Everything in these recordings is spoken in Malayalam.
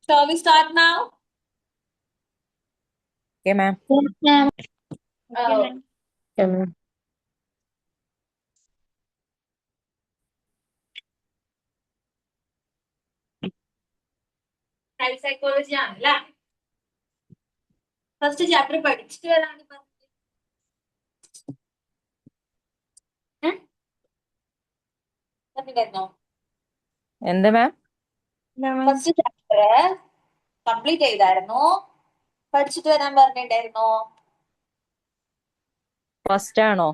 Shall we start now? Okay, ma'am. Yes, ma'am. Oh, Okay, ma'am. child psychology ആണല്ലേ ഫസ്റ്റ് ചാപ്റ്റർ പഠിച്ചിട്ട് വരാണ് പറഞ്ഞിട്ടുണ്ടായിരുന്നോ? എന്ത് മാം? ഫസ്റ്റ് ചാപ്റ്റർ കംപ്ലീറ്റ് ചെയ്തായിരുന്നോ? പഠിച്ചിട്ട് വരാൻ പറഞ്ഞിട്ടുണ്ടായിരുന്നോ? ഫസ്റ്റ് ആണോ?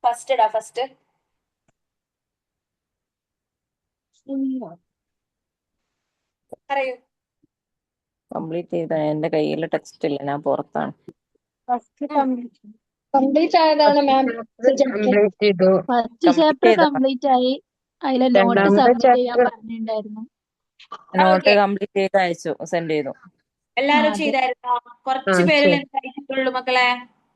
ഫസ്റ്റ് പറയൂ. കംപ്ലീറ്റ് ചെയ്ത എന്റെ കയ്യിൽ ടെക്സ്റ്റ് ഇല്ല, ഞാൻ പുറത്താണ്. കംപ്ലീറ്റ് ആയതാണ് മാം. കംപ്ലീറ്റ് ചെയ്തു. ഫസ്റ്റ് കംപ്ലീറ്റ് ചാപ്റ്റർ ചെയ്ത കംപ്ലീറ്റ് ആയി. അതിലെ നോട്ട് രണ്ടാമത്തെ സബ്മിറ്റ് ചെയ്യാൻ ചാപ്റ്റർ പറഞ്ഞിട്ടുണ്ടായിരുന്നു. Not Okay. കംപ്ലീറ്റ് ചെയ്ത് അയച്ചു, സെൻഡ് ചെയ്തു. എല്ലാരും അതെ. ചെയ്തായിരുന്നോ? കുറച്ച് പേരല്ലേ അയച്ചിട്ടുള്ളൂ മക്കളെ.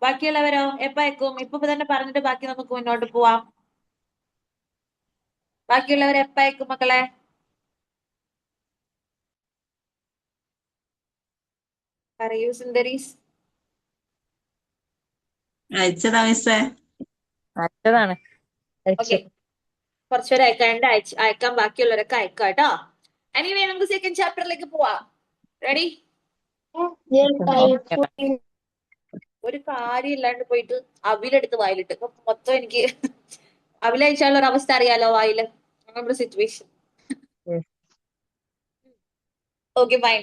ബാക്കിയുള്ളവരോ എപ്പ അയക്കും? ഇപ്പൊ തന്നെ പറഞ്ഞിട്ട് ബാക്കി നമുക്ക് മുന്നോട്ട് പോവാം. ബാക്കിയുള്ളവർ എപ്പ അയക്കും മക്കളെ? പറയൂ സുന്ദരീസ്. അയച്ചതാ മിസ്സേ. അയച്ചതാണ്. ഓക്കെ, കുറച്ചുപേര് അയക്കാണ്ട് അയക്കാൻ ബാക്കിയുള്ളവരൊക്കെ അയക്കാം കേട്ടോ. എനിവേ നമുക്ക് സെക്കൻഡ് ചാപ്റ്ററിലേക്ക് പോവാം. റെഡി? Yes, Okay, ma'am. ഒരു കാര്യം ഇല്ലാണ്ട് പോയിട്ട് അവിലെടുത്ത് വായിലിട്ട് ഇപ്പൊ മൊത്തം എനിക്ക് അവിലയച്ചാലുള്ള ഒരു അവസ്ഥ അറിയാലോ വായില്. അങ്ങനൊരു സിറ്റുവേഷൻ. Yes. Okay fine.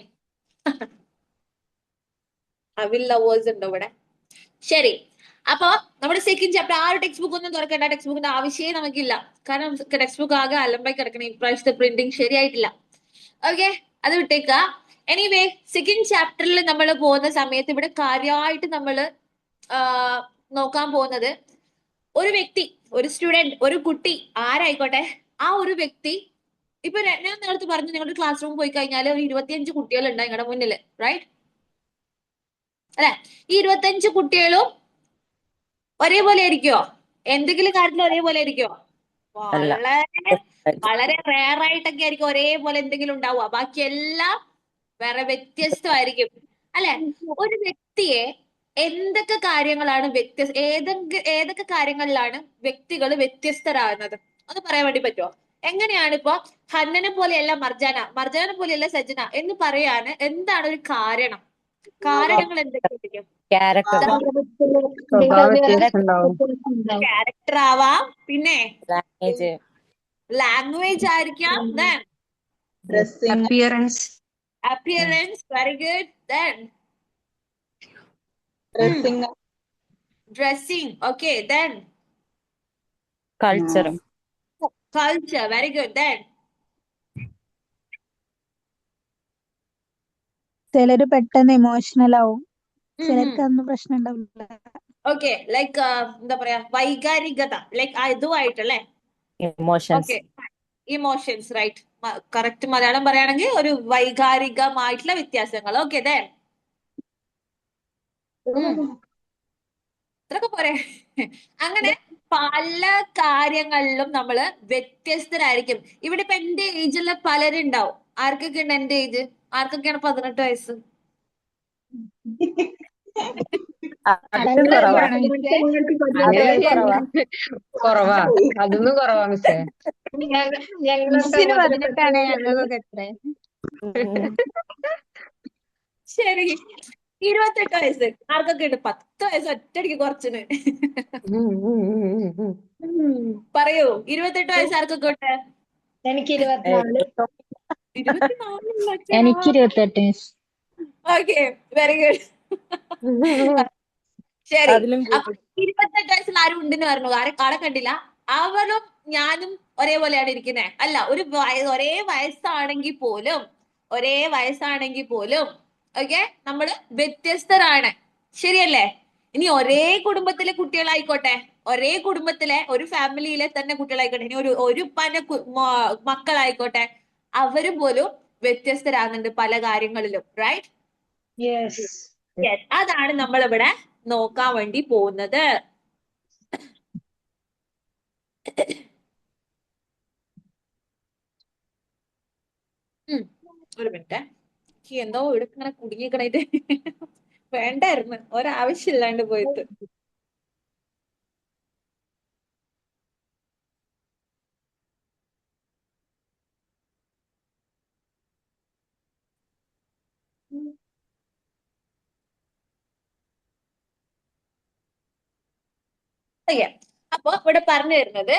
അവിൽ ലവേഴ്സ് ഉണ്ടോ ഇവിടെ? ശരി, അപ്പൊ നമ്മുടെ സെക്കൻഡ് ചാപ്റ്റർ ആ ഒരു ടെക്സ്റ്റ് ബുക്ക് ഒന്നും തുറക്കേണ്ട. ടെക്സ്റ്റ് ബുക്കിന്റെ ആവശ്യമേ നമുക്കില്ല. കാരണം ടെക്സ്റ്റ് ബുക്ക് ആകെ അലമ്പായി കിടക്കണം. ഇപ്രാവശ്യത്തെ പ്രിന്റിങ് ശരിയായിട്ടില്ല. ഓക്കെ, അത് വിട്ടേക്ക. എനിവേ സെക്കൻഡ് ചാപ്റ്ററിൽ നമ്മൾ പോകുന്ന സമയത്ത് ഇവിടെ കാര്യമായിട്ട് നമ്മൾ നോക്കാൻ പോകുന്നത് ഒരു വ്യക്തി, ഒരു സ്റ്റുഡന്റ്, ഒരു കുട്ടി ആരായിക്കോട്ടെ, ആ ഒരു വ്യക്തി ഇപ്പൊ ഞാൻ നേരത്തെ പറഞ്ഞു നിങ്ങളുടെ ക്ലാസ് റൂം പോയി കഴിഞ്ഞാൽ ഒരു 25 കുട്ടികളുണ്ട് നിങ്ങളുടെ മുന്നിൽ, റൈറ്റ് അല്ലെ? ഈ 25 കുട്ടികളും ഒരേപോലെ ആയിരിക്കോ? എന്തെങ്കിലും കാര്യത്തിൽ ഒരേപോലെ ആയിരിക്കോ? അല്ല. വളരെ വളരെ റെയർ ആയിട്ടൊക്കെ ആയിരിക്കും ഒരേപോലെ എന്തെങ്കിലും ഉണ്ടാവുക. ബാക്കി എല്ലാം വേറെ വ്യത്യസ്തമായിരിക്കും അല്ലെ? ഒരു വ്യക്തിയെ എന്തൊക്കെ കാര്യങ്ങളാണ് ഏതൊക്കെ കാര്യങ്ങളിലാണ് വ്യക്തികൾ വ്യത്യസ്തരാകുന്നത് ഒന്ന് പറയാൻ വേണ്ടി പറ്റുമോ? എങ്ങനെയാണ് ഇപ്പൊ ഹന്നനെ പോലെയല്ല മർജാന പോലെയല്ല സജ്ജന എന്ന് പറയാന് എന്താണ് ഒരു കാരണം? കാരണങ്ങൾ എന്തൊക്കെയായിരിക്കും? ക്യാരക്ടർ, സ്വഭാവ വ്യത്യാസം ഉണ്ടാവും. ക്യാരക്ടർ ആവാം, പിന്നെ ലാംഗ്വേജ്, ലാംഗ്വേജ് ആയിരിക്കാം, then dressing, appearance, appearance, very good, then dressing, dressing, okay, then culture, culture, very good, then ചിലര് പെട്ടെന്ന് ഇമോഷണൽ ആവും, ചിലർക്ക് അതൊന്നും പ്രശ്നം ഉണ്ടാവില്ല. okay, ലൈക്ക് എന്താ പറയാ, വൈകാരികത, ലൈക്ക് ഇതുമായിട്ടല്ലേ? Emotions. Okay, emotions, right. Correct Malayalam പറയുകയാണെങ്കിൽ ഒരു വൈകാരികമായിട്ടുള്ള വ്യത്യാസങ്ങൾ. ഓക്കെ, then ഇത്രയൊക്കെ പോരെ? അങ്ങനെ പല കാര്യങ്ങളിലും നമ്മള് വ്യത്യസ്തരായിരിക്കും. ഇവിടെ ഇപ്പൊ എന്റെ ഏജിലുള്ള പലരും ഉണ്ടാവും. ആർക്കൊക്കെ ഉണ്ട് എന്റെ ഏജ്? ആർക്കൊക്കെയാണ് 18 വയസ്സ്? അതും കുറവാ. അതും കുറവാ. കുറവാ. അതൊന്നും കുറവാ മിസ്സേ. മിസ്സിന് 18 ഞങ്ങൾക്കൊക്കെ എത്ര? ശരി, 28 വയസ്സ് ആർക്കൊക്കെ ഉണ്ട്? 10 വയസ്സ് ഒറ്റയടിക്ക് കുറച്ചിന്. പറയൂ, 28 വയസ്സ് ആർക്കൊക്കെ ഉണ്ട്? എനിക്ക് 24. 24. എനിക്ക് 28. Okay, very good. ശരി, അതിലും അപ്പൊ 28 വയസ്സിൽ ആരും ഉണ്ടെന്ന് പറഞ്ഞു. ആളെ കണ്ടില്ല. അവനും ഞാനും ഒരേപോലെയാണ് ഇരിക്കുന്നത് അല്ല? ഒരേ വയസ്സാണെങ്കിൽ പോലും ഓക്കെ നമ്മള് വ്യത്യസ്തരാണ്, ശരിയല്ലേ? ഇനി ഒരേ കുടുംബത്തിലെ കുട്ടികളായിക്കോട്ടെ, ഒരേ കുടുംബത്തിലെ ഒരു ഫാമിലിയിലെ തന്നെ കുട്ടികളായിക്കോട്ടെ, ഇനി ഒരു ഉപ്പാന്റെ മക്കളായിക്കോട്ടെ, അവരും പോലും വ്യത്യസ്തരാകുന്നുണ്ട് പല കാര്യങ്ങളിലും, റൈറ്റ്? യെസ്. യെസ്, അതാണ് നമ്മൾ ഇവിടെ നോക്കാൻ വേണ്ടി പോകുന്നത്. ഒരു മിനിറ്റ്, എനിക്ക് എന്തോ ഇവിടെ ഇങ്ങനെ കുടുങ്ങിക്കണായിട്ട് വേണ്ടായിരുന്നു, ഒരാവശ്യമില്ലാണ്ട് പോയിട്ട്. ഓക്കെ, അപ്പൊ ഇവിടെ പറഞ്ഞു വരുന്നത്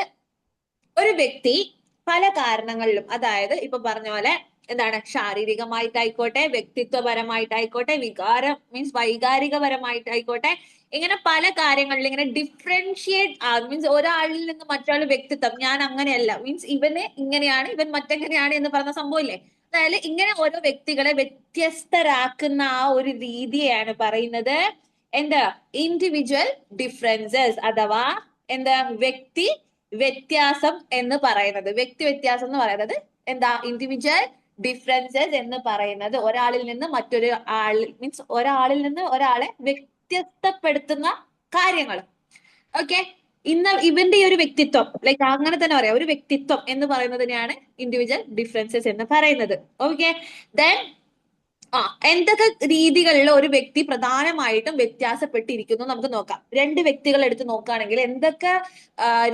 ഒരു വ്യക്തി പല കാരണങ്ങളിലും, അതായത് ഇപ്പൊ പറഞ്ഞ പോലെ എന്താണ്, ശാരീരികമായിട്ടായിക്കോട്ടെ, വ്യക്തിത്വപരമായിട്ടായിക്കോട്ടെ, മീൻസ് വൈകാരികപരമായിട്ടായിക്കോട്ടെ, ഇങ്ങനെ പല കാര്യങ്ങളിൽ ഇങ്ങനെ ഡിഫറൻഷിയേറ്റ് മീൻസ് ഒരാളിൽ നിന്ന് മറ്റൊരാൾ വ്യക്തിത്വം, ഞാൻ അങ്ങനെയല്ല, മീൻസ് ഇവന് ഇങ്ങനെയാണ്, ഇവൻ മറ്റെങ്ങനെയാണ് എന്ന് പറഞ്ഞ സംഭവമില്ലേ. അതായത് ഇങ്ങനെ ഓരോ വ്യക്തികളെ വ്യത്യസ്തരാക്കുന്ന ആ ഒരു രീതിയെയാണ് പറയുന്നത് എന്താ, ഇൻഡിവിജ്വൽ ഡിഫറൻസസ്, അഥവാ എന്താ, വ്യക്തി വ്യത്യാസം എന്ന് പറയുന്നത്. വ്യക്തി വ്യത്യാസം എന്ന് പറയുന്നത് എന്താ, ഇൻഡിവിജ്വൽ ഡിഫറൻസസ് എന്ന് പറയുന്നത് ഒരാളിൽ നിന്ന് മറ്റൊരു മീൻസ് ഒരാളിൽ നിന്ന് ഒരാളെ വ്യത്യസ്തപ്പെടുത്തുന്ന കാര്യങ്ങൾ. ഓക്കെ, ഇവന്റെ ഈ ഒരു വ്യക്തിത്വം, ലൈക്ക് അങ്ങനെ തന്നെ പറയാം, ഒരു വ്യക്തിത്വം എന്ന് പറയുന്നതിനെയാണ് ഇൻഡിവിജ്വൽ ഡിഫറൻസസ് എന്ന് പറയുന്നത്. ഓക്കെ, ദെൻ എന്തൊക്കെ രീതികളിൽ ഒരു വ്യക്തി പ്രധാനമായിട്ടും വ്യത്യാസപ്പെട്ടിരിക്കുന്നു നമുക്ക് നോക്കാം. രണ്ട് വ്യക്തികൾ എടുത്ത് നോക്കുകയാണെങ്കിൽ എന്തൊക്കെ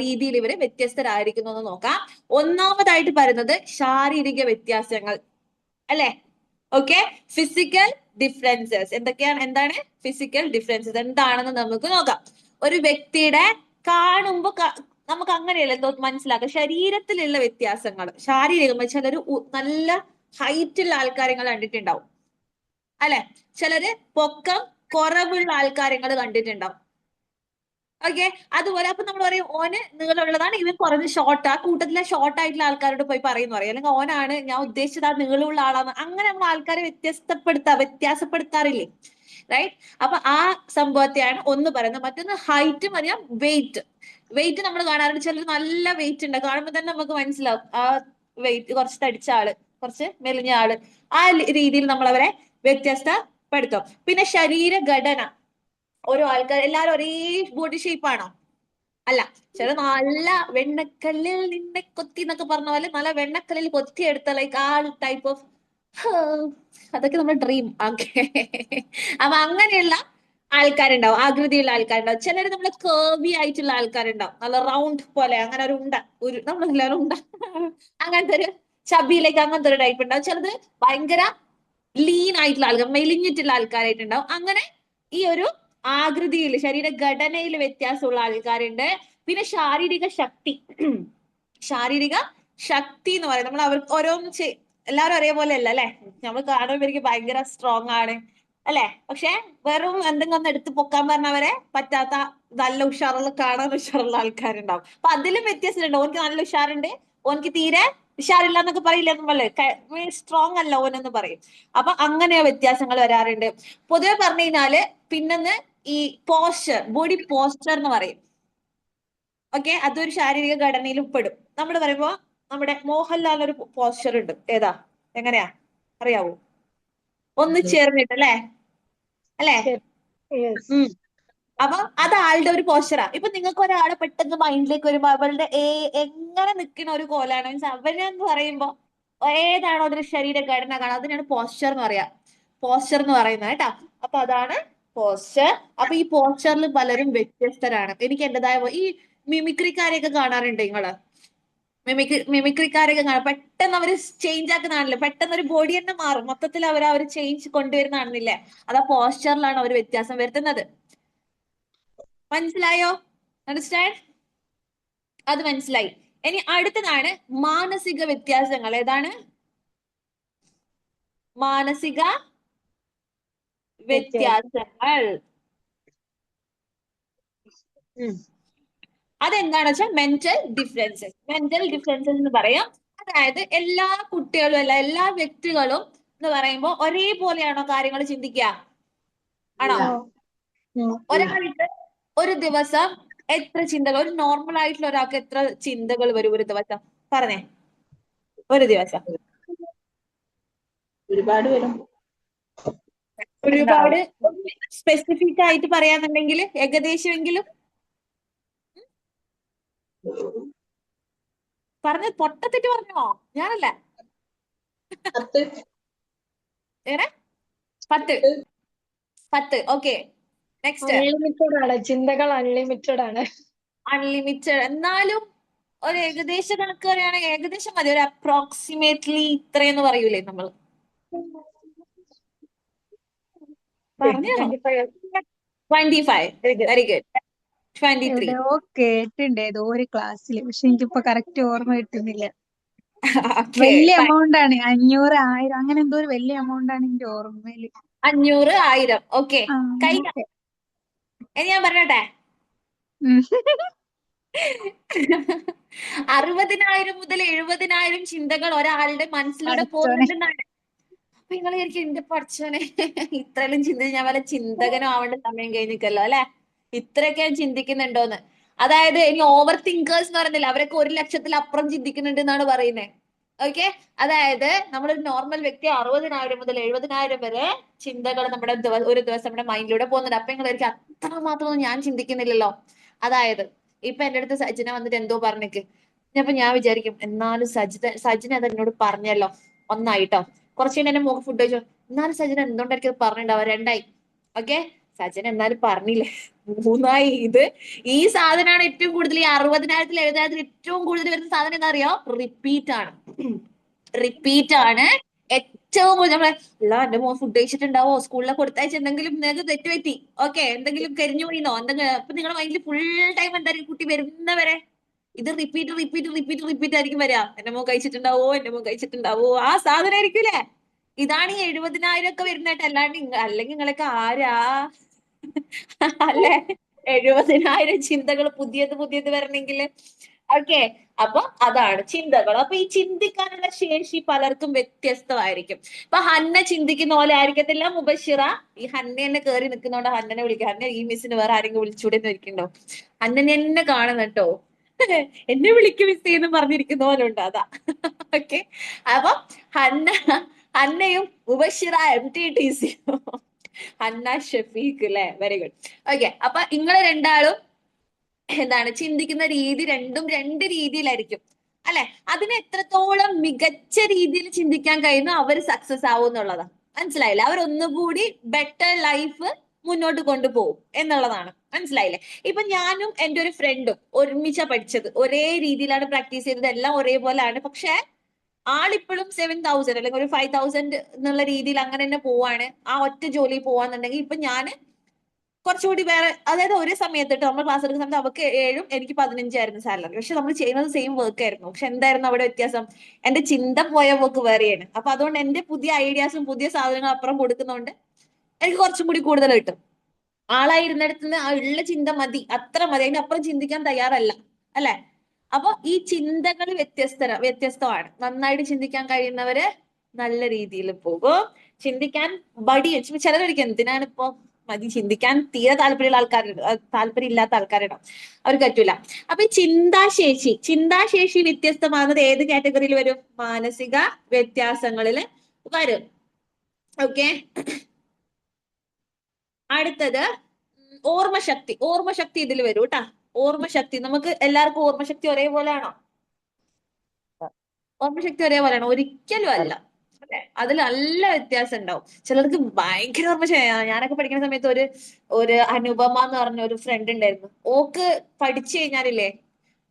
രീതിയിൽ ഇവര് വ്യത്യസ്തരായിരിക്കുന്നു എന്ന് നോക്കാം. ഒന്നാമതായിട്ട് പറയുന്നത് ശാരീരിക വ്യത്യാസങ്ങൾ അല്ലെ. ഓക്കെ, ഫിസിക്കൽ ഡിഫറൻസസ് എന്താണ് ഫിസിക്കൽ ഡിഫറൻസസ് എന്താണെന്ന് നമുക്ക് നോക്കാം. ഒരു വ്യക്തിയുടെ കാണുമ്പോ നമുക്ക് അങ്ങനെയല്ല എന്തോ മനസ്സിലാക്കാം, ശരീരത്തിലുള്ള വ്യത്യാസങ്ങൾ. ശാരീരികം ചിലര് നല്ല ഹൈറ്റുള്ള ആൾക്കാരെ കണ്ടിട്ടുണ്ടാവും അല്ലെ, ചിലര് പൊക്കം കുറവുള്ള ആൾക്കാരെ കണ്ടിട്ടുണ്ടാവും. ഓക്കെ, അതുപോലെ അപ്പൊ നമ്മൾ പറയും ഓന് നീളമുള്ളതാണ്, ഇവൻ കുറഞ്ഞ് ഷോർട്ട്, ആ കൂട്ടത്തിലെ ഷോർട്ട് ആയിട്ടുള്ള ആൾക്കാരോട് പോയി പറയുന്നു പറയും, അല്ലെങ്കിൽ ഓനാണ് ഞാൻ ഉദ്ദേശിച്ചത് ആ നീളമുള്ള ആളാണ്. അങ്ങനെ നമ്മൾ ആൾക്കാരെ വ്യത്യാസപ്പെടുത്താറില്ലേ, റൈറ്റ്? അപ്പൊ ആ സംഭവത്തെയാണ് ഒന്ന് പറയുന്നത്. മറ്റൊന്ന് ഹൈറ്റ്, പറയാം വെയിറ്റ് നമ്മൾ കാണാറുണ്ട്, ചിലർ നല്ല വെയിറ്റ് ഉണ്ട്, കാണുമ്പോൾ തന്നെ നമുക്ക് മനസ്സിലാവും ആ വെയിറ്റ് കുറച്ച് തടിച്ച ആള്, കുറച്ച് മെലിഞ്ഞ ആള്, ആ രീതിയിൽ നമ്മൾ അവരെ വ്യത്യസ്തപ്പെടുത്തും. പിന്നെ ശരീരഘടന, ഓരോ ആൾക്കാർ എല്ലാരും ഒരേ ബോഡി ഷേപ്പ് ആണോ? അല്ല, ചില നല്ല വെണ്ണക്കല്ലിൽ നിന്നെ കൊത്തി എന്നൊക്കെ പറഞ്ഞ പോലെ നല്ല വെണ്ണക്കല്ലിൽ കൊത്തിയെടുത്ത ലൈക്ക് ആ ടൈപ്പ് ഓഫ്, അതൊക്കെ നമ്മുടെ ഡ്രീം. ഓക്കെ, അപ്പൊ അങ്ങനെയുള്ള ആൾക്കാരുണ്ടാവും, ആകൃതിയുള്ള ആൾക്കാരുണ്ടാവും. ചിലർ നമ്മള് കേർവി ആയിട്ടുള്ള ആൾക്കാരുണ്ടാവും, നല്ല റൗണ്ട് പോലെ, അങ്ങനെ ഒരു നമ്മളെല്ലാവരും അങ്ങനത്തെ ഒരു ചബിയിലേക്ക് അങ്ങനത്തെ ഒരു ടൈപ്പ് ഉണ്ടാവും. ചിലത് ഭയങ്കര ലീൻ ആയിട്ടുള്ള ആൾക്കാർ, മെലിഞ്ഞിട്ടുള്ള ആൾക്കാരായിട്ടുണ്ടാവും. അങ്ങനെ ഈ ഒരു ആകൃതിയിൽ, ശരീരഘടനയിൽ വ്യത്യാസമുള്ള ആൾക്കാരുണ്ട്. പിന്നെ ശാരീരിക ശക്തി എന്ന് പറയുന്നത് നമ്മൾ അവർക്ക് ഓരോന്ന് എല്ലാവരും ഒരേപോലെ അല്ല അല്ലെ. നമ്മൾ കാണുമ്പോൾ ഇവർക്ക് ഭയങ്കര സ്ട്രോങ് ആണ് അല്ലെ, പക്ഷെ വെറും എന്തെങ്കിലും ഒന്ന് എടുത്ത് പൊക്കാൻ പറഞ്ഞവരെ പറ്റാത്ത നല്ല കാണാൻ ഉഷാറുള്ള ആൾക്കാരുണ്ടാവും. അപ്പൊ അതിലും വ്യത്യാസമുണ്ട്. ഓനക്ക് നല്ല ഉഷാറുണ്ട്, ഓനക്ക് തീരെ ഉഷാറില്ല എന്നൊക്കെ പറയില്ല നമ്മള്, സ്ട്രോങ് അല്ല ഓനെന്ന് പറയും. അപ്പൊ അങ്ങനെ വ്യത്യാസങ്ങൾ വരാറുണ്ട്. പൊതുവെ പറഞ്ഞു കഴിഞ്ഞാല് പിന്നെന്ന് ഈ ബോഡി പോസ്ചർ എന്ന് പറയും. ഓക്കെ, അതൊരു ശാരീരിക ഘടനയിലും പെടും. നമ്മൾ പറയുമ്പോ നമ്മുടെ മോഹൻലാൽ ഒരു പോസ്ചർ ഉണ്ട്, ഏതാ, എങ്ങനെയാ അറിയാവോ? ഒന്ന് ചേർന്നിട്ട് അല്ലേ? അപ്പൊ അത് ആളുടെ ഒരു പോസ്ചറാ. ഇപ്പൊ നിങ്ങൾക്ക് ഒരാളെ പെട്ടെന്ന് മൈൻഡിലേക്ക് വരുമ്പോ അവളുടെ എങ്ങനെ നിൽക്കുന്ന ഒരു കോലാണ്, മീൻസ് അവരെന്ന് പറയുമ്പോ ഏതാണോ അതിന്റെ ശരീരഘടന കാണാം, അതിനാണ് പോസ്ചർ എന്ന് പറയാ, പോസ്ചർ എന്ന് പറയുന്നത് കേട്ടാ. അപ്പൊ അതാണ് പോസ്ചർ. അപ്പൊ ഈ പോസ്ചറിൽ പലരും വ്യത്യസ്തരാണ്. എനിക്ക് എന്റേതായ ഈ മിമിക്രിക്കാരെയൊക്കെ കാണാറുണ്ട് നിങ്ങള്, മിമിക്രിക്കാരൊക്കെ കാണാം, പെട്ടെന്ന് അവര് ചേഞ്ച് ആക്കുന്നതാണല്ലേ, പെട്ടെന്ന് ഒരു ബോഡി തന്നെ മാറും, മൊത്തത്തിൽ അവർ ചേഞ്ച് കൊണ്ടുവരുന്നതാണെന്നില്ലേ. അതാ പോസ്ചറിലാണ് അവർ വ്യത്യാസം വരുത്തുന്നത്. മനസ്സിലായോ? അണ്ടർസ്റ്റാൻഡ്? അത് മനസ്സിലായി. ഇനി അടുത്തതാണ് മാനസിക വ്യത്യാസങ്ങൾ. ഏതാണ് മാനസിക വ്യത്യാസങ്ങൾ? അതെന്താണെന്ന് വെച്ചാൽ മെന്റൽ ഡിഫറൻസസ് എന്ന് പറയാം. അതായത് എല്ലാ കുട്ടികളും അല്ല, എല്ലാ വ്യക്തികളും എന്ന് പറയുമ്പോൾ ഒരേപോലെയാണോ കാര്യങ്ങൾ ചിന്തിക്കുക? ആണോ? ഒരാൾക്ക് ഒരു ദിവസം എത്ര ചിന്തകൾ, ഒരു നോർമൽ ആയിട്ടുള്ള ഒരാൾക്ക് എത്ര ചിന്തകൾ വരും ഒരു ദിവസം? പറഞ്ഞേ, ഒരു ദിവസം ഒരുപാട് വരും. ഒരുപാട്. സ്പെസിഫിക് ആയിട്ട് പറയാന്നുണ്ടെങ്കിൽ ഏകദേശമെങ്കിലും പറഞ്ഞ പൊട്ടത്തെറ്റ് പറഞ്ഞോ? ഞാനല്ല. 10 എങ്ങനെ 10 10 ഓക്കെ. നെക്സ്റ്റ് അൺലിമിറ്റഡ് ആണ്, ചിന്തകൾ അൺലിമിറ്റഡ് ആണ്. അൺലിമിറ്റഡ്. എന്നാലും ഒരു ഏകദേശ കണക്ക് പറയുകയാണെങ്കിൽ ഏകദേശം മതി, ഒരു അപ്രോക്സിമേറ്റ്ലി ഇത്രയെന്ന് പറയൂലേ നമ്മൾ. പറഞ്ഞോ. 25. Very good. 23. എവിടെയോ കേട്ടിട്ടുണ്ട് ഏതോ ഒരു ക്ലാസ്സിൽ, പക്ഷെ എനിക്കിപ്പോ കറക്റ്റ് ഓർമ്മ കിട്ടുന്നില്ല. ഓക്കെ. വലിയ എമൗണ്ട് ആണ്, 500, 1000 അങ്ങനെ എന്തോ ഒരു വലിയ എമൗണ്ട് ആണ് എന്റെ ഓർമ്മയില്. 500, 1000. ഓക്കെ. ആ കഴിഞ്ഞ ഓക്കെ. ഇനി ഞാൻ പറഞ്ഞോട്ടെ. 60,000 മുതൽ 70,000 ചിന്തകൾ ഒരാളുടെ മനസ്സിലൂടെ പഠിച്ചോനെ. പോകുന്നുണ്ടെന്നാണ്. അപ്പൊ നിങ്ങൾ വിചാരിക്കും എന്റെ പഠിച്ചോനെ ഇത്രയെല്ലാം ചിന്തിച്ച് ഞാൻ വല്ല ചിന്തകനും ആവേണ്ട സമയം കഴിഞ്ഞിക്കല്ലോ അല്ലെ, ഇത്രയൊക്കെ ഞാൻ ചിന്തിക്കുന്നുണ്ടോന്ന്. അതായത് ഇനി ഓവർ തിങ്കേഴ്സ് എന്ന് പറയുന്നില്ല, അവരൊക്കെ 1,00,000-ൽ-അപ്പുറം ചിന്തിക്കുന്നുണ്ട് എന്നാണ് പറയുന്നത്. ഓക്കെ. അതായത് നമ്മളൊരു നോർമൽ വ്യക്തി 60,000 മുതൽ 70,000 വരെ ചിന്തകൾ നമ്മുടെ ഒരു ദിവസം നമ്മുടെ മൈൻഡിലൂടെ പോകുന്നുണ്ട്. അപ്പൊ നിങ്ങൾ വിചാരിക്കും അത്ര മാത്രമൊന്നും ഞാൻ ചിന്തിക്കുന്നില്ലല്ലോ. അതായത് ഇപ്പൊ എന്റെ അടുത്ത് സജിന വന്നിട്ട് എന്തോ പറഞ്ഞേക്ക്, അപ്പൊ ഞാൻ വിചാരിക്കും എന്നാലും സജിന അത് എന്നോട് പറഞ്ഞല്ലോ, ഒന്നായിട്ടോ. കുറച്ച് കഴിഞ്ഞ് എന്നെ മുഖം ഫുഡ് കഴിച്ചു, എന്നാലും സജിന എന്തുകൊണ്ടായിരിക്കും അത് പറഞ്ഞിട്ടുണ്ടാവുക, 2ആയി. ഓക്കെ. സജിന എന്നാലും പറഞ്ഞില്ലേ, 3ആയി. ഇത് ഈ സാധനമാണ് ഏറ്റവും കൂടുതൽ, ഈ 60,000-ൽ 70,000-ൽ ഏറ്റവും കൂടുതൽ വരുന്ന സാധനം എന്താ അറിയോ? റിപ്പീറ്റ് ആണ്. റിപ്പീറ്റ് ആണ് ഏറ്റവും കൂടുതൽ. നമ്മളെ അല്ല എന്റെ മോൻ ഫുഡ് കഴിച്ചിട്ടുണ്ടാവോ, സ്കൂളിലെ കൊടുത്തയച്ച് എന്തെങ്കിലും നിങ്ങൾക്ക് തെറ്റ് പറ്റി, ഓക്കെ, എന്തെങ്കിലും കരിഞ്ഞു പോയിന്നോ എന്തെങ്കിലും, അപ്പൊ നിങ്ങളുടെ മൈൻഡിൽ ഫുൾ ടൈം എന്തായിരിക്കും, കുട്ടി വരുന്നവരെ ഇത് റിപ്പീറ്റ് റിപ്പീറ്റ് റിപ്പീറ്റ് റിപ്പീറ്റ് ആയിരിക്കും വരിക. എന്റെ മോൻ കഴിച്ചിട്ടുണ്ടാവോ, എന്റെ മോൻ കഴിച്ചിട്ടുണ്ടാവോ, ആ സാധനം ആയിരിക്കൂലേ. ഇതാണ് ഈ 70,000 ഒക്കെ വരുന്നതായിട്ട്. അല്ലാണ്ട് അല്ലെങ്കിൽ നിങ്ങളൊക്കെ ആരാ അല്ലെ 70,000 ചിന്തകൾ പുതിയത് പുതിയത് വരണമെങ്കിൽ. ഓക്കെ. അപ്പൊ അതാണ് ചിന്തകൾ. അപ്പൊ ഈ ചിന്തിക്കാനുള്ള ശേഷി പലർക്കും വ്യത്യസ്തമായിരിക്കും. ഇപ്പൊ ഹന്ന ചിന്തിക്കുന്ന പോലെ ആയിരിക്കത്തില്ല മുബഷിറ. ഈ ഹന്ന തന്നെ കയറി നിൽക്കുന്നോണ്ട് ഹന്നനെ വിളിക്കുക, ഹന്ന ഈ മിസ്സിന് വേറെ ആരെങ്കിലും വിളിച്ചൂടെ എന്ന് ഇരിക്കണ്ടോ, ഹന്നനെ എന്നെ കാണുന്ന കേട്ടോ, എന്നെ വിളിക്കും മിസ് എന്ന് പറഞ്ഞിരിക്കുന്ന പോലെ ഉണ്ട്. അതാ. ഓക്കെ. അപ്പൊ ഹന്നയും മുബഷിറ MTTC, ഹന്ന ഷഫീഖ് അല്ലെ, വെരി ഗുഡ്. ഓക്കെ. അപ്പൊ നിങ്ങള് രണ്ടാളും എന്താണ് ചിന്തിക്കുന്ന രീതി രണ്ടും രണ്ട് രീതിയിലായിരിക്കും അല്ലെ. അതിന് എത്രത്തോളം മികച്ച രീതിയിൽ ചിന്തിക്കാൻ കഴിയുന്നു അവർ സക്സസ് ആവും എന്നുള്ളതാണ്. മനസ്സിലായില്ലേ? അവർ ഒന്നുകൂടി ബെറ്റർ ലൈഫ് മുന്നോട്ട് കൊണ്ടുപോകും എന്നുള്ളതാണ്. മനസ്സിലായില്ലേ? ഇപ്പൊ ഞാനും എന്റെ ഒരു ഫ്രണ്ടും ഒരുമിച്ചാ പഠിച്ചത്, ഒരേ രീതിയിലാണ് പ്രാക്ടീസ് ചെയ്തത്, എല്ലാം ഒരേപോലെയാണ്. പക്ഷെ ആളിപ്പോഴും 7,000 അല്ലെങ്കിൽ ഒരു 5,000 എന്നുള്ള രീതിയിൽ അങ്ങനെ തന്നെ പോവാണ്. ആ ഒറ്റ ജോലി പോവാന്നുണ്ടെങ്കിൽ ഇപ്പൊ ഞാന് കുറച്ചുകൂടി വേറെ, അതായത് ഒരേ സമയത്ത് ട്ടോ നമ്മൾ ക്ലാസ് എടുക്കുന്ന സമയത്ത് അവർക്ക് 7 എനിക്ക് 15 ആയിരുന്നു സാലറി. പക്ഷെ നമ്മൾ ചെയ്യുന്നത് സെയിം വർക്ക് ആയിരുന്നു. പക്ഷെ എന്തായിരുന്നു അവിടെ വ്യത്യാസം? എന്റെ ചിന്ത പോയ വർക്ക് വേറെയാണ്. അപ്പൊ അതുകൊണ്ട് എന്റെ പുതിയ ഐഡിയാസും പുതിയ സാധനങ്ങളും അപ്പുറം കൊടുക്കുന്നതുകൊണ്ട് എനിക്ക് കുറച്ചും കൂടി കൂടുതൽ കിട്ടും. ആളായിരുന്നിടത്തുനിന്ന് ആ ഉള്ള ചിന്ത മതി, അത്ര മതി, അതിന്റെ അപ്പുറം ചിന്തിക്കാൻ തയ്യാറല്ല അല്ലെ. അപ്പൊ ഈ ചിന്തകൾ വ്യത്യസ്തമാണ്. നന്നായിട്ട് ചിന്തിക്കാൻ കഴിയുന്നവര് നല്ല രീതിയിൽ പോകും. ചിന്തിക്കാൻ ചിലരൊരിക്കും എന്തിനാണ് ഇപ്പൊ മതി, ചിന്തിക്കാൻ തീരെ താല്പര്യമുള്ള ആൾക്കാരുണ്ട്, താല്പര്യം ഇല്ലാത്ത ആൾക്കാരുണ്ടാവും, അവർക്ക് പറ്റൂല. അപ്പൊ ഈ ചിന്താശേഷി വ്യത്യസ്തമാകുന്നത് ഏത് കാറ്റഗറിയിൽ വരും? മാനസിക വ്യത്യാസങ്ങളിൽ വരും. ഓക്കെ. അടുത്തത് ഓർമ്മശക്തി ഇതിൽ വരും കേട്ടാ. ഓർമ്മശക്തി നമുക്ക് എല്ലാവർക്കും ഓർമ്മശക്തി ഒരേപോലെയാണോ? ഓർമ്മശക്തി ഒരേപോലെയാണോ? ഒരിക്കലും അല്ല അല്ലെ. അതിൽ നല്ല വ്യത്യാസം ഉണ്ടാവും. ചിലർക്ക് ഭയങ്കര ഞാനൊക്കെ പഠിക്കുന്ന സമയത്ത് ഒരു അനുപമ എന്ന് പറഞ്ഞ ഒരു ഫ്രണ്ട് ഉണ്ടായിരുന്നു. ഓക്ക് പഠിച്ചു കഴിഞ്ഞാലില്ലേ,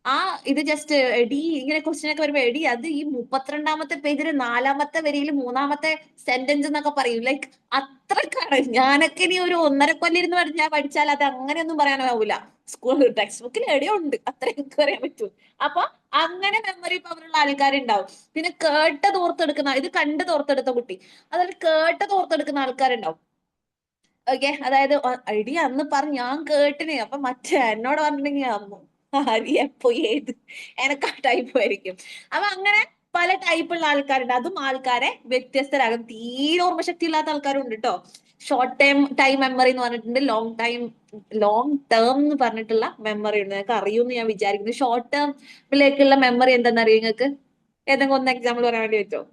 ആ ഇത് ജസ്റ്റ് എടി ഇങ്ങനെ ക്വസ്റ്റ്യൻ ഒക്കെ വരുമ്പോ എടി അത് ഈ 32ാമത്തെ പേജിൽ 4ാമത്തെ വരിയിൽ 3ാമത്തെ സെന്റൻസ് എന്നൊക്കെ പറയും. ലൈക്ക് അത്രക്കാണ്. ഞാനൊക്കെ ഇനി ഒരു 1.5 കൊല്ലം ഇരുന്ന് പഠിച്ചാൽ അത് അങ്ങനെയൊന്നും പറയാനാവൂല. സ്കൂൾ ടെക്സ്റ്റ് ബുക്കിൽ എവിടെയോ ഉണ്ട്, അത്ര എനിക്ക് പറയാൻ പറ്റൂ. അപ്പൊ അങ്ങനെ മെമ്മറി പവറുള്ള ആൾക്കാരുണ്ടാവും. പിന്നെ കേട്ടത് ഓർത്തെടുക്കുന്ന, ഇത് കണ്ടത് ഓർത്തെടുത്ത കുട്ടി, അതായത് കേട്ടത് ഓർത്തെടുക്കുന്ന ആൾക്കാരുണ്ടാവും. ഓക്കെ. അതായത് ഐഡി അന്ന് പറഞ്ഞു ഞാൻ കേട്ടിന്, അപ്പൊ മറ്റേ എന്നോട് പറഞ്ഞിട്ടുണ്ടെങ്കിൽ അമ്മ ആര് എപ്പോ ഏത് എനക്ക് ആ ടൈപ്പ് ആയിരിക്കും. അപ്പൊ അങ്ങനെ പല ടൈപ്പുള്ള ആൾക്കാരുണ്ട്. അതും ആൾക്കാരെ വ്യത്യസ്തരാകും. തീരെ ഓർമ്മശക്തി ഇല്ലാത്ത ആൾക്കാരും ഉണ്ട് കേട്ടോ. ഷോർട്ട് ടൈം മെമ്മറി എന്ന് പറഞ്ഞിട്ടുണ്ട്, ലോങ് ടേം എന്ന് പറഞ്ഞിട്ടുള്ള മെമ്മറി ഉണ്ട്. നിങ്ങൾക്ക് അറിയുമെന്ന് ഞാൻ വിചാരിക്കുന്നു. ഷോർട്ട് ടേമിലേക്കുള്ള മെമ്മറി എന്താണെന്ന് അറിയോ നിങ്ങൾക്ക്? ഏതെങ്കിലും ഒന്ന് എക്സാമ്പിൾ പറയാൻ വേണ്ടി പറ്റുമോ?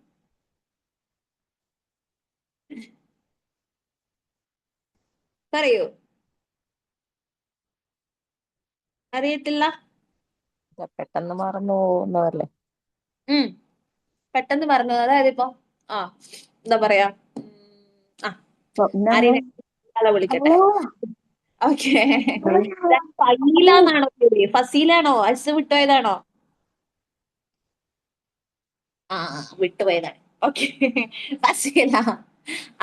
പറയൂ. അറിയത്തില്ല. പെട്ടെന്ന് മറന്നു പോകുന്നതല്ലേ. പെട്ടെന്ന് പറഞ്ഞത്. അതായത് ഇപ്പൊ എന്താ പറയാ, സ്വപ്ന ആരെയും ആളെ വിളിക്കട്ടെ. ഓക്കെ, ഫസീലാന്നാണോ പേര്? ഫസീലാണോ? അസ് വിട്ടുപോയതാണോ? ആ വിട്ടുപോയതാണ്. ഓക്കെ, ഫസീല.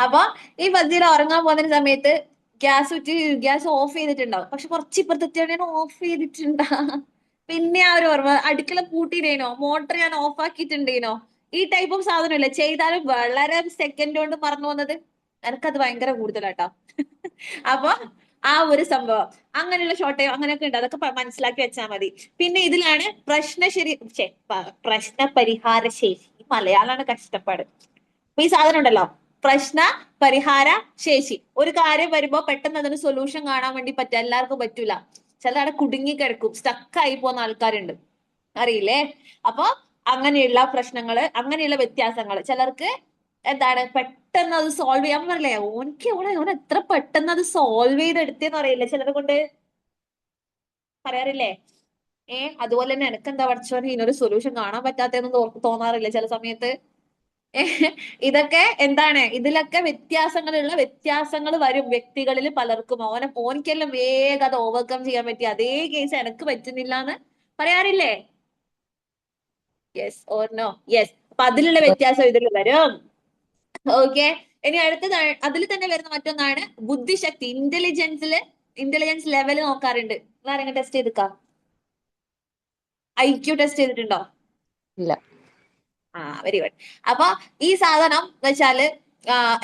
അപ്പൊ ഈ ഫസീല ഉറങ്ങാൻ പോകുന്ന സമയത്ത് ഗ്യാസ് ഓഫ് ചെയ്തിട്ടുണ്ടാവും. പക്ഷെ കുറച്ച് ഇപ്പുറത്തെത്തിയാണ് ഓഫ് ചെയ്തിട്ടുണ്ടാ. പിന്നെ ആ ഒരു ഓർമ്മ, അടുക്കള പൂട്ടിയിടേനോ, മോട്ടർ ഞാൻ ഓഫ് ആക്കിയിട്ടുണ്ടേനോ, ഈ ടൈപ്പ് ഓഫ് സാധനമല്ലേ ചെയ്താലും വളരെ സെക്കൻഡ് കൊണ്ട് മറന്നു പോകുന്നത്. എനിക്കത് ഭയങ്കര കൂടുതലാട്ടോ. അപ്പൊ ആ ഒരു സംഭവം, അങ്ങനെയുള്ള ഷോർട്ട് അങ്ങനെയൊക്കെ ഉണ്ട്. അതൊക്കെ മനസ്സിലാക്കി വെച്ചാൽ മതി. പിന്നെ ഇതിലാണ് പ്രശ്ന പരിഹാര ശേഷി. ഈ മലയാളമാണ് കഷ്ടപ്പാട്. അപ്പൊ ഈ സാധനം ഉണ്ടല്ലോ, പ്രശ്ന പരിഹാര ശേഷി. ഒരു കാര്യം വരുമ്പോ പെട്ടെന്ന് അതിന് സൊല്യൂഷൻ കാണാൻ വേണ്ടി പറ്റും. എല്ലാവർക്കും പറ്റൂല. ചിലവിടെ കുടുങ്ങി കിടക്കും, സ്റ്റക്കായി പോകുന്ന ആൾക്കാരുണ്ട്, അറിയില്ലേ? അപ്പൊ അങ്ങനെയുള്ള പ്രശ്നങ്ങള്, അങ്ങനെയുള്ള വ്യത്യാസങ്ങള് ചിലർക്ക് എന്താണ് പെട്ടെന്ന് അത് സോൾവ് ചെയ്യാൻ പറയില്ലേ, ഓൻ എത്ര പെട്ടെന്ന് അത് സോൾവ് ചെയ്തെടുത്തേന്ന് അറിയില്ല ചിലരെ കൊണ്ട് പറയാറില്ലേ. അതുപോലെ തന്നെ എനക്കെന്താ പഠിച്ചോനെ ഇതിനൊരു സൊല്യൂഷൻ കാണാൻ പറ്റാത്തെന്ന് തോന്നാറില്ല ചില സമയത്ത്. ഇതൊക്കെ എന്താണ്, ഇതിലൊക്കെ വ്യത്യാസങ്ങൾ വരും വ്യക്തികളിൽ പലർക്കും. ഓനിക്കെല്ലാം വേഗം അത് ഓവർകം ചെയ്യാൻ പറ്റി, അതേ കേസ് എനക്ക് പറ്റുന്നില്ല എന്ന് പറയാറില്ലേ? Yes or no? യെസ്. അപ്പൊ അതിലുള്ള വ്യത്യാസം ഇതിൽ വരും. ഓക്കെ, ഇനി അടുത്തതാണ്, അതിൽ തന്നെ വരുന്ന മറ്റൊന്നാണ് ബുദ്ധിശക്തി. ഇന്റലിജൻസ് ലെവൽ നോക്കാറുണ്ട്. ആരെങ്കിലും ടെസ്റ്റ് ചെയ്തിക്കാം? IQ ടെസ്റ്റ് ചെയ്തിട്ടുണ്ടോ? ഇല്ല. Very good. അപ്പൊ ഈ സാധനം എന്ന് വെച്ചാല്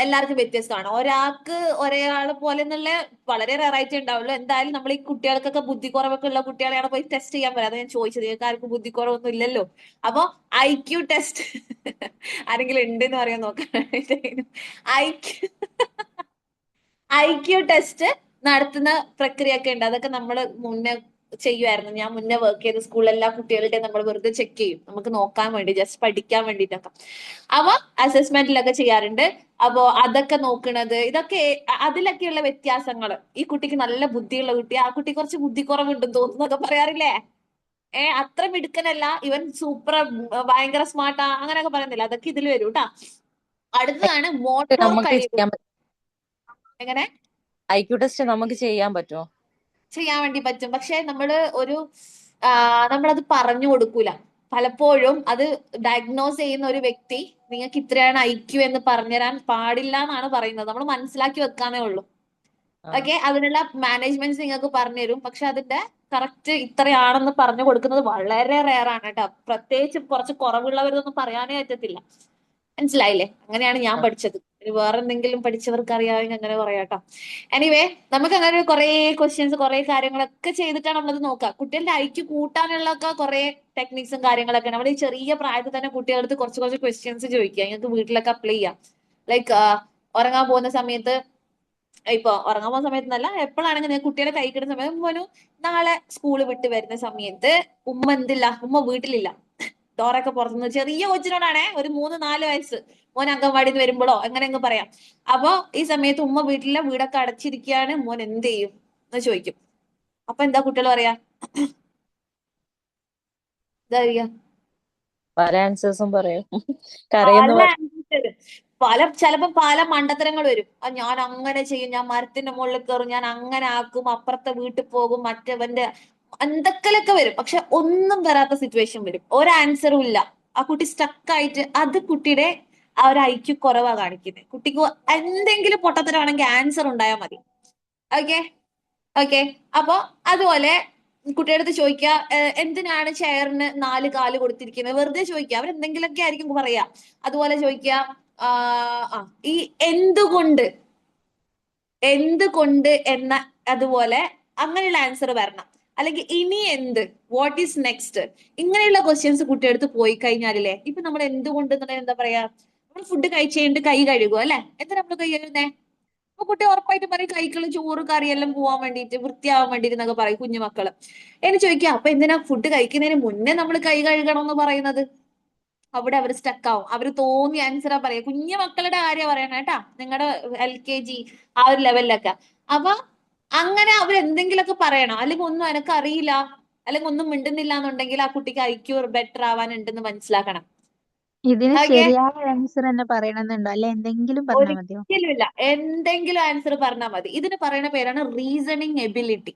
എല്ലാവർക്കും വ്യത്യസ്തമാണ്. ഒരാൾക്ക് ഒരാളെ പോലെ എന്നുള്ള വളരെ റെയറായിട്ട് ഉണ്ടാവുള്ളൂ. എന്തായാലും നമ്മൾ ഈ കുട്ടികൾക്കൊക്കെ ബുദ്ധി കുറവൊക്കെ ഉള്ള കുട്ടികളെയാണ് പോയി ടെസ്റ്റ് ചെയ്യാൻ പറയാം. അത് ഞാൻ ചോദിച്ചത്, നിങ്ങൾക്ക് ആർക്കും ബുദ്ധി കുറവൊന്നും ഇല്ലല്ലോ. അപ്പൊ IQ ടെസ്റ്റ് ആരെങ്കിലും ഉണ്ടെന്ന് പറയാൻ നോക്കാം. IQ ടെസ്റ്റ് നടത്തുന്ന പ്രക്രിയ ഒക്കെ ഉണ്ട്. അതൊക്കെ നമ്മൾ മുന്നേ ചെയ്യുമായിരുന്നു. ഞാൻ മുന്നേ വർക്ക് ചെയ്ത സ്കൂളിൽ എല്ലാ കുട്ടികളുടെയും നമ്മൾ വെറുതെ ചെക്ക് ചെയ്യും, നമുക്ക് നോക്കാൻ വേണ്ടി, ജസ്റ്റ് പഠിക്കാൻ വേണ്ടിയിട്ടൊക്കെ. അപ്പൊ അസസ്മെന്റിലൊക്കെ ചെയ്യാറുണ്ട്. അപ്പോ അതൊക്കെ നോക്കണത്, ഇതൊക്കെ അതിലൊക്കെയുള്ള വ്യത്യാസങ്ങൾ. ഈ കുട്ടിക്ക് നല്ല ബുദ്ധിയുള്ള കുട്ടി, ആ കുട്ടി കുറച്ച് ബുദ്ധി കുറവുണ്ടെന്ന് തോന്നുന്നൊക്കെ പറയാറില്ലേ? അത്ര മിടുക്കനല്ല, ഇവൻ സൂപ്പർ ഭയങ്കര സ്മാർട്ടാ, അങ്ങനെയൊക്കെ പറയുന്നില്ല. അതൊക്കെ ഇതിൽ വരും കേട്ടാ. അടുത്തതാണ് മോട്ടോർ നമുക്ക് കഴിവ്. ചെയ്യാൻ പറ്റും. എങ്ങനെ? IQ ടെസ്റ്റ് നമുക്ക് ചെയ്യാൻ പറ്റുമോ? ചെയ്യാൻ വേണ്ടി പറ്റും, പക്ഷെ നമ്മളത് പറഞ്ഞു കൊടുക്കൂല. പലപ്പോഴും അത് ഡയഗ്നോസ് ചെയ്യുന്ന ഒരു വ്യക്തി നിങ്ങൾക്ക് ഇത്രയാണ് IQ എന്ന് പറഞ്ഞുതരാൻ പാടില്ല എന്നാണ് പറയുന്നത്. നമ്മൾ മനസ്സിലാക്കി വെക്കാനേ ഉള്ളൂ. ഓക്കെ, അതിനുള്ള മാനേജ്മെന്റ്സ് നിങ്ങൾക്ക് പറഞ്ഞുതരും. പക്ഷെ അതിന്റെ കറക്റ്റ് ഇത്രയാണെന്ന് പറഞ്ഞു കൊടുക്കുന്നത് വളരെ റെയർ ആണ് കേട്ടോ. പ്രത്യേകിച്ച് കുറച്ച് കുറവുള്ളവരൊന്നും പറയാനേ പറ്റത്തില്ല. മനസ്സിലായില്ലേ? അങ്ങനെയാണ് ഞാൻ പഠിച്ചത്. ഇനി വേറെ എന്തെങ്കിലും പഠിച്ചവർക്ക് അറിയാമെങ്കിൽ അങ്ങനെ പറയാട്ടോ. എനിവേ, നമുക്ക് അങ്ങനെ കുറെ ക്വസ്റ്റ്യൻസ്, കുറെ കാര്യങ്ങളൊക്കെ ചെയ്തിട്ടാണ് നമ്മളത് നോക്കുക. കുട്ടികളുടെ IQ കൂട്ടാനുള്ള കുറെ ടെക്നിക്സും കാര്യങ്ങളൊക്കെ നമ്മൾ ഈ ചെറിയ പ്രായത്തിൽ തന്നെ കുട്ടികളടുത്ത് കുറച്ച് കുറച്ച് ക്വസ്റ്റ്യൻസ് ചോദിക്കുക. നിങ്ങൾക്ക് വീട്ടിലൊക്കെ അപ്ലൈ ചെയ്യാം. ലൈക്ക് ഉറങ്ങാൻ പോകുന്ന സമയത്ത്, ഇപ്പൊ ഉറങ്ങാൻ പോകുന്ന സമയത്ത് എപ്പോഴാണെങ്കിൽ നിങ്ങൾ കുട്ടികളെ കൈ കിട്ടുന്ന സമയത്ത് പോലും, നാളെ സ്കൂള് വിട്ട് വരുന്ന സമയത്ത് ഉമ്മ വീട്ടിലില്ല, ഡോറൊക്കെ പുറത്തുനിന്ന്, ചെറിയ കൊച്ചിനോടാണേ, ഒരു 3-4 വയസ്സ്, മോൻ അംഗൻവാടിയിൽ നിന്ന് വരുമ്പോഴോ എങ്ങനെയെങ്കിലും പറയാം. അപ്പൊ ഈ സമയത്ത് ഉമ്മ വീട്ടിലെ വീടൊക്കെ അടച്ചിരിക്കുകയാണ്, മോൻ എന്ത് ചെയ്യും എന്ന് ചോദിക്കും. അപ്പൊ എന്താ കുട്ടികൾ പറയാ? എന്താ പറയാ? പല ആൻസേഴ്സും പറയും. കരയുന്ന ചിലപ്പോ പല മണ്ടത്തരങ്ങൾ വരും. ഞാൻ അങ്ങനെ ചെയ്യും, ഞാൻ മരത്തിന്റെ മുകളിൽ കയറും, ഞാൻ അങ്ങനെ ആക്കും, അപ്പുറത്തെ വീട്ടിൽ പോകും, മറ്റവന്റെ എന്തൊക്കെയൊക്കെ വരും. പക്ഷെ ഒന്നും വരാത്ത സിറ്റുവേഷൻ വരും, ഒരു ആൻസറും ഇല്ല. ആ കുട്ടി സ്റ്റക്കായിട്ട്, അത് കുട്ടിയുടെ ആ ഒരു IQ കുറവാ കാണിക്കുന്നത്. കുട്ടിക്ക് എന്തെങ്കിലും പൊട്ടത്തരമാണെങ്കിൽ ആൻസർ ഉണ്ടായാൽ മതി. Okay okay. അപ്പൊ അതുപോലെ കുട്ടിയുടെ അടുത്ത് ചോദിക്കുക, എന്തിനാണ് ചെയറിന് 4 കാല് കൊടുത്തിരിക്കുന്നത്? വെറുതെ ചോദിക്കുക, അവരെന്തെങ്കിലുമൊക്കെ ആയിരിക്കും പറയാ. അതുപോലെ ചോദിക്കുക, ഈ എന്തുകൊണ്ട് എന്ന, അതുപോലെ അങ്ങനെയുള്ള ആൻസർ വരണം. അല്ലെങ്കിൽ ഇനി എന്ത്, വാട്ട് ഈസ് നെക്സ്റ്റ്, ഇങ്ങനെയുള്ള ക്വസ്റ്റ്യൻസ് കുട്ടിയെടുത്ത് പോയി കഴിഞ്ഞാലേ, ഇപ്പൊ നമ്മൾ എന്തുകൊണ്ട് എന്താ പറയാ, നമ്മൾ ഫുഡ് കഴിച്ച് കഴിഞ്ഞിട്ട് കൈ കഴുകുക അല്ലെ? എന്താ നമ്മൾ കൈ കഴുകുന്നേ? അപ്പൊ കുട്ടി ഉറപ്പായിട്ട് പറയും കൈകള് ചോറ് കറി എല്ലാം പോവാൻ വേണ്ടിയിട്ട്, വൃത്തിയാവാൻ വേണ്ടിയിട്ട് എന്നൊക്കെ പറയും കുഞ്ഞുമക്കള്. എന്ന് ചോദിക്കുക, അപ്പൊ എന്തിനാ ഫുഡ് കഴിക്കുന്നതിന് മുന്നേ നമ്മൾ കൈ കഴുകണം എന്ന് പറയുന്നത്? അവിടെ അവർ സ്റ്റക്ക് ആവും. അവര് തോന്നിയ ആൻസറാ പറയാ. കുഞ്ഞു മക്കളുടെ കാര്യം പറയണ കേട്ടാ, നിങ്ങളുടെ LKG ആ ഒരു ലെവലിലൊക്കെ. അപ്പൊ അങ്ങനെ അവർ എന്തെങ്കിലുമൊക്കെ പറയണം. അല്ലെങ്കിൽ ഒന്നും എനക്ക് അറിയില്ല, അല്ലെങ്കിൽ ഒന്നും മിണ്ടുന്നില്ല എന്നുണ്ടെങ്കിൽ ആ കുട്ടിക്ക് IQ ബെറ്റർ ആവാനുണ്ടെന്ന് മനസ്സിലാക്കണം. ഇതിന് ഓക്കെ, ശരിയായ ആൻസർ തന്നെ പറയണമെന്നുണ്ടോ അല്ലെ എന്തെങ്കിലും പറഞ്ഞാൽ മതിയോ? ഒരിക്കലും ഇല്ല. എന്തെങ്കിലും ആൻസർ പറഞ്ഞാൽ മതി. ഇതിന് പറയുന്ന പേരാണ് റീസണിങ് എബിലിറ്റി.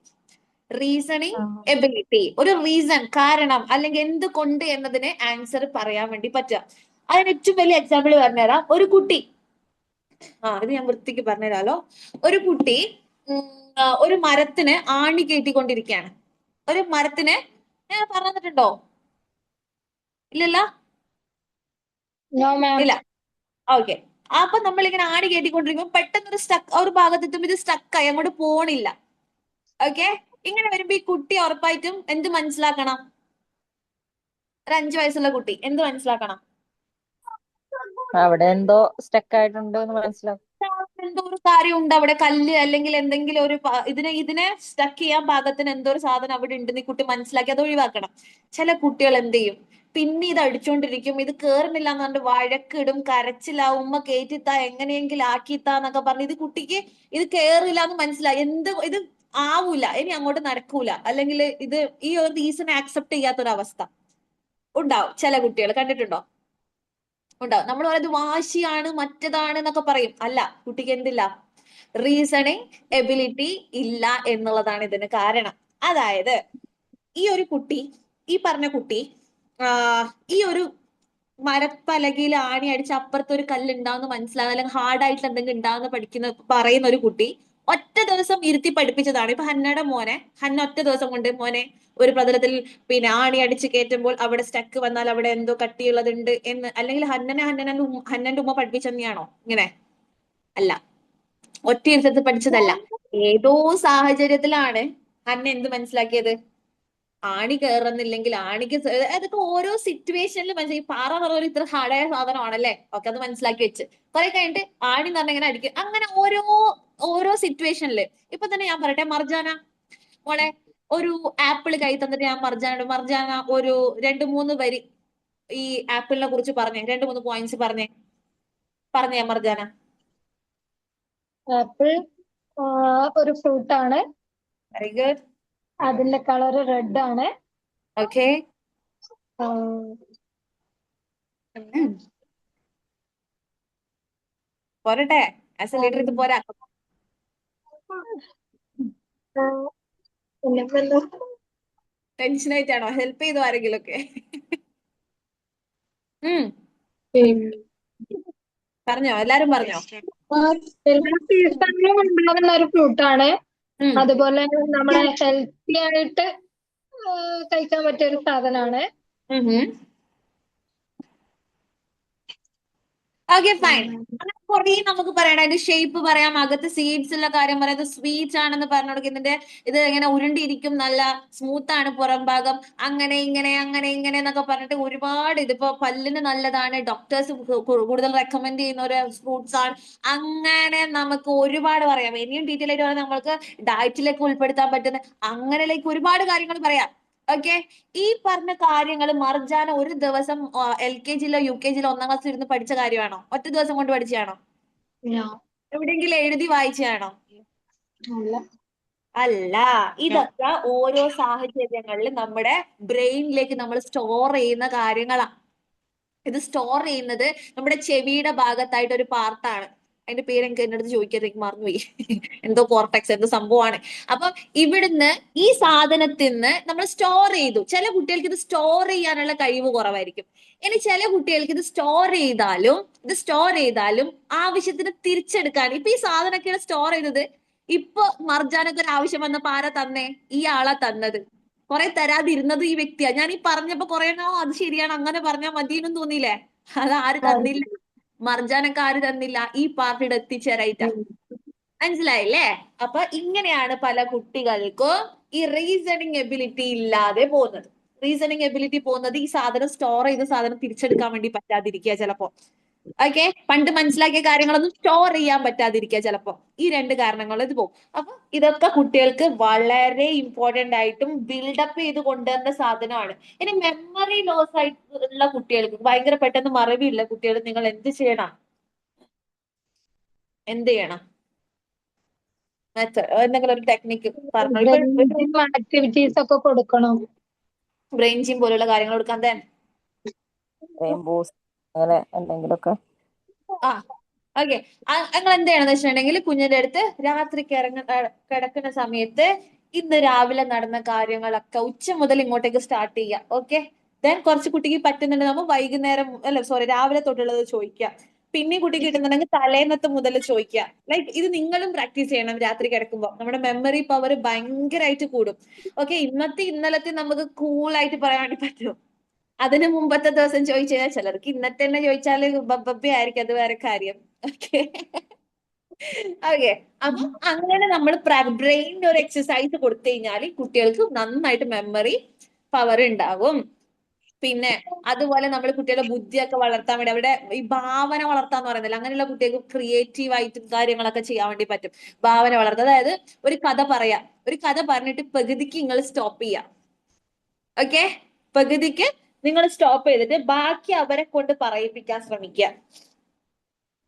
റീസണിങ് ആ. എബിലിറ്റി, ഒരു റീസൺ, കാരണം അല്ലെങ്കിൽ എന്തുകൊണ്ട് എന്നതിന് ആൻസർ പറയാൻ വേണ്ടി പറ്റുക. അതിന് ഏറ്റവും വലിയ എക്സാമ്പിൾ പറഞ്ഞുതരാം. ഒരു കുട്ടി, ഇത് ഞാൻ വൃത്തിക്ക് പറഞ്ഞുതരാലോ. ഒരു കുട്ടി ഒരു മരത്തിന് ആണി കയറ്റിക്കൊണ്ടിരിക്കുകയാണ്. ഒരു മരത്തിന് ഞാൻ പറഞ്ഞു തന്നിട്ടുണ്ടോ? ഇല്ലല്ലോ, നോ മാം. ഇല്ല. ഓക്കെ, അപ്പൊ നമ്മൾ ഇങ്ങനെ ആണി കയറ്റിക്കൊണ്ടിരിക്കുമ്പോൾ പെട്ടെന്ന് ഒരു ഭാഗത്ത് എത്തുമ്പോൾ ഇത് സ്റ്റക്കായി അങ്ങോട്ട് പോണില്ല. ഓക്കെ, ഇങ്ങനെ വരുമ്പോ ഈ കുട്ടി ഉറപ്പായിട്ടും എന്ത് മനസ്സിലാക്കണം? ഒരു 5 വയസ്സുള്ള കുട്ടി എന്ത് മനസ്സിലാക്കണം? അവിടെ എന്തോ സ്റ്റക്ക് ആയിട്ടുണ്ട് എന്ന് മനസ്സിലാവും. എന്തോ ഒരു കാര്യം ഉണ്ട് അവിടെ, കല്ല് അല്ലെങ്കിൽ എന്തെങ്കിലും ഒരു ഇതിനെ സ്റ്റക്ക് ചെയ്യാൻ പാകത്തിന് എന്തോ ഒരു സാധനം അവിടെ ഉണ്ടെന്ന് ഈ കുട്ടി മനസ്സിലാക്കി അത് ഒഴിവാക്കണം. ചില കുട്ടികൾ എന്ത് ചെയ്യും, പിന്നെ ഇത് അടിച്ചോണ്ടിരിക്കും, ഇത് കേറുന്നില്ല എന്ന് പറഞ്ഞിട്ട് വഴക്കിടും, കരച്ചിലാവും, ഉമ്മ കേറ്റിത്താ എങ്ങനെയെങ്കിലും ആക്കിത്താ എന്നൊക്കെ പറഞ്ഞ് ഇത് കുട്ടിക്ക് ഇത് കേറില്ല എന്ന് മനസ്സിലായി, ഇത് ആവൂല, ഇനി അങ്ങോട്ട് നടക്കൂല, അല്ലെങ്കിൽ ഇത് ഈ ഒരു റീസൺ ആക്സെപ്റ്റ് ചെയ്യാത്തൊരവസ്ഥ ഉണ്ടാവും. ചില കുട്ടികൾ കണ്ടിട്ടുണ്ടോ? ഉണ്ടാവും. നമ്മൾ പറയുന്നത് വാശിയാണ് മറ്റതാണ് എന്നൊക്കെ പറയും. അല്ല, കുട്ടിക്ക് എന്തില്ല? റീസണിങ് എബിലിറ്റി ഇല്ല എന്നുള്ളതാണ് ഇതിന് കാരണം. അതായത് ഈ ഒരു കുട്ടി, ഈ പറഞ്ഞ കുട്ടി ഈ ഒരു മരപ്പലകയിൽ ആണി അടിച്ച് അപ്പുറത്ത് ഒരു കല്ല് ഉണ്ടാവുന്ന മനസ്സിലാകുന്ന, അല്ലെങ്കിൽ ഹാർഡ് ആയിട്ട് എന്തെങ്കിലും ഉണ്ടാവുന്ന പറയുന്ന ഒരു കുട്ടി ഒറ്റ ദിവസം ഇരുത്തി പഠിപ്പിച്ചതാണ്. ഇപ്പൊ ഹന്നയുടെ മോനെ, ഹന്ന ഒറ്റ ദിവസം കൊണ്ട് മോനെ ഒരു പ്രതലത്തിൽ പിന്നെ ആണി അടിച്ച് കയറ്റുമ്പോൾ അവിടെ സ്റ്റക്ക് വന്നാൽ അവിടെ എന്തോ കട്ടിയുള്ളതുണ്ട് എന്ന്, അല്ലെങ്കിൽ ഹന്നന്റെ ഉമ്മ പഠിപ്പിച്ചെന്നെയാണോ ഇങ്ങനെ? അല്ല, ഒറ്റ ഇരുത്തത്തിൽ പഠിച്ചതല്ല. ഏതോ സാഹചര്യത്തിലാണ് ഹന്ന എന്ത് മനസ്സിലാക്കിയത്? ആണി കയറുന്നില്ലെങ്കിൽ അതൊക്കെ ഓരോ സിറ്റുവേഷനിൽ മനസ്സിലാക്കി. പാറ പറഞ്ഞ ഇത്ര ഹാർഡായ സാധനമാണല്ലേ, ഒക്കെ അത് മനസ്സിലാക്കി വെച്ച് കുറെ കഴിഞ്ഞിട്ട് ആണി എന്ന് പറഞ്ഞ ഇങ്ങനെ അടിക്കും. അങ്ങനെ ഓരോ സിറ്റുവേഷനില്. ഇപ്പൊ തന്നെ ഞാൻ പറയട്ടെ, മർജാന മോളെ ഒരു ആപ്പിൾ കൈ തന്നിട്ട് ഞാൻ മർജാന ഒരു 2-3 വരി ഈ ആപ്പിളിനെ കുറിച്ച് പറഞ്ഞേ, 2-3 പോയിന്റ്സ് പറഞ്ഞേ മർജാന. ആപ്പിൾ ഒരു ഫ്രൂട്ട് ആണ്. Very good. അതിന്റെ കളർ റെഡ് ആണ്. ഓക്കെ, ആ, പോരട്ടെ? ആസ് എ ലീഡർ ഇത് പോരാ. ആ, പിന്നിപ്പോ എന്താ? ടെൻഷൻ ആയിട്ടാണോ? ഹെൽപ്പ് ചെയ്തോ ആരെങ്കിലും ഒക്കെ? പറഞ്ഞോ, എല്ലാരും പറഞ്ഞോ? എല്ലാ സീസണിലും ഉണ്ടാകുന്ന ഒരു ഫ്രൂട്ട് ആണ്. അതുപോലെ നമ്മളെ ഹെൽത്തി ആയിട്ട് കഴിക്കാൻ പറ്റിയ ഒരു സാധനമാണ്. Okay, fine. അങ്ങനെ കുറേ നമുക്ക് പറയണം. അതിന്റെ ഷേപ്പ് പറയാം, അകത്ത് സീഡ്സ് ഉള്ള കാര്യം പറയാം, ഇത് സ്വീറ്റ് ആണെന്ന് പറഞ്ഞു കൊടുക്കുന്നതിന്റെ ഇത് ഇങ്ങനെ ഉരുണ്ടിരിക്കും, നല്ല സ്മൂത്ത് ആണ് പുറം ഭാഗം, അങ്ങനെ ഇങ്ങനെ എന്നൊക്കെ പറഞ്ഞിട്ട് ഒരുപാട്. ഇതിപ്പോ പല്ലിന് നല്ലതാണ്, ഡോക്ടേഴ്സ് കൂടുതൽ റെക്കമെൻഡ് ചെയ്യുന്ന ഒരു ഫ്രൂട്ട്സ് ആണ്. അങ്ങനെ നമുക്ക് ഒരുപാട് പറയാം. ഇനിയും ഡീറ്റെയിൽ ആയിട്ട് പറയാം, നമ്മൾക്ക് ഡയറ്റിലേക്ക് ഉൾപ്പെടുത്താൻ പറ്റുന്ന അങ്ങനെയൊക്കെ ഒരുപാട് കാര്യങ്ങൾ പറയാം. ഓക്കെ, ഈ പറഞ്ഞ കാര്യങ്ങൾ മർജാന ഒരു ദിവസം LKG UKG 1-ാം ക്ലാസ്സിൽ ഇരുന്ന് പഠിച്ച കാര്യമാണോ? ഒറ്റ ദിവസം കൊണ്ട് പഠിച്ചതാണോ? എവിടെയെങ്കിലും എഴുതി വായിച്ചതാണോ? അല്ല. ഇതൊക്കെ ഓരോ സാഹചര്യങ്ങളിൽ നമ്മുടെ ബ്രെയിനിലേക്ക് നമ്മൾ സ്റ്റോർ ചെയ്യുന്ന കാര്യങ്ങളാണ്. ഇത് സ്റ്റോർ ചെയ്യുന്നത് നമ്മുടെ ചെവിയുടെ ഭാഗത്തായിട്ട് ഒരു പാർട്ടാണ്. അതിന്റെ പേര് എനിക്ക് എന്റെ അടുത്ത് ചോദിക്കാതെ മറന്നുപോയി. എന്തോ കോർട്ടെക്സ് എന്തോ സംഭവമാണ്. അപ്പൊ ഇവിടുന്ന് ഈ സാധനത്തിന് നമ്മൾ സ്റ്റോർ ചെയ്തു. ചില കുട്ടികൾക്ക് ഇത് സ്റ്റോർ ചെയ്യാനുള്ള കഴിവ് കുറവായിരിക്കും. ഇനി ചില കുട്ടികൾക്ക് ഇത് സ്റ്റോർ ചെയ്താലും ആവശ്യത്തിന് തിരിച്ചെടുക്കാൻ, ഇപ്പൊ ഈ സാധനമൊക്കെയാണ് സ്റ്റോർ ചെയ്തത്. ഇപ്പൊ മർജാനൊക്കെ ഒരു ആവശ്യം വന്നപ്പോ ആരാ തന്നേ? ഈ ആളാ തന്നത്. കുറെ തരാതിരുന്നത് ഈ വ്യക്തിയാ. ഞാൻ ഈ പറഞ്ഞപ്പോ കുറെ അത് ശരിയാണ്, അങ്ങനെ പറഞ്ഞാൽ മതിയെന്നും തോന്നിയില്ലേ? അത് ആര് തന്നില്ല? മർജാനൊക്കെ ആര് തന്നില്ല? ഈ പാർട്ടിയുടെ എത്തിച്ചേരായിട്ടാ. മനസ്സിലായില്ലേ? അപ്പൊ ഇങ്ങനെയാണ് പല കുട്ടികൾക്കും ഈ റീസണിങ് എബിലിറ്റി ഇല്ലാതെ പോകുന്നത്. റീസണിങ് എബിലിറ്റി പോകുന്നത് ഈ സാധനം സ്റ്റോർ ചെയ്ത സാധനം തിരിച്ചെടുക്കാൻ വേണ്ടി പറ്റാതിരിക്കുക ചിലപ്പോ. ഓക്കെ, പണ്ട് മനസ്സിലാക്കിയ കാര്യങ്ങളൊന്നും സ്റ്റോർ ചെയ്യാൻ പറ്റാതിരിക്കുക ചിലപ്പോ. ഈ 2 കാരണങ്ങൾ ഇത് പോകും. അപ്പൊ ഇതൊക്കെ കുട്ടികൾക്ക് വളരെ ഇമ്പോർട്ടന്റ് ആയിട്ടും ബിൽഡപ്പ് ചെയ്ത് കൊണ്ടുവരുന്ന സാധനമാണ്. ഇനി മെമ്മറി ലോസ് ആയിട്ടുള്ള കുട്ടികൾക്ക്, ഭയങ്കര പെട്ടെന്ന് മറവിയുള്ള കുട്ടികൾ, നിങ്ങൾ എന്ത് ചെയ്യണം? എന്തെങ്കിലും ഒരു ടെക്നിക്ക് പറഞ്ഞു. ആക്ടിവിറ്റീസ് ഒക്കെ കൊടുക്കണം. ബ്രെയിൻ ജിം പോലുള്ള കാര്യങ്ങൾ കൊടുക്കാൻ തന്നെ ബ്രെയിൻ ബൂസ്റ്റ് അങ്ങനെ എന്തെങ്കിലുമൊക്കെ. ആ ഓക്കെ. നിങ്ങൾ എന്ത് ചെയ്യണമെന്ന് വെച്ചിട്ടുണ്ടെങ്കിൽ കുഞ്ഞിന്റെ അടുത്ത് രാത്രി കിടക്കുന്ന സമയത്ത് ഇന്ന് രാവിലെ നടന്ന കാര്യങ്ങളൊക്കെ ഉച്ച മുതൽ ഇങ്ങോട്ടേക്ക് സ്റ്റാർട്ട് ചെയ്യാം. ഓക്കെ. ദെൻ കുറച്ച് കുട്ടിക്ക് പറ്റുന്നുണ്ട് നമ്മൾ വൈകുന്നേരം രാവിലെ തൊട്ടുള്ളത് ചോദിക്കാം. പിന്നെ കുട്ടിക്ക് കിട്ടുന്നുണ്ടെങ്കിൽ തലേന്നത്തെ മുതൽ ചോദിക്കുക. ലൈക്ക് ഇത് നിങ്ങളും പ്രാക്ടീസ് ചെയ്യണം രാത്രി കിടക്കുമ്പോൾ. നമ്മുടെ മെമ്മറി പവർ ഭയങ്കരമായിട്ട് കൂടും. ഓക്കെ. ഇന്നലത്തെ നമുക്ക് കൂളായിട്ട് പറയാൻ വേണ്ടി പറ്റും. അതിന് മുമ്പത്തെ ദിവസം ചോദിച്ചു കഴിഞ്ഞാൽ ചിലർക്ക് ഇന്നത്തെ തന്നെ ചോദിച്ചാല് ബബ്ബ ആയിരിക്കും, അത് വേറെ കാര്യം. ഓക്കെ. ഓക്കെ. അപ്പൊ അങ്ങനെ നമ്മൾ ബ്രെയിനിന് ഒരു എക്സസൈസ് കൊടുത്തു കഴിഞ്ഞാൽ കുട്ടികൾക്ക് നന്നായിട്ട് മെമ്മറി പവർ ഉണ്ടാവും. പിന്നെ അതുപോലെ നമ്മൾ കുട്ടികളുടെ ബുദ്ധിയൊക്കെ വളർത്താൻ വേണ്ടി അവരുടെ ഈ ഭാവന വളർത്താന്ന് പറയുന്നില്ല, അങ്ങനെയുള്ള കുട്ടികൾക്ക് ക്രിയേറ്റീവ് ആയിട്ട് കാര്യങ്ങളൊക്കെ ചെയ്യാൻ വേണ്ടി പറ്റും. ഭാവന വളർത്തുക, അതായത് ഒരു കഥ പറയാം. ഒരു കഥ പറഞ്ഞിട്ട് പകുതിക്ക് നിങ്ങൾ സ്റ്റോപ്പ് ചെയ്യാം. ഓക്കെ. പകുതിക്ക് നിങ്ങൾ സ്റ്റോപ്പ് ചെയ്തിട്ട് ബാക്കി അവരെ കൊണ്ട് പറയിപ്പിക്കാൻ ശ്രമിക്കുക.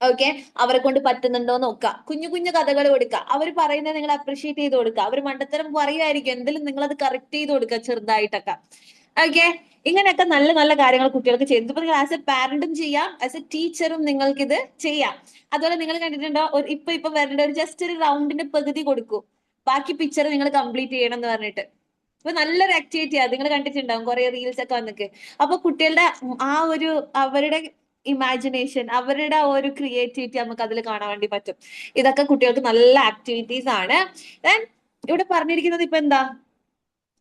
ഓക്കെ. അവരെ കൊണ്ട് പറ്റുന്നുണ്ടോ നോക്കുക. കുഞ്ഞു കുഞ്ഞു കഥകൾ കൊടുക്കുക. അവർ പറയുന്നത് നിങ്ങൾ അപ്രീഷിയേറ്റ് ചെയ്ത് കൊടുക്കുക. അവർ മണ്ടത്തരം പറയുമായിരിക്കും, എന്തെങ്കിലും നിങ്ങൾ അത് കറക്റ്റ് ചെയ്ത് കൊടുക്കുക ചെറുതായിട്ടൊക്കെ. ഓക്കെ. ഇങ്ങനെയൊക്കെ നല്ല നല്ല കാര്യങ്ങൾ കുട്ടികൾക്ക് ചെയ്തു. ഇപ്പൊ നിങ്ങൾ ആസ് എ പാരന്റും ചെയ്യാം, ആസ് എ ടീച്ചറും നിങ്ങൾക്ക് ഇത് ചെയ്യാം. അതുപോലെ നിങ്ങൾ കണ്ടിട്ടുണ്ടോ ഇപ്പൊ വരേണ്ട ഒരു ജസ്റ്റ് ഒരു റൗണ്ടിന്റെ പകുതി കൊടുക്കൂ, ബാക്കി പിക്ചർ നിങ്ങൾ കംപ്ലീറ്റ് ചെയ്യണം എന്ന് പറഞ്ഞിട്ട്. ഇപ്പൊ നല്ലൊരു ആക്ടിവിറ്റിയാ, നിങ്ങൾ കണ്ടിട്ടുണ്ടാവും കുറെ റീൽസ് ഒക്കെ വന്നിട്ട്. അപ്പൊ കുട്ടികളുടെ ആ ഒരു അവരുടെ ഇമാജിനേഷൻ, അവരുടെ ഒരു ക്രിയേറ്റിവിറ്റി നമുക്ക് അതിൽ കാണാൻ വേണ്ടി പറ്റും. ഇതൊക്കെ കുട്ടികൾക്ക് നല്ല ആക്ടിവിറ്റീസ് ആണ്. ഇവിടെ പറഞ്ഞിരിക്കുന്നത് ഇപ്പൊ എന്താ,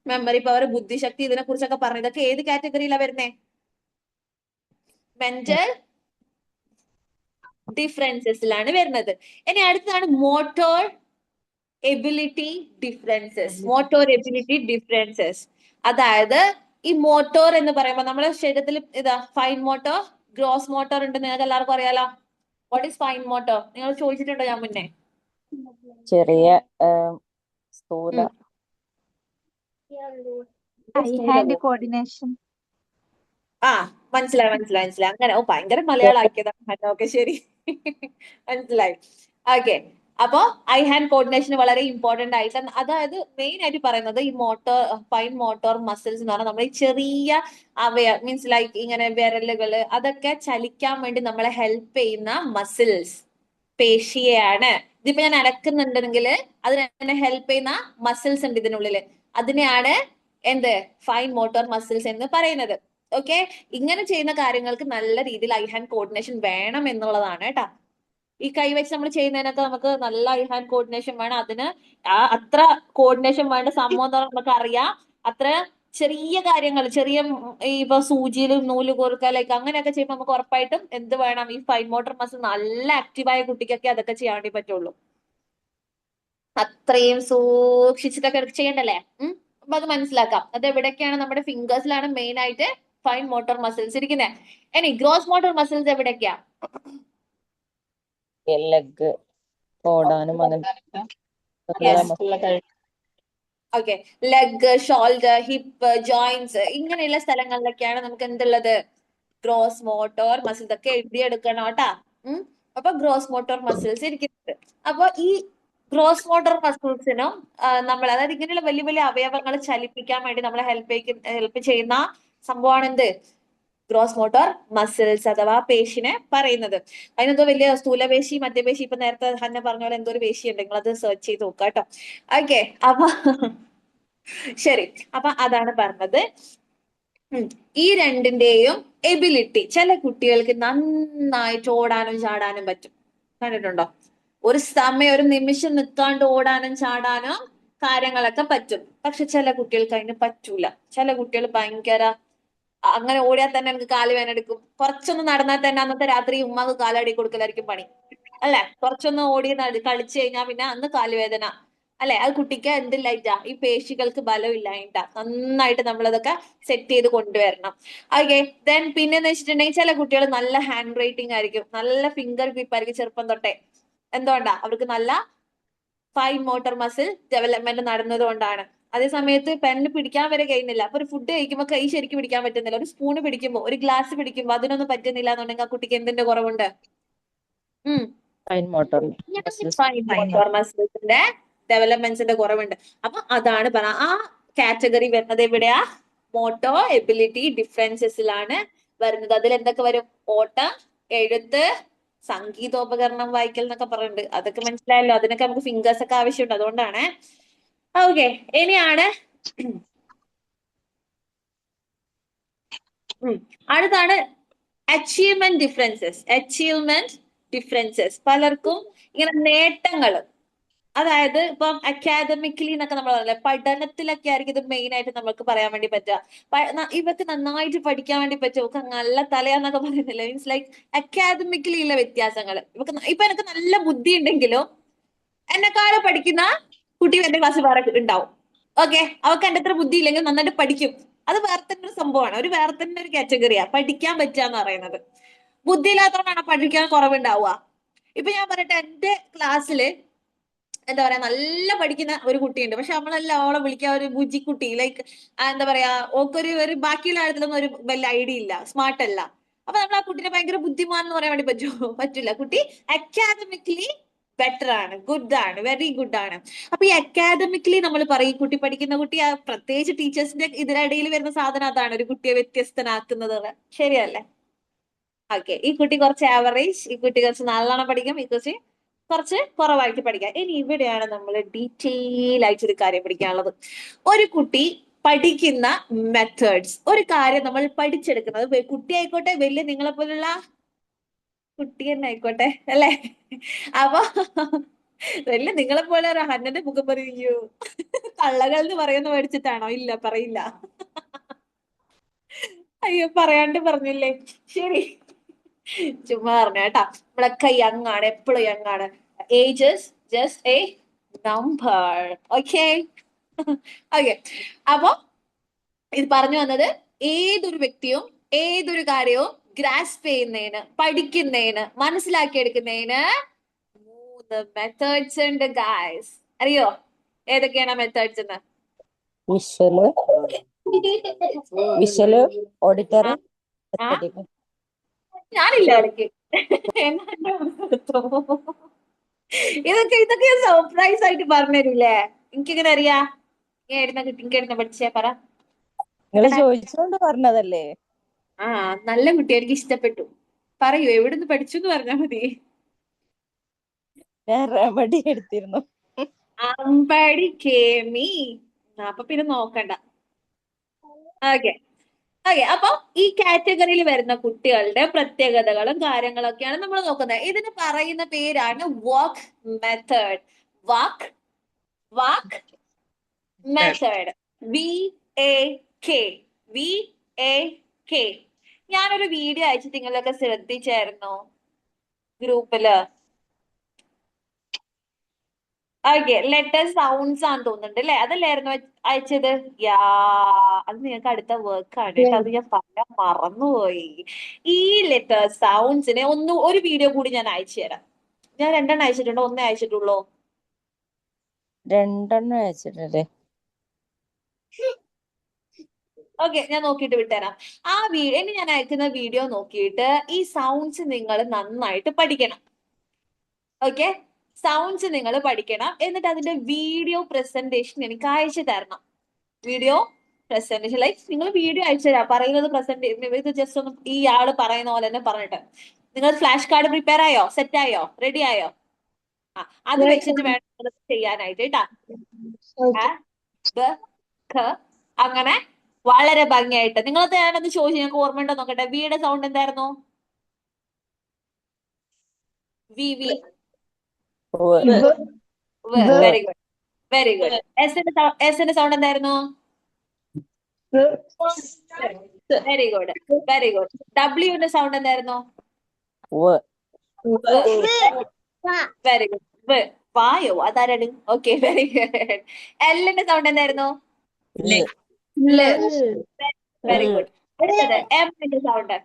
മെമ്മറി പവർ, ബുദ്ധിശക്തി, ഇതിനെ കുറിച്ചൊക്കെ പറഞ്ഞു. ഇതൊക്കെ ഏത് കാറ്റഗറിയിലാണ് വരുന്നേ? മെന്റൽ ഡിഫറൻസസിലാണ് വരുന്നത്. ഇനി അടുത്താണ് motor ability differences. Motor ability differences, അതായത് ഈ മോട്ടോർ എന്ന് പറയുമ്പോൾ നമ്മുടെ ശരീരത്തിൽ ഇതാ ഫൈൻ മോട്ടോർ, ഗ്രോസ് മോട്ടോർ ഉണ്ട്. നിങ്ങൾക്ക് എല്ലാവർക്കും അറിയാലോ. What is fine motor? നിങ്ങൾ ചോദിച്ചിട്ടുണ്ടോ ഞാൻ മുന്നേ? ചെറിയ സ്ഥൂല ഐ ഹാൻഡ് കോർഡിനേഷൻ. ആ മനസ്സിലായി. അങ്ങനെ ഭയങ്കര മലയാളം ആക്കിയതാണ്. ഓക്കെ, ശരി. മനസ്സിലായി. ഓക്കെ. അപ്പോ ഐ ഹാൻഡ് കോർഡിനേഷൻ വളരെ ഇമ്പോർട്ടന്റ് ആയിട്ട്, അതായത് മെയിൻ ആയിട്ട് പറയുന്നത് ഈ ഫൈൻ മോട്ടോർ മസിൽസ് എന്ന് പറഞ്ഞാൽ നമ്മൾ ഈ ചെറിയ മീൻസ് ലൈക്ക് ഇങ്ങനെ വിരലുകള് അതൊക്കെ ചലിക്കാൻ വേണ്ടി നമ്മളെ ഹെൽപ്പ് ചെയ്യുന്ന മസിൽസ്, പേശിയാണ്. ഇതിപ്പോ ഞാൻ അനക്കുന്നുണ്ടെങ്കിൽ അതിന് എന്നെ ഹെൽപ്പ് ചെയ്യുന്ന മസിൽസ് ഉണ്ട് ഇതിനുള്ളില്. അതിനെയാണ് എന്ത് ഫൈൻ മോട്ടോർ മസിൽസ് എന്ന് പറയുന്നത്. ഓക്കെ. ഇങ്ങനെ ചെയ്യുന്ന കാര്യങ്ങൾക്ക് നല്ല രീതിയിൽ ഐ ഹാൻഡ് കോർഡിനേഷൻ വേണം എന്നുള്ളതാണ് കേട്ടാ. ഈ കൈവച്ച് നമ്മൾ ചെയ്യുന്നതിനൊക്കെ നമുക്ക് നല്ല ഐ ഹാൻഡ് കോർഡിനേഷൻ വേണം. അതിന് അത്ര കോർഡിനേഷൻ വേണ്ട സംഭവം എന്ന് പറഞ്ഞാൽ നമുക്ക് അറിയാം. അത്ര ചെറിയ കാര്യങ്ങൾ, ചെറിയ ഇപ്പൊ സൂചിയിൽ നൂല് കോർക്കലേക്ക് അങ്ങനെയൊക്കെ ചെയ്യുമ്പോൾ നമുക്ക് ഉറപ്പായിട്ടും എന്ത് വേണം, ഈ ഫൈൻ മോട്ടോർ മസിൽ നല്ല ആക്റ്റീവായ കുട്ടിക്കൊക്കെ അതൊക്കെ ചെയ്യാൻ വേണ്ടി പറ്റുള്ളൂ. അത്രയും സൂക്ഷിച്ചിട്ടൊക്കെ ചെയ്യണ്ടല്ലേ. അപ്പൊ അത് മനസ്സിലാക്കാം. അത് എവിടെയൊക്കെയാണ്? നമ്മുടെ ഫിംഗേഴ്സിലാണ് മെയിൻ ആയിട്ട് ഫൈൻ മോട്ടോർ മസിൽസ് ഇരിക്കുന്നത്. ഇനി ഗ്രോസ് മോട്ടോർ മസിൽസ് എവിടെയൊക്കെയാ? ലെഗ് ഓടാനും okay. Leg, shoulder, hip, joints, ഇങ്ങനെയുള്ള സ്ഥലങ്ങളിലൊക്കെയാണ് നമുക്ക് എന്തുള്ളത്? Gross motor muscles. ഒക്കെ എഴുതിയെടുക്കണം കേട്ടാ. അപ്പൊ ഗ്രോസ് മോട്ടോർ മസിൽസ് ഇരിക്കുന്നുണ്ട്. അപ്പൊ ഈ ഗ്രോസ് മോട്ടോർ മസിൽസിനും നമ്മൾ, അതായത് ഇങ്ങനെയുള്ള വലിയ വലിയ അവയവങ്ങൾ ചലിപ്പിക്കാൻ വേണ്ടി നമ്മളെ ഹെൽപ്പ് ചെയ്യുന്ന സംഭവമാണ് എന്ത്? ഗ്രോസ് മോട്ടോർ മസിൽസ് അഥവാ പേശിനെ പറയുന്നത്. അതിനെന്തോ വലിയ സ്ഥൂലപേശി, മധ്യപേശി, ഇപ്പൊ നേരത്തെ ഹന്ന പറഞ്ഞ പോലെ എന്തോ ഒരു പേശി ഉണ്ട്, നിങ്ങൾ അത് സെർച്ച് ചെയ്ത് നോക്കുക കേട്ടോ. ഓക്കെ. അപ്പൊ ശരി. അപ്പൊ അതാണ് പറഞ്ഞത്. ഈ രണ്ടിന്റെയും എബിലിറ്റി, ചില കുട്ടികൾക്ക് നന്നായിട്ട് ഓടാനും ചാടാനും പറ്റും. കണ്ടിട്ടുണ്ടോ? ഒരു സമയം, ഒരു നിമിഷം നിൽക്കാണ്ട് ഓടാനും ചാടാനും കാര്യങ്ങളൊക്കെ പറ്റും. പക്ഷെ ചില കുട്ടികൾക്ക് അതിന് പറ്റൂല. ചില കുട്ടികൾ ഭയങ്കര അങ്ങനെ ഓടിയാൽ തന്നെ എനിക്ക് കാല് വേദന എടുക്കും. കുറച്ചൊന്ന് നടന്നാൽ തന്നെ അന്നത്തെ രാത്രി ഉമ്മാക്ക് കാലടി കൊടുക്കലായിരിക്കും പണി, അല്ലെ? കുറച്ചൊന്ന് ഓടി കളിച്ചു കഴിഞ്ഞാൽ പിന്നെ അന്ന് കാലുവേദന, അല്ലെ? അത് കുട്ടിക്ക് എന്തില്ലായിട്ടാ? ഈ പേശികൾക്ക് ബലം ഇല്ലായിട്ടാ. നന്നായിട്ട് നമ്മളതൊക്കെ സെറ്റ് ചെയ്ത് കൊണ്ടുവരണം. ഓക്കെ. ദെൻ പിന്നെന്ന് വെച്ചിട്ടുണ്ടെങ്കിൽ ചില കുട്ടികൾ നല്ല ഹാൻഡ് റൈറ്റിംഗ് ആയിരിക്കും, നല്ല ഫിംഗർ ഗ്രിപ്പ് ആയിരിക്കും ചെറുപ്പം തൊട്ടേ. എന്തുകൊണ്ടാ? അവർക്ക് നല്ല ഫൈൻ മോട്ടോർ മസിൽ ഡെവലപ്മെന്റ് നടന്നത് കൊണ്ടാണ്. അതേ സമയത്ത് പെണ്ണ് പിടിക്കാൻ വരെ കഴിയുന്നില്ല. അപ്പൊ ഒരു ഫുഡ് കഴിക്കുമ്പോൾ കൈ ശരിക്കും പിടിക്കാൻ പറ്റുന്നില്ല. ഒരു സ്പൂണ് പിടിക്കുമ്പോൾ, ഒരു ഗ്ലാസ് പിടിക്കുമ്പോൾ അതിനൊന്നും പറ്റുന്നില്ല എന്നുണ്ടെങ്കിൽ ആ കുട്ടിക്ക് എന്തിന്റെ കുറവുണ്ട്? ഫൈൻ മോട്ടോർ മസിൽസിന്റെ ഡെവലപ്മെന്റ്സിന്റെ കുറവുണ്ട്. അപ്പൊ അതാണ് ആ കാറ്റഗറി വരുന്നത് എവിടെയാ? മോട്ടോ എബിലിറ്റി ഡിഫറൻസസിലാണ് വരുന്നത്. അതിൽ എന്തൊക്കെ വരും? ഓട്ടം, എഴുത്ത്, സംഗീതോപകരണം വായിക്കൽ എന്നൊക്കെ പറയുന്നുണ്ട്. അതൊക്കെ മനസ്സിലായല്ലോ. അതിനൊക്കെ നമുക്ക് ഫിംഗേഴ്സ് ഒക്കെ ആവശ്യമുണ്ട്. അതുകൊണ്ടാണ്. ഓക്കെ, ഇനിയാണ് അടുത്താണ് അച്ചീവ്മെന്റ് ഡിഫറൻസസ്. പലർക്കും ഇങ്ങനെ നേട്ടങ്ങൾ, അതായത് ഇപ്പം അക്കാദമിക്കലി എന്നൊക്കെ നമ്മൾ പറയില്ലേ, പഠനത്തിലൊക്കെ ആയിരിക്കും ഇത് മെയിൻ ആയിട്ട് നമുക്ക് പറയാൻ വേണ്ടി പറ്റുക. ഇവർക്ക് നന്നായിട്ട് പഠിക്കാൻ വേണ്ടി പറ്റും, ഇവർക്ക് നല്ല തലയാന്നൊക്കെ പറയുന്നില്ല. മീൻസ് ലൈക്ക് അക്കാദമിക്കലി ഉള്ള വ്യത്യാസങ്ങൾ. ഇപ്പൊ എനിക്ക് നല്ല ബുദ്ധി ഉണ്ടെങ്കിലും എന്നെക്കാളും പഠിക്കുന്ന കുട്ടി എന്റെ ക്ലാസ്സിൽ വേറെ ഉണ്ടാവും. ഓക്കെ, അവർക്ക് എന്റെ അത്ര ബുദ്ധി ഇല്ലെങ്കിൽ നന്നായിട്ട് പഠിക്കും. അത് വേറെ തന്നെ ഒരു സംഭവമാണ്, വേറെ തന്നെ ഒരു കാറ്റഗറിയാ പഠിക്കാൻ പറ്റുക എന്ന് പറയുന്നത്. ബുദ്ധി ഇല്ലാത്തതുകൊണ്ടാണ് പഠിക്കാൻ കുറവുണ്ടാവുക. ഇപ്പൊ ഞാൻ പറയട്ടെ, എന്റെ ക്ലാസ്സില് എന്താ പറയാ നല്ല പഠിക്കുന്ന ഒരു കുട്ടിയുണ്ട്. പക്ഷെ നമ്മളെല്ലാം അവളെ വിളിക്കുക ഒരു ബുജിക്കുട്ടി. ലൈക്ക് എന്താ പറയാ, ഓക്കൊരു ബാക്കിയുള്ള കാര്യത്തിലൊന്നും ഒരു വലിയ ഐഡിയ ഇല്ല, സ്മാർട്ട് അല്ല. അപ്പൊ നമ്മൾ ആ കുട്ടീനെ ഭയങ്കര ബുദ്ധിമാൻ എന്ന് പറയാൻ വേണ്ടി പറ്റുമോ? പറ്റില്ല. കുട്ടി അക്കാദമിക്കലി ബെറ്റർ ആണ്, ഗുഡ് ആണ്, വെരി ഗുഡ് ആണ്. അപ്പൊ ഈ അക്കാദമിക്കലി നമ്മൾ പറയും കുട്ടി പഠിക്കുന്ന കുട്ടി, പ്രത്യേകിച്ച് ടീച്ചേഴ്സിന്റെ ഇതിനിടയിൽ വരുന്ന സാധനം അതാണ്, ഒരു കുട്ടിയെ വ്യത്യസ്തനാക്കുന്നത്. ശരിയല്ലേ? ഓക്കെ, ഈ കുട്ടി കുറച്ച് ആവറേജ്, ഈ കുട്ടി കുറച്ച് നല്ലോണം പഠിക്കും, ഈ കുട്ടി കുറച്ച് കുറവായിട്ട് പഠിക്കാം. ഇനി ഇവിടെയാണ് നമ്മൾ ഡീറ്റെയിൽ ആയിട്ടൊരു കാര്യം പഠിക്കാനുള്ളത്. ഒരു കുട്ടി പഠിക്കുന്ന മെത്തേഡ്സ്, ഒരു കാര്യം നമ്മൾ പഠിച്ചെടുക്കുന്നത്, കുട്ടി ആയിക്കോട്ടെ വലിയ നിങ്ങളെ പോലുള്ള കുട്ടി തന്നെ ആയിക്കോട്ടെ, അല്ലെ? അപ്പൊ വലിയ നിങ്ങളെ പോലെ ഒരു ഹന്നന്റെ മുഖം പറയൂ കള്ളകൾ എന്ന് പറയുന്ന മേടിച്ചിട്ടാണോ? ഇല്ല, പറയില്ല. അയ്യോ, പറയാണ്ട് പറഞ്ഞില്ലേ, ശരി, ചുമ്മാ പറഞ്ഞ കേട്ടാ. നമ്മളൊക്കെ യങ് ആണ്, എപ്പോഴും യങ് ആണ്. Age is just A number. Okay okay, അപ്പൊ ഇത് പറഞ്ഞു വന്നത്, ഏതൊരു വ്യക്തിയും ഏതൊരു കാര്യവും ഗ്രാസ്പ് ചെയ്യുന്നതിന്, പഠിക്കുന്നതിന്, മനസ്സിലാക്കിയെടുക്കുന്നതിന് 3 മെത്തേഡ്സ് ഉണ്ട് ഗായ്സ്. അറിയോ ഏതൊക്കെയാണ് മെത്തേഡ്സ് എന്ന്? വിഷ്വല്, ഓഡിറ്ററി, ആ, എസ്തറ്റിക്. ഞാനില്ല ഇടയ്ക്ക്. ഇതൊക്കെ സർപ്രൈസ് ആയിട്ട് പറഞ്ഞുതരൂലേ? എനിക്കിങ്ങനെ അറിയാ എനിക്ക് പഠിച്ചേ പറ. നിങ്ങൾ ചോദിച്ചോണ്ട് പറഞ്ഞതല്ലേ. ആ, നല്ല കുട്ടി, എനിക്ക് ഇഷ്ടപ്പെട്ടു. പറയൂ, എവിടുന്ന് പഠിച്ചു എന്ന് പറഞ്ഞാ മതി. ഞാൻ റെമഡി എടുത്തിരുന്നു. അമ്പടി കേമി. അപ്പൊ പിന്നെ നോക്കണ്ട. ഓക്കെ ഓക്കെ, അപ്പൊ ഈ കാറ്റഗറിയിൽ വരുന്ന കുട്ടികളുടെ പ്രത്യേകതകളും കാര്യങ്ങളൊക്കെയാണ് നമ്മൾ നോക്കുന്നത്. ഇതിന് പറയുന്ന പേരാണ് വാക്ക് മെത്തേഡ്. വാക്ക് മെത്തേഡ്. VAK. ഞാനൊരു വീഡിയോ അയച്ചിട്ട് നിങ്ങളൊക്കെ ശ്രദ്ധിച്ചായിരുന്നോ ഗ്രൂപ്പില്? ഓക്കെ, ലെറ്റർ സൗണ്ട്സ് ആണെന്ന് തോന്നുന്നുണ്ട് അല്ലെ? അതല്ലായിരുന്നു അയച്ചത്? യാ, അത് നിങ്ങൾക്ക് അടുത്ത വർക്കാണ് കേട്ടോ, അത് ഞാൻ പറയാൻ മറന്നുപോയി. ഈ ലെറ്റർ സൗണ്ട്സിനെ ഒരു വീഡിയോ കൂടി ഞാൻ അയച്ചു തരാം. ഞാൻ 2 എണ്ണം അയച്ചിട്ടുണ്ടോ? 1 അയച്ചിട്ടുള്ളൂ? 2 എണ്ണം അയച്ചിട്ടല്ലേ? ഓക്കെ, ഞാൻ നോക്കിയിട്ട് വിട്ടുതരാം. ഇനി ഞാൻ അയക്കുന്ന വീഡിയോ നോക്കിയിട്ട് ഈ സൗണ്ട്സ് നിങ്ങൾ നന്നായിട്ട് പഠിക്കണം. ഓക്കെ, സൗണ്ട്സ് നിങ്ങൾ പഠിക്കണം. എന്നിട്ട് അതിന്റെ വീഡിയോ പ്രസന്റേഷൻ എനിക്ക് അയച്ചു തരണം. വീഡിയോ പ്രസന്റേഷൻ, ലൈക്ക് നിങ്ങൾ വീഡിയോ അയച്ചു തരാം, പറയുന്നത് ഇത് ജസ്റ്റ് ഒന്ന് ഈ ആള് പറയുന്ന പോലെ തന്നെ പറഞ്ഞിട്ട്. നിങ്ങൾ ഫ്ലാഷ് കാർഡ് പ്രിപ്പയർ ആയോ? സെറ്റ് ആയോ? റെഡി ആയോ? അത് വെച്ചിട്ട് വേണം നിങ്ങൾ ചെയ്യാനായിട്ട് കേട്ടാ. അങ്ങനെ വളരെ ഭംഗിയായിട്ട് നിങ്ങളത് ഞാനത് ചോദിച്ചു, ഞങ്ങൾക്ക് ഓർമ്മയുണ്ടോ നോക്കട്ടെ. വിയുടെ സൗണ്ട് എന്തായിരുന്നു? V very good, very good. എസിന്റെ സൗണ്ട് എന്തായിരുന്നു? Very good, very good. ഡബ്ല്യുവിന്റെ സൗണ്ട് എന്തായിരുന്നു? Very good. വായോ, അതാരാണ്? Okay, very good. എല്ലിന്റെ സൗണ്ട് എന്തായിരുന്നു? Very good. അടുത്തത് എമ്മിന്റെ സൗണ്ട്.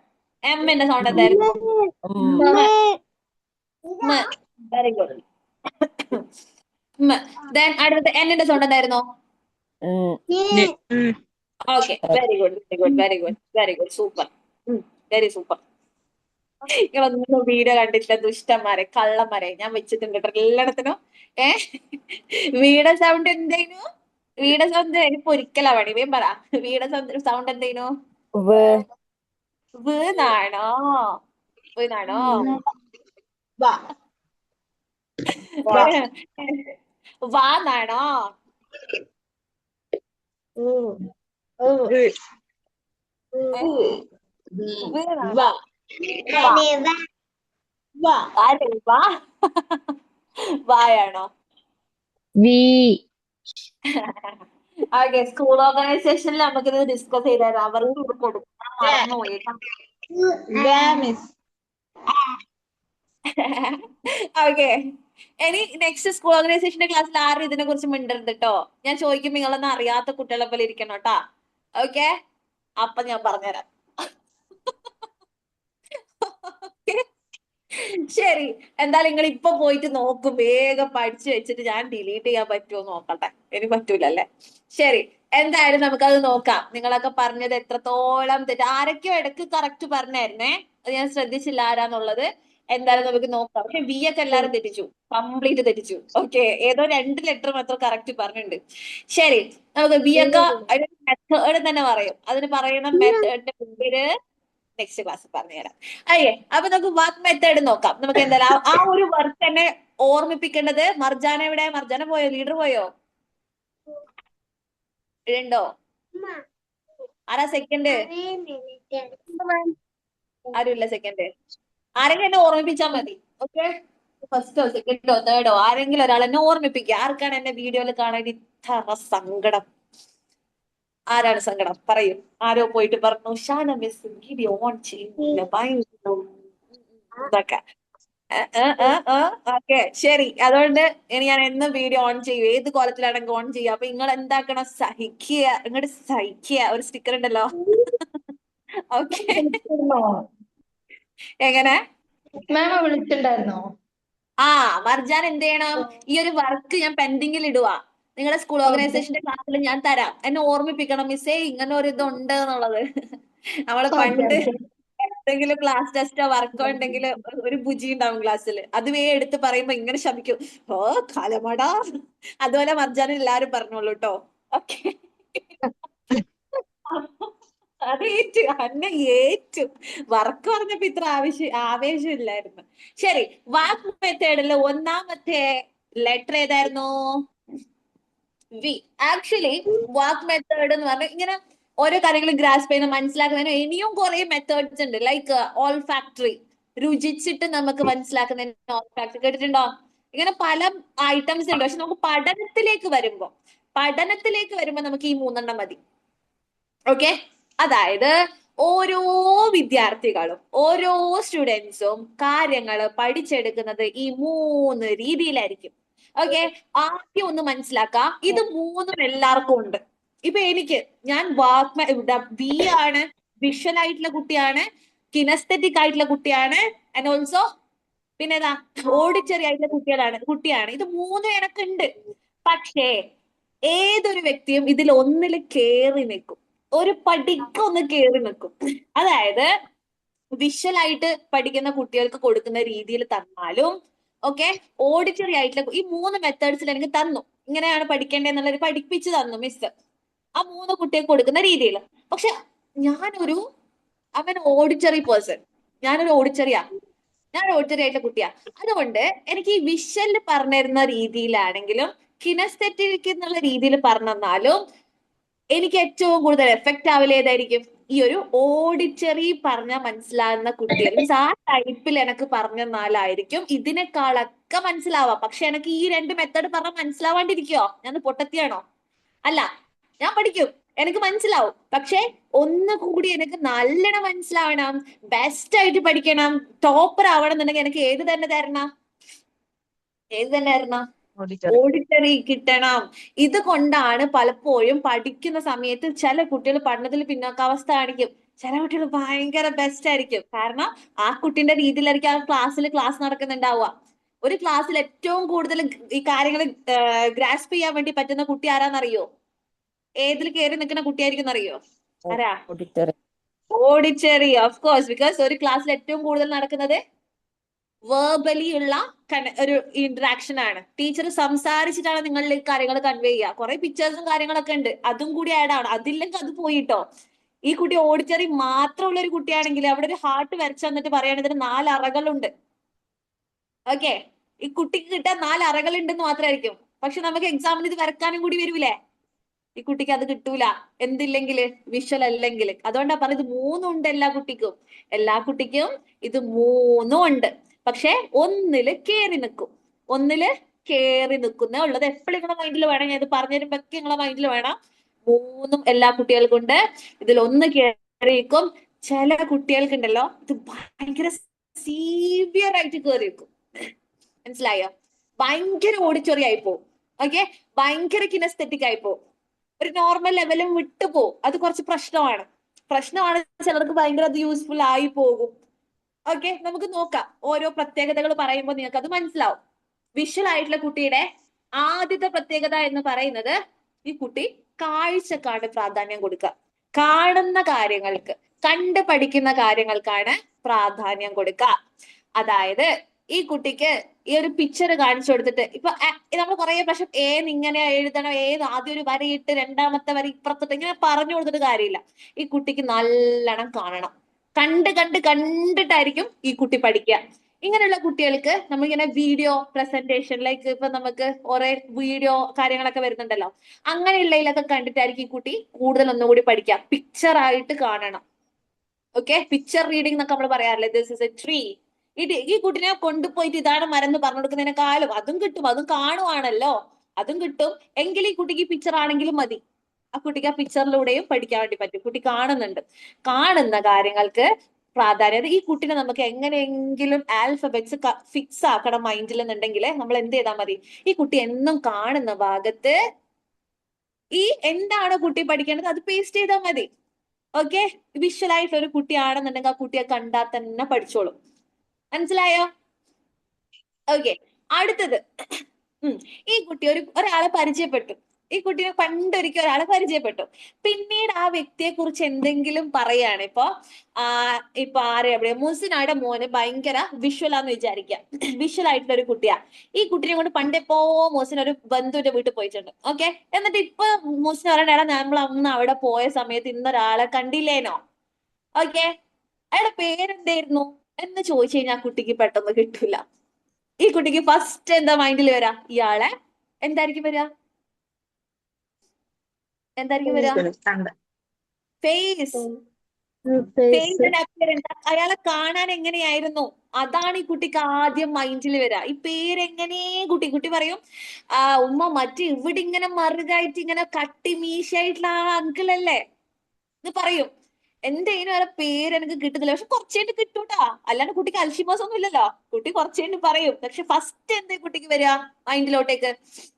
എമ്മിന്റെ സൗണ്ട് എന്തായിരുന്നു? Very good. അടുത്തത് എന്നിന്റെ സൗണ്ട് എന്തായിരുന്നു? Okay, very good, very good, very good, very good, super, very super. നിങ്ങളൊന്നും വീഡിയോ കണ്ടിട്ടില്ല, ദുഷ്ടന്മാരെ, കള്ളന്മാരെ. ഞാൻ വെച്ചിട്ടുണ്ട് കേട്ടോ എല്ലായിടത്തിനും. വീടെ സൗണ്ട് എന്തേനു? വീടെ സൗണ്ട് എനിക്ക് ഒരിക്കലാ പണി. വേം പറ, വീടെ സൗണ്ട് എന്തേനു? വീണാണോ? വീണാണോ? വാ വാന്നാണോ? വീണാണോ? വാ വാ അരെ വാ. വായാണോ? വി ഓക്കെ, സ്കൂൾ ഓർഗനൈസേഷനിൽ നമുക്കിത് ഡിസ്കസ് ചെയ്തായിരുന്നു. അവർക്ക് ഇത് കൊടുക്കാൻ മറന്നുപോയി. മിസ് ഓക്കെ, ഇനി നെക്സ്റ്റ് സ്കൂൾ ഓർഗനൈസേഷന്റെ ക്ലാസ്സിൽ ആരും ഇതിനെ കുറിച്ച് മിണ്ടരുത് കേട്ടോ. ഞാൻ ചോദിക്കുമ്പോൾ നിങ്ങളൊന്നും അറിയാത്ത കുട്ടികളെ പോലെ ഇരിക്കണം കേട്ടാ. ഓക്കെ, അപ്പൊ ഞാൻ പറഞ്ഞുതരാം. ശരി, എന്തായാലും നിങ്ങൾ ഇപ്പൊ പോയിട്ട് നോക്കും, വേഗം പഠിച്ചു വെച്ചിട്ട് ഞാൻ ഡിലീറ്റ് ചെയ്യാൻ പറ്റുമോ നോക്കട്ടെ. എനിക്ക് പറ്റൂലല്ലേ? ശരി, എന്തായാലും നമുക്കത് നോക്കാം. നിങ്ങളൊക്കെ പറഞ്ഞത് എത്രത്തോളം തെറ്റ്. ആരൊക്കെയോ ഇടയ്ക്ക് കറക്റ്റ് പറഞ്ഞായിരുന്നേ, അത് ഞാൻ ശ്രദ്ധിച്ചില്ല ആരാന്നുള്ളത്. എന്തായാലും നമുക്ക് നോക്കാം. പക്ഷെ ബി ഒക്കെ എല്ലാരും തെറ്റിച്ചു, കംപ്ലീറ്റ് തെറ്റിച്ചു. ഓക്കെ, ഏതോ 2 ലെറ്റർ മാത്രം കറക്റ്റ് പറഞ്ഞിട്ടുണ്ട്. ശരി, നമുക്ക് ബി ഒക്കെ മെത്തേഡ് തന്നെ പറയും. അതിന് പറയുന്ന മെത്തേഡിന്റെ പേര് നെക്സ്റ്റ് ക്ലാസ് പറഞ്ഞുതരാം. അയ്യേ, അപ്പൊ നമുക്ക് വർക്ക് മെത്തേഡ് നോക്കാം. നമുക്ക് എന്തായാലും ആ ഒരു വർക്ക് തന്നെ ഓർമ്മിപ്പിക്കേണ്ടത്. മർജാന എവിടെ? മർജാന പോയോ? ലീഡർ പോയോ? ഉണ്ടോ? ആരാ സെക്കൻഡ്? ആരുമില്ല സെക്കൻഡ്. ആരെങ്കിലും എന്നെ ഓർമ്മിപ്പിച്ചാൽ മതി. ഓക്കെ, ഫസ്റ്റോ സെക്കൻഡോ തേർഡോ ആരെങ്കിലും ഒരാൾ എന്നെ ഓർമ്മിപ്പിക്കുക. ആർക്കാണ് എന്നെ വീഡിയോയിൽ കാണാൻ ഇത്ര സങ്കടം? ആരാണ് സങ്കടം? പറയൂ. ആരോ പോയിട്ട് പറഞ്ഞു ഷാന മിസ് വീഡിയോ ഓൺ ചെയ്യുന്നില്ല, ഭയങ്കര ഇതൊക്കെ. ഓക്കെ, ശരി. അതുകൊണ്ട് ഇനി ഞാൻ എന്നും വീഡിയോ ഓൺ ചെയ്യും, ഏത് കോലത്തിലാണെങ്കിൽ ഓൺ ചെയ്യുക. അപ്പൊ നിങ്ങൾ എന്താക്കണം? സഹിക്കുക, ഇങ്ങോട്ട് സഹിക്കുക. ഒരു സ്റ്റിക്കർ ഉണ്ടല്ലോ. ഓക്കെ, എങ്ങനെ? മാം വിളിച്ചിട്ടുണ്ടായിരുന്നോ? ആ, മർജാൻ എന്ത് ചെയ്യണം? ഈ ഒരു വർക്ക് ഞാൻ പെൻഡിങ്ങിൽ ഇടുക. നിങ്ങളുടെ സ്കൂൾ ഓർഗനൈസേഷന്റെ ക്ലാസ്സിൽ ഞാൻ തരാം. എന്നെ ഓർമ്മിപ്പിക്കണം, മിസ്സേ ഇങ്ങനെ ഒരു ഇതുണ്ട് എന്നുള്ളത്. നമ്മള് പണ്ട് എന്തെങ്കിലും ക്ലാസ് ടെസ്റ്റോ വർക്കോ ഉണ്ടെങ്കിൽ ഒരു ബുജി ഉണ്ടാവും ക്ലാസ്സിൽ. അത് എടുത്ത് പറയുമ്പോ ഇങ്ങനെ ശമിക്കും, ഓ കാലമടാ. അതുപോലെ മർജാൻ എല്ലാരും പറഞ്ഞോളൂ കേട്ടോ. ഓക്കെ, അത് ഏറ്റു, അന്നെ ഏറ്റു. വർക്ക് പറഞ്ഞപ്പോ ഇത്ര ആവേശമില്ലായിരുന്നു. ശരി, വാക്ക് മെത്തേഡില് ഒന്നാമത്തെ ലെറ്റർ ഏതായിരുന്നു? വി. ആക്ച്വലി വാക്ക് മെത്തേഡ് എന്ന് പറഞ്ഞാൽ ഇങ്ങനെ ഓരോ കാര്യങ്ങൾ ഗ്രാസ്പ് ചെയ്യുന്ന മനസ്സിലാക്കുന്നതിന് ഇനിയും കുറെ മെത്തേഡ്സ് ഉണ്ട്. ലൈക്ക് ഓൾ ഫാക്ടറി, രുചിച്ചിട്ട് നമുക്ക് മനസ്സിലാക്കുന്നതിന് ഓൾ ഫാക്ടറി കേട്ടിട്ടുണ്ടോ? ഇങ്ങനെ പല ഐറ്റംസ് ഉണ്ട്. പക്ഷെ നമുക്ക് പഠനത്തിലേക്ക് വരുമ്പോ നമുക്ക് ഈ 3 മതി. ഓക്കെ, അതായത് ഓരോ വിദ്യാർത്ഥികളും ഓരോ സ്റ്റുഡൻസും കാര്യങ്ങൾ പഠിച്ചെടുക്കുന്നത് ഈ 3 രീതിയിലായിരിക്കും. ഓക്കെ, ആദ്യം ഒന്ന് മനസ്സിലാക്കാം, ഇത് 3ഉം എല്ലാവർക്കും ഉണ്ട്. ഇപ്പൊ ഞാൻ ബി ആണ്, വിഷ്വൽ ആയിട്ടുള്ള കുട്ടിയാണ്, കിനസ്തെറ്റിക് ആയിട്ടുള്ള കുട്ടിയാണ്, ആൻഡ് ഓൾസോ പിന്നെ ഓഡിറ്ററി ആയിട്ടുള്ള കുട്ടിയാണ്. ഇത് 3 എനക്കുണ്ട്. പക്ഷേ ഏതൊരു വ്യക്തിയും ഇതിൽ ഒന്നിൽ കേറി നിൽക്കും, ഒരു പടിക്കൊന്ന് കേറി നിൽക്കും. അതായത് വിഷ്വലായിട്ട് പഠിക്കുന്ന കുട്ടികൾക്ക് കൊടുക്കുന്ന രീതിയിൽ തന്നാലും ഓക്കെ, ഓഡിറ്ററി ആയിട്ടുള്ള ഈ 3 മെത്തേഡ്സിൽ എനിക്ക് തന്നു, ഇങ്ങനെയാണ് പഠിക്കേണ്ടതെന്നുള്ളത് പഠിപ്പിച്ചു തന്നു മിസ്, ആ 3 കുട്ടികൾക്ക് കൊടുക്കുന്ന രീതിയിൽ. പക്ഷെ അവൻ ഓഡിറ്ററി പേഴ്സൺ, ഞാനൊരു ഓഡിറ്ററി ആയിട്ടുള്ള കുട്ടിയാ. അതുകൊണ്ട് എനിക്ക് ഈ വിഷ്വലിൽ പറഞ്ഞിരുന്ന രീതിയിലാണെങ്കിലും കിനസ്തെറ്റിക് എന്നുള്ള രീതിയിൽ പറഞ്ഞാലും എനിക്ക് ഏറ്റവും കൂടുതൽ എഫക്റ്റ് ആവില്ല ഏതായിരിക്കും? ഈ ഒരു ഓഡിറ്ററി പറഞ്ഞാൽ മനസ്സിലാകുന്ന കുട്ടികൾ. മീൻസ് ആ ടൈപ്പിൽ എനിക്ക് പറഞ്ഞു തന്നാലായിരിക്കും ഇതിനേക്കാളൊക്കെ മനസ്സിലാവാം. പക്ഷെ എനിക്ക് ഈ 2 മെത്തേഡ് പറഞ്ഞാൽ മനസ്സിലാവാണ്ടിരിക്കോ? ഞാൻ പൊട്ടത്തിയാണോ? അല്ല, ഞാൻ പഠിക്കും, എനിക്ക് മനസ്സിലാവും. പക്ഷെ ഒന്നുകൂടി എനിക്ക് നല്ലോണം മനസ്സിലാവണം, ബെസ്റ്റ് ആയിട്ട് പഠിക്കണം, ടോപ്പർ ആവണം എന്നുണ്ടെങ്കിൽ എനിക്ക് ഏത് തന്നെ തരണം? ഓഡിറ്ററി കിട്ടണം. ഇത് കൊണ്ടാണ് പലപ്പോഴും പഠിക്കുന്ന സമയത്ത് ചില കുട്ടികൾ പഠനത്തിൽ പിന്നോക്കാവസ്ഥ കാണിക്കും, ചില കുട്ടികൾ ഭയങ്കര ബെസ്റ്റ് ആയിരിക്കും. കാരണം ആ കുട്ടിന്റെ രീതിയിലായിരിക്കും ആ ക്ലാസ് നടക്കുന്നുണ്ടാവുക. ഒരു ക്ലാസ്സിൽ ഏറ്റവും കൂടുതൽ ഈ കാര്യങ്ങൾ ഗ്രാസ്പ് ചെയ്യാൻ വേണ്ടി പറ്റുന്ന കുട്ടി ആരാന്നറിയോ? ഏതിൽ കയറി നിൽക്കുന്ന കുട്ടിയായിരിക്കും അറിയോ? ആരാ? ഓഡിറ്ററി. ഓഫ് കോഴ്സ്, ബിക്കോസ് ഒരു ക്ലാസ്സിൽ ഏറ്റവും കൂടുതൽ നടക്കുന്നത് വേർബലി ഉള്ള ഒരു ഇന്ററാക്ഷൻ ആണ്. ടീച്ചർ സംസാരിച്ചിട്ടാണ് നിങ്ങളിലേക്ക് കാര്യങ്ങൾ കൺവേ ചെയ്യുക. കുറെ പിക്ചേഴ്സും കാര്യങ്ങളൊക്കെ ഉണ്ട്, അതും കൂടി ആഡ് ആണ്. അതില്ലെങ്കിൽ അത് പോയിട്ടോ. ഈ കുട്ടി ഓഡിറ്ററി മാത്രമുള്ള ഒരു കുട്ടിയാണെങ്കിൽ അവിടെ ഒരു ഹാർട്ട് വരച്ചു തന്നിട്ട് പറയാണ് ഇതിന് 4 അറകളുണ്ട്. ഓക്കെ, ഈ കുട്ടിക്ക് കിട്ടാൻ 4 അറകളുണ്ടെന്ന് മാത്രമായിരിക്കും. പക്ഷെ നമുക്ക് എക്സാമിന് ഇത് വരക്കാനും കൂടി വരൂലേ? ഈ കുട്ടിക്ക് അത് കിട്ടൂല. എന്തില്ലെങ്കിൽ? വിഷ്വൽ അല്ലെങ്കിൽ. അതുകൊണ്ടാ പറഞ്ഞത് 3 ഉണ്ട് എല്ലാ കുട്ടിക്കും. എല്ലാ കുട്ടിക്കും ഇത് 3 ഉണ്ട്. പക്ഷെ ഒന്നില് കേറി നിൽക്കും. ഒന്നില് കേറി നിൽക്കുന്നേ ഉള്ളത്. എപ്പോഴും നിങ്ങളുടെ മൈൻഡിൽ വേണം. ഞാൻ ഇത് പറഞ്ഞു തരുമ്പൊക്കെ നിങ്ങളുടെ മൈൻഡിൽ വേണം. 3 എല്ലാ കുട്ടികൾക്കും ഉണ്ട്. ഇതിൽ 1 കേറി നിൽക്കും. ചില കുട്ടികൾക്കുണ്ടല്ലോ ഇത് ഭയങ്കര സീവിയർ ആയിട്ട് കേറി നിൽക്കും. മനസ്സിലായോ? ഭയങ്കര ഓഡിറ്റോറി ആയി പോകും. ഓക്കെ, ഭയങ്കര കിനസ്തെറ്റിക് ആയി പോകും. ഒരു നോർമൽ ലെവലും വിട്ടുപോകും. അത് കുറച്ച് പ്രശ്നമാണ്. ചിലർക്ക് ഭയങ്കര അത് യൂസ്ഫുൾ ആയി പോകും. ഓക്കെ, നമുക്ക് നോക്കാം. ഓരോ പ്രത്യേകതകൾ പറയുമ്പോൾ നിങ്ങൾക്ക് അത് മനസ്സിലാവും. വിഷ്വൽ ആയിട്ടുള്ള കുട്ടിയുടെ ആദ്യത്തെ പ്രത്യേകത എന്ന് പറയുന്നത് ഈ കുട്ടി കാഴ്ചക്കാണ് പ്രാധാന്യം കൊടുക്കുക. കാണുന്ന കാര്യങ്ങൾക്ക്, കണ്ട് പഠിക്കുന്ന കാര്യങ്ങൾക്കാണ് പ്രാധാന്യം കൊടുക്കുക. അതായത് ഈ കുട്ടിക്ക് ഈ ഒരു പിക്ചർ കാണിച്ചു കൊടുത്തിട്ട് ഇപ്പൊ നമ്മൾ കുറെ പ്രാവശ്യം ഇങ്ങനെ എഴുതണം, ആദ്യം ഒരു വരയിട്ട് രണ്ടാമത്തെ വര ഇപ്പുറത്തിട്ട് ഇങ്ങനെ പറഞ്ഞു കൊടുത്തിട്ട് കാര്യമില്ല. ഈ കുട്ടിക്ക് നല്ലോണം കാണണം. കണ്ടിട്ടായിരിക്കും ഈ കുട്ടി പഠിക്കുക. ഇങ്ങനെയുള്ള കുട്ടികൾക്ക് നമ്മളിങ്ങനെ വീഡിയോ പ്രസന്റേഷൻ ലൈക്ക് ഇപ്പൊ നമുക്ക് കുറെ വീഡിയോ കാര്യങ്ങളൊക്കെ വരുന്നുണ്ടല്ലോ, അങ്ങനെയുള്ളതിലൊക്കെ കണ്ടിട്ടായിരിക്കും ഈ കുട്ടി കൂടുതൽ ഒന്നുകൂടി പഠിക്കുക. പിക്ചർ ആയിട്ട് കാണണം. ഓക്കെ, പിക്ചർ റീഡിംഗ് എന്നൊക്കെ നമ്മൾ പറയാറില്ലേ? This is A tree. ഈ കുട്ടിനെ കൊണ്ടുപോയിട്ട് ഇതാണ് മരം എന്ന് പറഞ്ഞു കൊടുക്കുന്നതിനേക്കാളും അതും കിട്ടും. അതും കാണുവാണല്ലോ, അതും കിട്ടും. എങ്കിൽ ഈ കുട്ടിക്ക് പിക്ചർ ആണെങ്കിലും മതി. ആ കുട്ടിക്ക് ആ പിക്ചറിലൂടെയും പഠിക്കാൻ വേണ്ടി പറ്റും. കുട്ടി കാണുന്നുണ്ട്. കാണുന്ന കാര്യങ്ങൾക്ക് പ്രാധാന്യം. ഈ കുട്ടിനെ നമുക്ക് എങ്ങനെയെങ്കിലും ആൽഫബറ്റ്സ് ഫിക്സ് ആക്കണം മൈൻഡിൽ എന്നുണ്ടെങ്കിൽ നമ്മൾ എന്ത് ചെയ്താൽ മതി? ഈ കുട്ടി എന്നും കാണുന്ന ഭാഗത്ത് ഈ എന്താണ് കുട്ടി പഠിക്കേണ്ടത് അത് പേസ്റ്റ് ചെയ്താൽ മതി. ഓക്കെ, വിഷ്വൽ ആയിട്ടുള്ള ഒരു കുട്ടിയാണെന്നുണ്ടെങ്കിൽ ആ കുട്ടിയെ കണ്ടാൽ തന്നെ പഠിച്ചോളും. മനസ്സിലായോ? ഓക്കെ, അടുത്തത് ഈ കുട്ടി ഒരാളെ പരിചയപ്പെട്ടു. ഈ കുട്ടിയെ പണ്ടൊരിക്കൽ ഒരാളെ പരിചയപ്പെട്ടു. പിന്നീട് ആ വ്യക്തിയെ കുറിച്ച് എന്തെങ്കിലും പറയാണ്. ഇപ്പൊ ആരെവിടെ മുസിനായുടെ മോന് ഭയങ്കര വിഷ്വലാന്ന് വിചാരിക്കുക. വിഷ്വൽ ആയിട്ടുള്ള ഒരു കുട്ടിയാ. ഈ കുട്ടിനെ കൊണ്ട് പണ്ടെപ്പോ മുസിൻ ഒരു ബന്ധുവിന്റെ വീട്ടിൽ പോയിട്ടുണ്ട്. ഓക്കെ, എന്നിട്ട് ഇപ്പൊ മുസിൻ പറയണ നമ്മൾ അന്ന് അവിടെ പോയ സമയത്ത് ഇന്നൊരാളെ കണ്ടില്ലേനോ? ഓക്കെ, അയാളുടെ പേരെന്തായിരുന്നു എന്ന് ചോദിച്ചു കഴിഞ്ഞാൽ കുട്ടിക്ക് പെട്ടെന്ന് കിട്ടൂല. ഈ കുട്ടിക്ക് ഫസ്റ്റ് എന്താ മൈൻഡിൽ വരാ? ഇയാളെ എന്തായിരിക്കും വരിക? ഫേസ്. ഫേസിന്റെ അപ്പിയറൻസ്. അയാളെ കാണാൻ എങ്ങനെയായിരുന്നു അതാണ് ഈ കുട്ടിക്ക് ആദ്യം മൈൻഡിൽ വരാ. ഈ പേരെങ്ങനെ കുട്ടി പറയും, ഉമ്മ ഇവിടെ ഇങ്ങനെ മറുകായിട്ട് ഇങ്ങനെ കട്ടി മീശായിട്ടുള്ള ആ അങ്കിൾ അല്ലേ എന്ന് പറയും. എന്തേനും അയാളെ പേര് എനിക്ക് കിട്ടുന്നില്ല. പക്ഷെ കുറച്ചേണ്ടി കിട്ടൂട്ടാ. അല്ലാണ്ട് കുട്ടിക്ക് അൽഷിമോസ് ഒന്നും ഇല്ലല്ലോ. കുട്ടി കുറച്ചേണ്ടി പറയും. പക്ഷെ ഫസ്റ്റ് എന്തേ കുട്ടിക്ക് വരിക മൈൻഡിലോട്ടേക്ക്?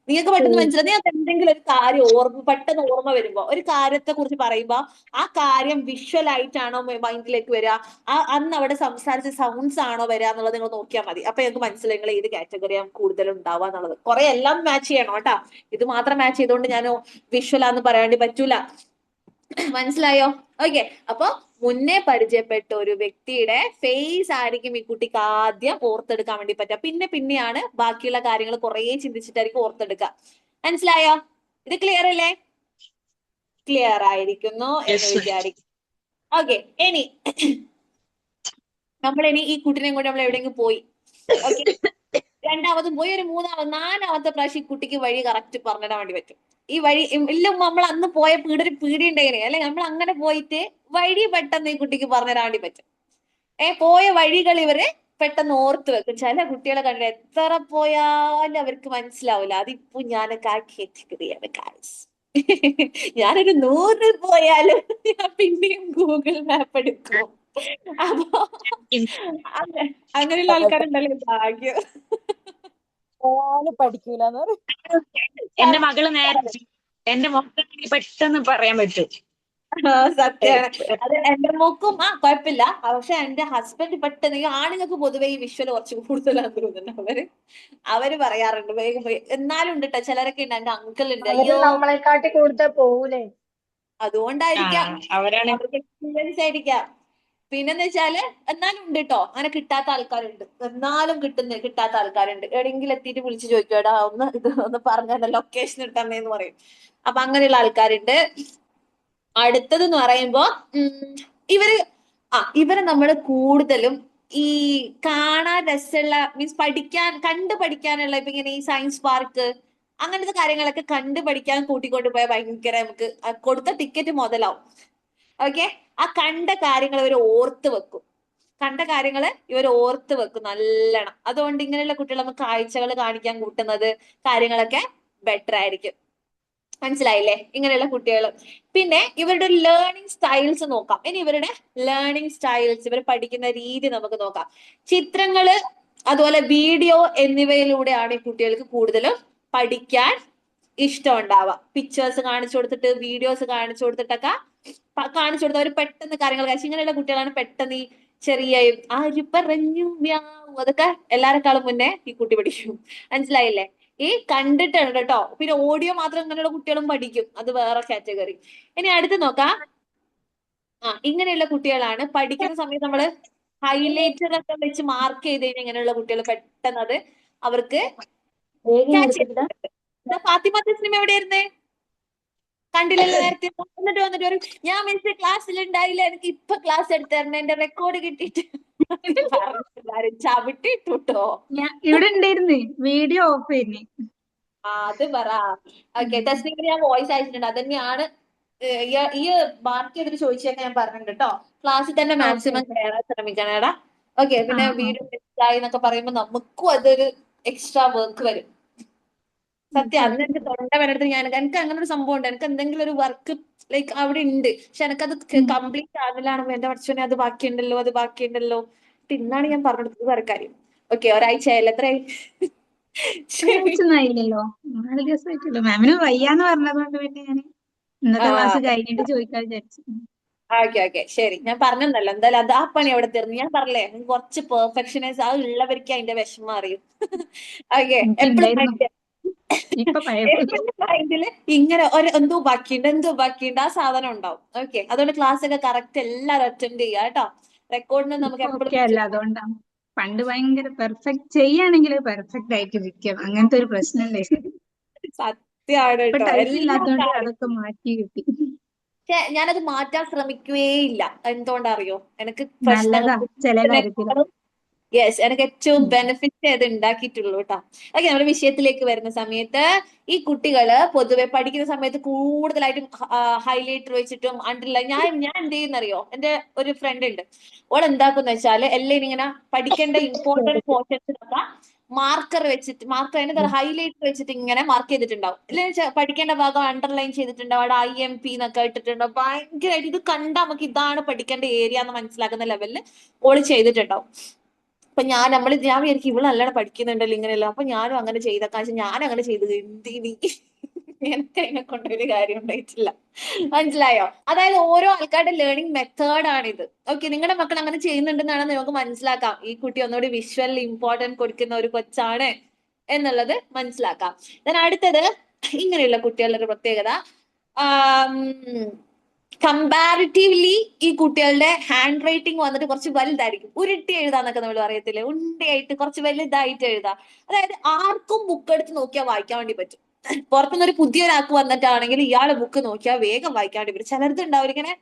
നിങ്ങൾക്ക് പെട്ടെന്ന് മനസ്സിലായി. നിങ്ങൾക്ക് എന്തെങ്കിലും ഒരു കാര്യം പെട്ടെന്ന് ഓർമ്മ വരുമ്പോ, ഒരു കാര്യത്തെ കുറിച്ച് പറയുമ്പോ ആ കാര്യം വിഷ്വൽ ആയിട്ടാണോ മൈൻഡിലേക്ക് വരിക, അന്ന് അവിടെ സംസാരിച്ച സൗണ്ട്സ് ആണോ വരിക എന്നുള്ളത് നിങ്ങൾ നോക്കിയാൽ മതി. അപ്പൊ നിങ്ങൾക്ക് മനസ്സിലായി നിങ്ങൾ ഏത് കാറ്റഗറിയാണ് കൂടുതൽ ഉണ്ടാവുക എന്നുള്ളത്. കുറെ എല്ലാം മാച്ച് ചെയ്യണം കേട്ടാ. ഇത് മാത്രം മാച്ച് ചെയ്തുകൊണ്ട് ഞാൻ വിഷ്വലാന്ന് പറയാണ്ടി പറ്റൂല. മനസ്സിലായോ? ഓക്കെ, അപ്പൊ മുന്നേ പരിചയപ്പെട്ട ഒരു വ്യക്തിയുടെ ഫേസ് ആയിരിക്കും ഈ കുട്ടിക്ക് ആദ്യം ഓർത്തെടുക്കാൻ വേണ്ടി പറ്റുക. പിന്നെയാണ് ബാക്കിയുള്ള കാര്യങ്ങൾ കുറെ ചിന്തിച്ചിട്ടായിരിക്കും ഓർത്തെടുക്കുക. മനസ്സിലായോ? ഇത് ക്ലിയർ അല്ലേ? ക്ലിയർ ആയിരിക്കുന്നു എന്ന് വിചാരിക്കും. ഓക്കെ, ഇനി ഈ കുട്ടിനെ കൊണ്ട് നമ്മൾ എവിടെയെങ്കിലും പോയി. ഓക്കെ, രണ്ടാമതും പോയി, ഒരു നാലാമത്തെ പ്രാവശ്യം ഈ കുട്ടിക്ക് വഴി കറക്റ്റ് പറഞ്ഞിടാൻ വേണ്ടി പറ്റും. ഈ വഴി ഇല്ല നമ്മൾ അന്ന് പോയ ഒരു പീടി ഉണ്ടായിരുന്നു, അല്ലെ? നമ്മൾ അങ്ങനെ പോയിട്ട് വഴി പെട്ടെന്ന് ഈ കുട്ടിക്ക് പറഞ്ഞുതരാൻ വേണ്ടി പറ്റും. പോയ വഴികൾ ഇവര് പെട്ടെന്ന് ഓർത്ത് വെക്കും. ചില കുട്ടികളെ കണ്ടിട്ട് എത്ര പോയാലും അവർക്ക് മനസ്സിലാവില്ല. അതിപ്പോ ഞാനൊക്കെ ആ കാറ്റഗറിയാണ് ഗൈസ്. ഞാനൊരു 100 പോയാലും ഞാൻ പിന്നെയും ഗൂഗിൾ മാപ്പ് എടുക്കും. അപ്പൊ അങ്ങനെയുള്ള ആൾക്കാരുണ്ടല്ലോ, ഭാഗ്യം. പഠിക്കൂലെന്ന് പറയും. എന്റെ മകള് എന്റെ മൊത്തം പെട്ടെന്ന് പറയാൻ പറ്റും. സത്യാണ്. അത് എന്റെ മോക്കും കുഴപ്പമില്ല. പക്ഷെ എന്റെ ഹസ്ബൻഡ് പെട്ടെന്ന്, ആണുങ്ങൾക്ക് പൊതുവെ ഈ വിഷ്വൽ കുറച്ച് കൂടുതലാന്ന് തോന്നുന്നുണ്ട്. അവര് പറയാറുണ്ട് വേഗം പോയി. എന്നാലും ഉണ്ട് കേട്ടോ ചിലരൊക്കെ ഉണ്ട്. എന്റെ അങ്കിൾ ഉണ്ട്, അയ്യോ നമ്മളെക്കാട്ടി കൂടുതൽ പോകൂലേ? അതുകൊണ്ടായിരിക്കാം, അവരാണ് അവർക്ക് എക്സ്പീരിയൻസ് ആയിരിക്കാം. പിന്നെന്ന് വെച്ചാല് എന്നാലും ഉണ്ട് കേട്ടോ, അങ്ങനെ കിട്ടാത്ത ആൾക്കാരുണ്ട്. എന്നാലും കിട്ടാത്ത ആൾക്കാരുണ്ട്. എവിടെയെങ്കിലും എത്തിയിട്ട് വിളിച്ച് ചോദിക്കും, എടാ ഒന്ന് പറഞ്ഞ ലൊക്കേഷൻ ഇട്ടന്നേന്ന് പറയും. അപ്പൊ അങ്ങനെയുള്ള ആൾക്കാരുണ്ട്. അടുത്തത് എന്ന് പറയുമ്പോ ഇവര് ഇവരെ നമ്മൾ കൂടുതലും ഈ കാണാൻ രസമുള്ള മീൻസ് കണ്ടു പഠിക്കാനുള്ള ഇപ്പൊ ഇങ്ങനെ ഈ സയൻസ് പാർക്ക് അങ്ങനത്തെ കാര്യങ്ങളൊക്കെ കണ്ടു പഠിക്കാൻ കൂട്ടിക്കൊണ്ട് പോയാൽ ഭയങ്കര നമുക്ക് കൊടുത്ത ടിക്കറ്റ് മുതലാവും. ഓക്കെ, ആ കണ്ട കാര്യങ്ങൾ ഇവർ ഓർത്ത് വെക്കും. നല്ലോണം. അതുകൊണ്ട് ഇങ്ങനെയുള്ള കുട്ടികൾ നമുക്ക് കാഴ്ചകൾ കാണിക്കാൻ കൂട്ടുന്നത് കാര്യങ്ങളൊക്കെ ബെറ്റർ ആയിരിക്കും. മനസ്സിലായില്ലേ? ഇങ്ങനെയുള്ള കുട്ടികൾ. പിന്നെ ഇവരുടെ ലേണിംഗ് സ്റ്റൈൽസ് നോക്കാം. ഇനി ഇവരുടെ ലേണിംഗ് സ്റ്റൈൽസ്, ഇവർ പഠിക്കുന്ന രീതി നമുക്ക് നോക്കാം. ചിത്രങ്ങള് അതുപോലെ വീഡിയോ എന്നിവയിലൂടെയാണ് ഈ കുട്ടികൾക്ക് കൂടുതലും പഠിക്കാൻ ഇഷ്ടം ഉണ്ടാവുക. പിക്ചേഴ്സ് കാണിച്ചു കൊടുത്തിട്ട് വീഡിയോസ് കാണിച്ചു കൊടുത്തിട്ടൊക്കെ കാണിച്ചു കൊടുത്ത് അവർ പെട്ടെന്ന് കാര്യങ്ങൾ കഴിച്ചു. ഇങ്ങനെയുള്ള കുട്ടികളാണ് പെട്ടെന്ന് ഈ ചെറിയ ആര് പറഞ്ഞു മ്യാവ് അതൊക്കെ എല്ലാരെക്കാളും മുന്നേ ഈ കുട്ടി പഠിക്കും. മനസ്സിലായില്ലേ? ഈ കണ്ടിട്ടുണ്ട് കേട്ടോ. പിന്നെ ഓഡിയോ മാത്രം ഇങ്ങനെയുള്ള കുട്ടികളും പഠിക്കും, അത് വേറെ കാറ്റഗറി. ഇനി അടുത്ത് നോക്കാം. ഇങ്ങനെയുള്ള കുട്ടികളാണ് പഠിക്കുന്ന സമയത്ത് നമ്മള് ഹൈലൈറ്റർ ഒക്കെ വെച്ച് മാർക്ക് ചെയ്ത് കഴിഞ്ഞാൽ ഇങ്ങനെയുള്ള കുട്ടികൾ പെട്ടെന്ന് അത് അവർക്ക് catch ചെയ്തിട്ടുണ്ട്. ഫാത്തിമ തസ്നിം എവിടെയായിരുന്നേ? കണ്ടില്ലല്ലോ നേരത്തെ. വന്നിട്ട് പറയും ഞാൻ മിസ് ക്ലാസ്സിൽ ഉണ്ടായില്ല, എനിക്ക് ഇപ്പൊ ക്ലാസ് എടുത്തരണം, എന്റെ റെക്കോർഡ് കിട്ടിയിട്ട് ചവിട്ടിട്ടോ. ഇവിടെ ഉണ്ടായിരുന്നു, വീഡിയോ ഓഫ് ചെയ്യുന്നേ. അത് പറ. ഓക്കെ, തസ്നിമിന് ഞാൻ വോയിസ് അയച്ചിട്ടുണ്ട്. അതന്നെയാണ് ഈ മാർക്ക് ചെയ്തിട്ട് ചോദിച്ചൊക്കെ ഞാൻ പറഞ്ഞിട്ടുണ്ട് കേട്ടോ. ക്ലാസ്സിൽ തന്നെ മാക്സിമം കയറാൻ ശ്രമിക്കണേടാ. ഓക്കെ, പിന്നെ വീഡിയോ ആയി എന്നൊക്കെ പറയുമ്പോ നമുക്കും അതൊരു എക്സ്ട്രാ വർക്ക് വരും. സത്യം, അന്ന് എനിക്ക് തൊണ്ട വേനടുത്ത് എനിക്ക് അങ്ങനെ ഒരു സംഭവം ഉണ്ട്. എനിക്ക് എന്തെങ്കിലും ഒരു വർക്ക് ലൈക്ക് അവിടെ ഉണ്ട്, പക്ഷെ എനിക്കത് കംപ്ലീറ്റ് ആവില്ലാണെന്ന് എന്റെ പഠിച്ചോനെ അത് ബാക്കിയുണ്ടല്ലോ. ഇന്നാണ് ഞാൻ പറഞ്ഞെടുത്തത് വേറെ കാര്യം. ഓക്കെ, ഒരാഴ്ച ആയല്ലോ. എത്രയായി? ആയില്ലല്ലോ, 4 ദിവസമായിട്ടുള്ളൂ. മാമിന് വയ്യാന്ന് പറഞ്ഞതുകൊണ്ട് പിന്നെ ഞാൻ ഇന്നത്തെ ക്ലാസ് കഴിഞ്ഞിട്ട് ചോദിക്കാൻ വിചാരിച്ചു. ഓക്കെ ശരി, ഞാൻ പറഞ്ഞല്ലോ. എന്തായാലും അത് ആ പണി അവിടെ തീർന്നു. ഞാൻ പറഞ്ഞേ കുറച്ച് പെർഫെക്ഷനൈസ് ഉള്ളവർക്ക് അതിന്റെ വിഷമം അറിയും. ഓക്കെ, എപ്പോഴും മൈൻഡില് ഇങ്ങനെ എന്തോ ബാക്കിയുണ്ട് ആ സാധനം ഉണ്ടാവും. ഓക്കെ, അതുകൊണ്ട് ക്ലാസ് ഒക്കെ കറക്റ്റ് എല്ലാവരും അറ്റൻഡ് ചെയ്യുക കേട്ടോ. റെക്കോർഡിന് നമുക്ക് എപ്പോഴും അതുകൊണ്ടാണ് പണ്ട് ഭയങ്കര പെർഫെക്റ്റ് ചെയ്യാണെങ്കിൽ പെർഫെക്റ്റ് ആയിട്ട് ഇരിക്കും, അങ്ങനത്തെ ഒരു പ്രശ്നമല്ലേ. സത്യമാണ് കേട്ടോ. അതൊക്കെ മാറ്റി കിട്ടി. പക്ഷെ ഞാനത് മാറ്റാൻ ശ്രമിക്കുകയില്ല. എന്തുകൊണ്ടറിയോ? എനിക്ക് ചില കാര്യത്തിൽ യെസ്, എനിക്ക് ഏറ്റവും ബെനിഫിറ്റ് അത് ഉണ്ടാക്കിയിട്ടുള്ളൂ കേട്ടോ. ഓക്കെ, നമ്മുടെ വിഷയത്തിലേക്ക് വരുന്ന സമയത്ത് ഈ കുട്ടികള് പൊതുവെ പഠിക്കുന്ന സമയത്ത് കൂടുതലായിട്ടും ഹൈലൈറ്റർ വെച്ചിട്ടും അണ്ടർലൈൻ ഞാൻ എന്ത് ചെയ്യുന്നറിയോ? എന്റെ ഒരു ഫ്രണ്ട് ഉണ്ട്, ഓൾ എന്താക്കുന്ന വെച്ചാല് എല്ലാം ഇങ്ങനെ പഠിക്കേണ്ട ഇമ്പോർട്ടന്റ് പോർഷൻസ് ഒക്കെ മാർക്കർ അതിന്റെ ഹൈലൈറ്റർ വെച്ചിട്ട് ഇങ്ങനെ മാർക്ക് ചെയ്തിട്ടുണ്ടാവും. അല്ലെങ്കിൽ പഠിക്കേണ്ട ഭാഗം അണ്ടർലൈൻ ചെയ്തിട്ടുണ്ടാവും, അവിടെ IMP എന്നൊക്കെ ഇട്ടിട്ടുണ്ടാവും. ഭയങ്കരമായിട്ട് ഇത് കണ്ടാൽ നമുക്ക് ഇതാണ് പഠിക്കേണ്ട ഏരിയ എന്ന് മനസ്സിലാക്കുന്ന ലെവലിൽ ഓള് ചെയ്തിട്ടുണ്ടാവും. അപ്പൊ ഞാൻ വിചാരിക്കും ഇവള് നല്ലോണം പഠിക്കുന്നുണ്ടല്ലോ ഇങ്ങനെയല്ലോ, അപ്പൊ ഞാനും അങ്ങനെ ചെയ്തേക്കാം. ഞാൻ അങ്ങനെ ചെയ്തത് എന്തിനി എനിക്ക് അതിനെ കൊണ്ടൊരു കാര്യം ഉണ്ടായിട്ടില്ല. മനസ്സിലായോ? അതായത് ഓരോ ആൾക്കാരുടെ ലേണിംഗ് മെത്തേഡാണിത്. ഓക്കെ, നിങ്ങളുടെ മക്കൾ അങ്ങനെ ചെയ്യുന്നുണ്ടെന്നാണ് നമുക്ക് മനസ്സിലാക്കാം. ഈ കുട്ടി ഒന്നുകൂടി വിഷ്വൽ ഇമ്പോർട്ടൻസ് കൊടുക്കുന്ന ഒരു കൊച്ചാണ് എന്നുള്ളത് മനസ്സിലാക്കാം. അടുത്തത് ഇങ്ങനെയുള്ള കുട്ടികളുടെ ഒരു പ്രത്യേകത, കമ്പാരിറ്റീവ്ലി ഈ കുട്ടികളുടെ ഹാൻഡ് റൈറ്റിംഗ് വന്നിട്ട് കുറച്ച് വലുതായിരിക്കും. ഉരുട്ടി എഴുതാന്നൊക്കെ നമ്മൾ പറയത്തില്ലേ, ഉണ്ടയായിട്ട് കുറച്ച് വലുതായിട്ട് എഴുതാം. അതായത് ആർക്കും ബുക്ക് എടുത്ത് നോക്കിയാൽ വായിക്കാൻ വേണ്ടി പറ്റും. പുറത്തുനിന്നൊരു പുതിയൊരാൾക്ക് വന്നിട്ടാണെങ്കിൽ ഇയാളെ ബുക്ക് നോക്കിയാൽ വേഗം വായിക്കാൻ വേണ്ടി പറ്റും. ചിലർക്ക് ഉണ്ടാവും ഇങ്ങനെ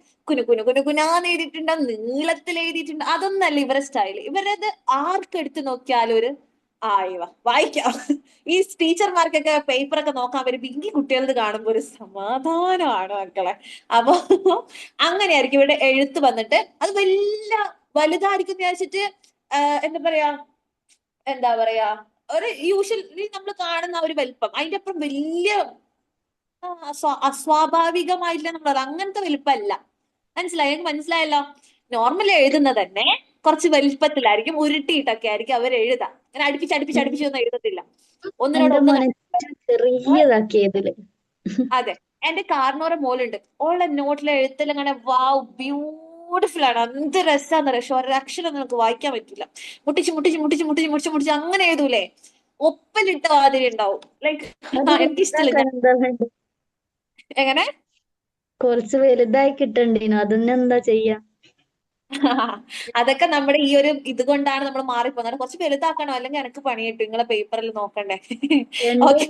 കുനാന്ന് എഴുതിയിട്ടുണ്ടാവും, നീളത്തിൽ എഴുതിയിട്ടുണ്ട്. അതൊന്നല്ല ഇവരുടെ സ്റ്റൈൽ. ഇവരത് ആർക്കെടുത്ത് നോക്കിയാലും ഒരു വായിക്കാം. ഈ ടീച്ചർമാർക്കൊക്കെ പേപ്പറൊക്കെ നോക്കാൻ വരുമ്പോ ഈ കുട്ടികളത് കാണുമ്പോ ഒരു സമാധാനമാണ് മക്കളെ. അപ്പൊ അങ്ങനെയായിരിക്കും ഇവിടെ എഴുത്ത് വന്നിട്ട്. അത് വലുതായിരിക്കും വിചാരിച്ചിട്ട് എന്താ പറയാ ഒരു യൂഷ്വലി നമ്മൾ കാണുന്ന ഒരു വലിപ്പം, അതിന്റെ അപ്പുറം വലിയ അസ്വാഭാവികമായില്ല നമ്മൾ അങ്ങനത്തെ വലിപ്പമല്ല. മനസ്സിലായല്ലോ? നോർമൽ എഴുതുന്നത് തന്നെ കുറച്ച് വലിപ്പത്തിലായിരിക്കും, ഉരുട്ടിയിട്ടൊക്കെ ആയിരിക്കും അവർ എഴുതാം. അങ്ങനെ അടുപ്പിച്ചൊന്നും എഴുതത്തില്ല. അതെ, എന്റെ കാർന്നോറെ മോളുണ്ട്, ഓളെ നോട്ടിലെ എഴുത്തിൽ അങ്ങനെ വാവ് ബ്യൂട്ടിഫുൾ ആണ്, എന്ത് രസാന്നറിയോ. പക്ഷെ ഒരക്ഷരം നമുക്ക് വായിക്കാൻ പറ്റില്ല. മുട്ടിച്ച് അങ്ങനെ എഴുതൂലേ, ഒപ്പലിട്ട മാതിരി ഉണ്ടാവും. ലൈക്ക് എനിക്കിഷ്ടമില്ല. എങ്ങനെ കുറച്ച് വലുതായി കിട്ടണ്ടേനു, അതിനെന്താ ചെയ്യാ? അതൊക്കെ നമ്മുടെ ഈ ഒരു ഇതുകൊണ്ടാണ് നമ്മൾ മാറിപ്പോകുന്നത്. കുറച്ച് വലുതാക്കണം, അല്ലെങ്കിൽ എനിക്ക് പണി കിട്ടും, നിങ്ങളെ പേപ്പറിൽ നോക്കണ്ടേ. ഓക്കെ,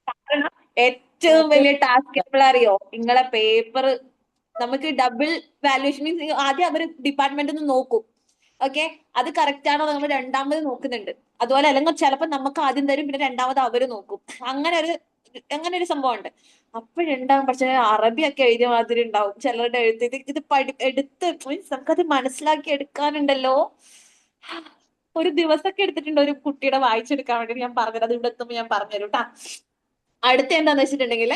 കാരണം ഏറ്റവും വലിയ ടാസ്ക് എപ്പോഴറിയോ? നിങ്ങളെ പേപ്പർ നമുക്ക് ഡബിൾ വാല്യുവേഷൻ മീൻസ് ആദ്യം അവർ ഡിപ്പാർട്ട്മെന്റ് ഒന്ന് നോക്കും. ഓക്കെ, അത് കറക്റ്റ് ആണോ നമ്മൾ രണ്ടാമത് നോക്കുന്നുണ്ട്. അതുപോലെ അല്ലെങ്കിൽ ചിലപ്പോൾ നമുക്ക് ആദ്യം തരും, പിന്നെ രണ്ടാമത് അവര് നോക്കും. അങ്ങനെ ഒരു സംഭവം ഉണ്ട്. അപ്പോഴുണ്ടാവും. പക്ഷെ അറബിയൊക്കെ എഴുതിയ മാതിരി ഉണ്ടാവും ചിലരുടെ എഴുത്ത്. ഇത് എടുത്ത് മീൻസ് നമുക്കത് മനസ്സിലാക്കി എടുക്കാനുണ്ടല്ലോ. ഒരു ദിവസമൊക്കെ എടുത്തിട്ടുണ്ട് ഒരു കുട്ടിയുടെ വായിച്ചെടുക്കാൻ വേണ്ടി. ഞാൻ പറഞ്ഞത് അത് ഇവിടെ എത്തുമ്പോൾ ഞാൻ പറഞ്ഞുതരും കേട്ടാ. അടുത്ത എന്താന്ന് വെച്ചിട്ടുണ്ടെങ്കിൽ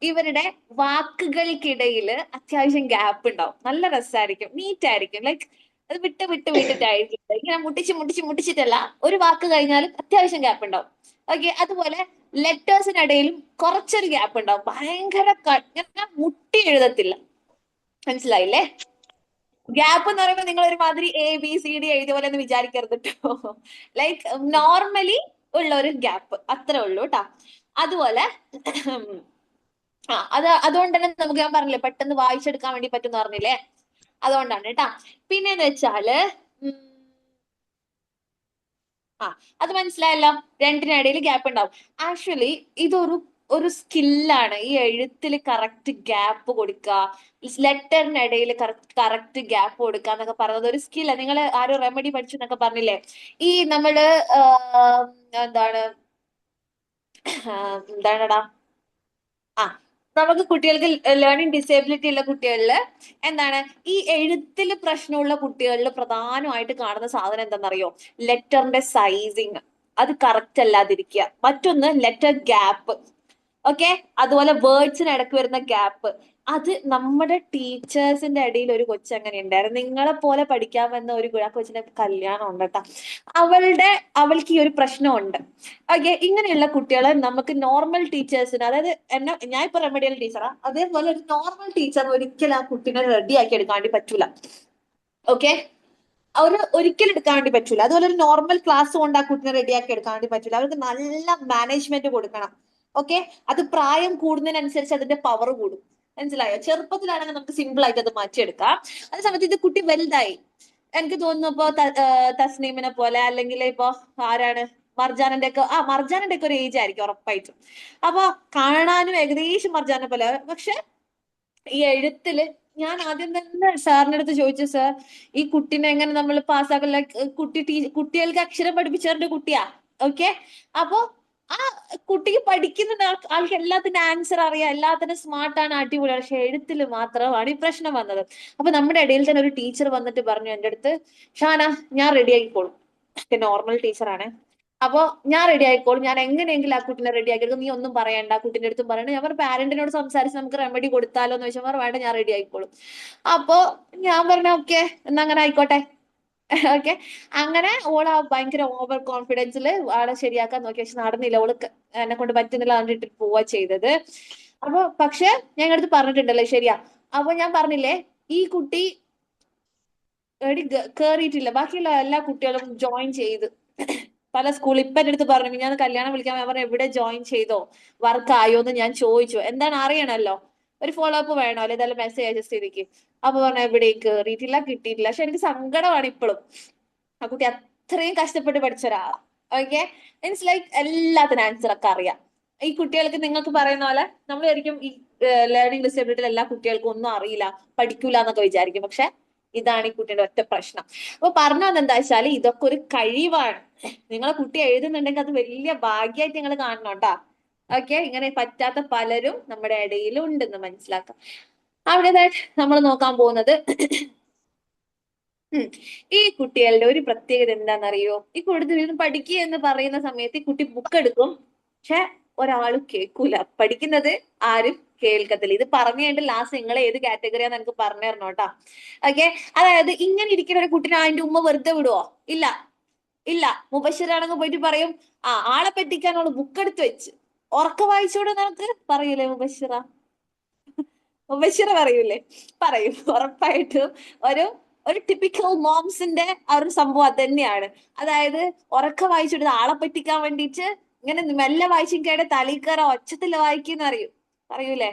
ഇവരുടെ വാക്കുകൾക്കിടയിൽ അത്യാവശ്യം ഗ്യാപ്പ് ഉണ്ടാവും. നല്ല രസമായിരിക്കും, നീറ്റ് ആയിരിക്കും. ലൈക്ക് അത് വിട്ടിട്ടായിരിക്കും. ഇങ്ങനെ മുട്ടിച്ചിട്ടല്ല, ഒരു വാക്ക് കഴിഞ്ഞാലും അത്യാവശ്യം ഗ്യാപ്പ് ഉണ്ടാവും. ഓക്കെ, അതുപോലെ ലെറ്റേഴ്സിനിടയിലും കുറച്ചൊരു ഗ്യാപ്പ് ഉണ്ടാവും. ഭയങ്കര ഇങ്ങനെ മുട്ടി എഴുതത്തില്ല. മനസ്സിലായില്ലേ? ഗ്യാപ്പ് എന്ന് പറയുമ്പോൾ നിങ്ങൾ ഒരുമാതിരി ABCD എഴുതിയ പോലെ ഒന്നും വിചാരിക്കരുത് കേട്ടോ. ലൈക്ക് നോർമലി ഉള്ള ഒരു ഗ്യാപ്പ്, അത്രേ ഉള്ളൂ കേട്ടോ. അതുപോലെ അതുകൊണ്ട് തന്നെ നമുക്ക് ഞാൻ പറഞ്ഞില്ലേ പെട്ടെന്ന് വായിച്ചെടുക്കാൻ വേണ്ടി പറ്റുമെന്ന് പറഞ്ഞില്ലേ, അതുകൊണ്ടാണ് കേട്ടാ. പിന്നെന്ന് വെച്ചാല് അത് മനസ്സിലായല്ലോ, രണ്ടിനിടയിൽ ഗ്യാപ്പ് ഉണ്ടാവും. ആക്ച്വലി ഇതൊരു സ്കില്ലാണ്. ഈ എഴുത്തിൽ കറക്റ്റ് ഗ്യാപ്പ് കൊടുക്കുക, ലെറ്ററിനിടയിൽ കറക്റ്റ് ഗ്യാപ്പ് കൊടുക്കുക എന്നൊക്കെ പറയുന്നത് ഒരു സ്കില്ലാണ്. നിങ്ങൾ ആരും റെമഡി പഠിച്ചു എന്നൊക്കെ പറഞ്ഞില്ലേ, ഈ നമ്മള് എന്താണടാ നമുക്ക് കുട്ടികൾക്ക് ലേണിംഗ് ഡിസേബിലിറ്റി ഉള്ള കുട്ടികളില് എന്താണ് ഈ എഴുത്തിൽ പ്രശ്നമുള്ള കുട്ടികളിൽ പ്രധാനമായിട്ട് കാണുന്ന സാധനം എന്താണെന്നറിയോ? ലെറ്ററിന്റെ സൈസിങ് അത് കറക്റ്റ് അല്ലാതിരിക്കുക. മറ്റൊന്ന് ലെറ്റർ ഗ്യാപ്പ്. ഓക്കെ, അതുപോലെ വേർഡ്സിന് ഇടയ്ക്ക് വരുന്ന ഗ്യാപ്പ്. അത് നമ്മുടെ ടീച്ചേഴ്സിന്റെ ഇടയിൽ ഒരു കൊച്ചങ്ങനെ ഉണ്ടായിരുന്നു. നിങ്ങളെ പോലെ പഠിക്കാൻ വന്ന ഒരു കൊച്ചിന്റെ കല്യാണം ഉണ്ട് കേട്ടോ. അവൾക്ക് ഈ ഒരു പ്രശ്നമുണ്ട്. ഓക്കെ, ഇങ്ങനെയുള്ള കുട്ടികളെ നമുക്ക് നോർമൽ ടീച്ചേഴ്സിന്, അതായത് ഞാൻ ഇപ്പൊ റെമഡിയൽ ടീച്ചറാ, അതേപോലെ ഒരു നോർമൽ ടീച്ചർ ഒരിക്കലും ആ കുട്ടീനെ റെഡിയാക്കി എടുക്കാൻ വേണ്ടി പറ്റൂല. ഓക്കെ, ഒരിക്കലും എടുക്കാൻ വേണ്ടി പറ്റൂല. അതുപോലെ ഒരു നോർമൽ ക്ലാസ് കൊണ്ട് ആ കുട്ടിനെ റെഡിയാക്കി എടുക്കാൻ വേണ്ടി പറ്റൂല. അവർക്ക് നല്ല മാനേജ്മെന്റ് കൊടുക്കണം. ഓക്കെ, അത് പ്രായം കൂടുന്നതിനനുസരിച്ച് അതിന്റെ പവർ കൂടും. മനസ്സിലായോ? ചെറുപ്പത്തിലാണെങ്കിൽ നമുക്ക് സിമ്പിൾ ആയിട്ട് അത് മാറ്റിയെടുക്കാം. അതേ സമയത്ത് ഇത് കുട്ടി വലുതായി, എനിക്ക് തോന്നുന്നു ഇപ്പൊ തസ്നീമിനെ പോലെ, അല്ലെങ്കിൽ ഇപ്പൊ ആരാണ് മർജാനന്റെ ഒക്കെ ഒരു ഏജ് ആയിരിക്കും ഉറപ്പായിട്ടും. അപ്പൊ കാണാനും ഏകദേശം മർജാനെ പോലെ. പക്ഷെ ഈ എഴുത്തില് ഞാൻ ആദ്യം തന്നെ സാറിന്റെ അടുത്ത് ചോദിച്ചു, സാർ ഈ കുട്ടീനെ എങ്ങനെ നമ്മൾ പാസ്സാക്കില്ല? കുട്ടികൾക്ക് അക്ഷരം പഠിപ്പിച്ചവരുടെ കുട്ടിയാ. ഓക്കെ, അപ്പൊ ആ കുട്ടിക്ക് പഠിക്കുന്ന ആൾക്ക് എല്ലാത്തിന്റെ ആൻസർ അറിയാം, എല്ലാത്തിനും സ്മാർട്ടാണ്, അടിപൊളിയാണ്. പക്ഷെ എഴുത്തിൽ മാത്രമാണ് ഈ പ്രശ്നം വന്നത്. അപ്പൊ നമ്മുടെ ഇടയിൽ തന്നെ ഒരു ടീച്ചർ വന്നിട്ട് പറഞ്ഞു എന്റെ അടുത്ത്, ഷാന ഞാൻ റെഡി ആയിക്കോളും, നോർമൽ ടീച്ചറാണ്, അപ്പൊ ഞാൻ റെഡി ആയിക്കോളും, ഞാൻ എങ്ങനെയെങ്കിലും ആ കുട്ടിനെ റെഡി ആക്കിയെടുക്കും, നീ ഒന്നും പറയണ്ട, കുട്ടിന്റെ അടുത്തും പറയണ്ട. ഞാൻ പറഞ്ഞു പാരന്റിനോട് സംസാരിച്ച് നമുക്ക് റെമഡി കൊടുത്താലോ എന്ന് ചോദിച്ചാൽ വേണ്ട, ഞാൻ റെഡി ആയിക്കോളും. അപ്പൊ ഞാൻ പറഞ്ഞു ഓക്കെ എന്നാ അങ്ങനെ ആയിക്കോട്ടെ. ഓക്കെ, അങ്ങനെ ഓള് ഭയങ്കര ഓവർ കോൺഫിഡൻസിൽ ആളെ ശരിയാക്കാൻ നോക്കി. പക്ഷെ നടന്നില്ല, ഓള് എന്നെ കൊണ്ട് പറ്റുന്നില്ല എന്നിട്ട് പോവാ ചെയ്തത്. അപ്പൊ പക്ഷെ ഞാൻ അടുത്ത് പറഞ്ഞിട്ടുണ്ടല്ലോ, ശരിയാ. അപ്പൊ ഞാൻ പറഞ്ഞില്ലേ ഈ കുട്ടി കേറിയിട്ടില്ല, ബാക്കിയുള്ള എല്ലാ കുട്ടികളും ജോയിൻ ചെയ്ത് പല സ്കൂളിൽ. ഇപ്പൊ എന്റെ അടുത്ത് പറഞ്ഞു, ഞാൻ കല്യാണം വിളിക്കാൻ, ഞാൻ പറഞ്ഞു എവിടെ ജോയിൻ ചെയ്തോ, വർക്ക് ആയോ എന്ന് ഞാൻ ചോദിച്ചു. എന്താണ് അറിയണല്ലോ, ഒരു ഫോളോ അപ്പ് വേണമല്ലോ, ഇതെല്ലാം മെസ്സേജ് അയച്ച സ്ഥിതിക്ക്. അപ്പൊ പറഞ്ഞു എവിടെയും കേറിയിട്ടില്ല, കിട്ടിയിട്ടില്ല. പക്ഷെ എനിക്ക് സങ്കടമാണ് ഇപ്പോഴും. ആ കുട്ടി അത്രയും കഷ്ടപ്പെട്ട് പഠിച്ച ഒരാളാ. ഓക്കെ, മീൻസ് ലൈക്ക് എല്ലാത്തിനും ആൻസർ ഒക്കെ അറിയാം. ഈ കുട്ടികൾക്ക് നിങ്ങൾക്ക് പറയുന്ന പോലെ നമ്മൾ വിചാരിക്കും ഈ ലേണിംഗ് ഡിസേബിലിറ്റി എല്ലാ കുട്ടികൾക്കും ഒന്നും അറിയില്ല, പഠിക്കൂല എന്നൊക്കെ വിചാരിക്കും. പക്ഷെ ഇതാണ് ഈ കുട്ടിയുടെ ഒറ്റ പ്രശ്നം. അപ്പൊ പറഞ്ഞു വന്നെന്താ വെച്ചാല് ഇതൊക്കെ ഒരു കഴിവാണ്. നിങ്ങളെ കുട്ടി എഴുതുന്നുണ്ടെങ്കിൽ അത് വലിയ ഭാഗ്യമായിട്ട് നിങ്ങൾ കാണണം കേട്ടാ. ഓക്കെ, ഇങ്ങനെ പറ്റാത്ത പലരും നമ്മുടെ ഇടയിൽ ഉണ്ടെന്ന് മനസ്സിലാക്കാം. അവിടേതായിട്ട് നമ്മൾ നോക്കാൻ പോകുന്നത് ഈ കുട്ടികളുടെ ഒരു പ്രത്യേകത എന്താണെന്നറിയോ? ഈ കൂടുതൽ പഠിക്കുക എന്ന് പറയുന്ന സമയത്ത് ഈ കുട്ടി ബുക്ക് എടുക്കും, പക്ഷെ ഒരാളും കേൾക്കൂല. പഠിക്കുന്നത് ആരും കേൾക്കത്തില്ല. ഇത് പറഞ്ഞു കഴിഞ്ഞിട്ട് ലാസ്റ്റ് നിങ്ങൾ ഏത് കാറ്റഗറിയാന്ന് എനിക്ക് പറഞ്ഞു തരണം കേട്ടോ. ഓക്കെ, അതായത് ഇങ്ങനെ ഇരിക്കുന്ന ഒരു കുട്ടിനെ അതിന്റെ ഉമ്മ വെറുതെ വിടുവോ? ഇല്ല ഇല്ല. മുബശ്ശിറാണെങ്കിൽ പോയിട്ട് പറയും ആളെ പറ്റിക്കാനുള്ള ബുക്ക് എടുത്ത് വെച്ച് ഉറക്ക വായിച്ചോടെ നമുക്ക് പറയൂലേ മുബശ്ശിറ? മുബശ്ശിറ പറയൂലേ? പറയും ഉറപ്പായിട്ടും. ഒരു ടിപ്പിക്കൽ മോംസിന്റെ ആ ഒരു സംഭവം അത് തന്നെയാണ്. അതായത് ഉറക്ക വായിച്ചിട്ട് ആളെ പറ്റിക്കാൻ വേണ്ടിയിട്ട് ഇങ്ങനെ മെല്ലെ വായിച്ചിട്ട് തലീക്കറ ഒച്ചത്തില് വായിക്കുന്ന പറയൂലേ?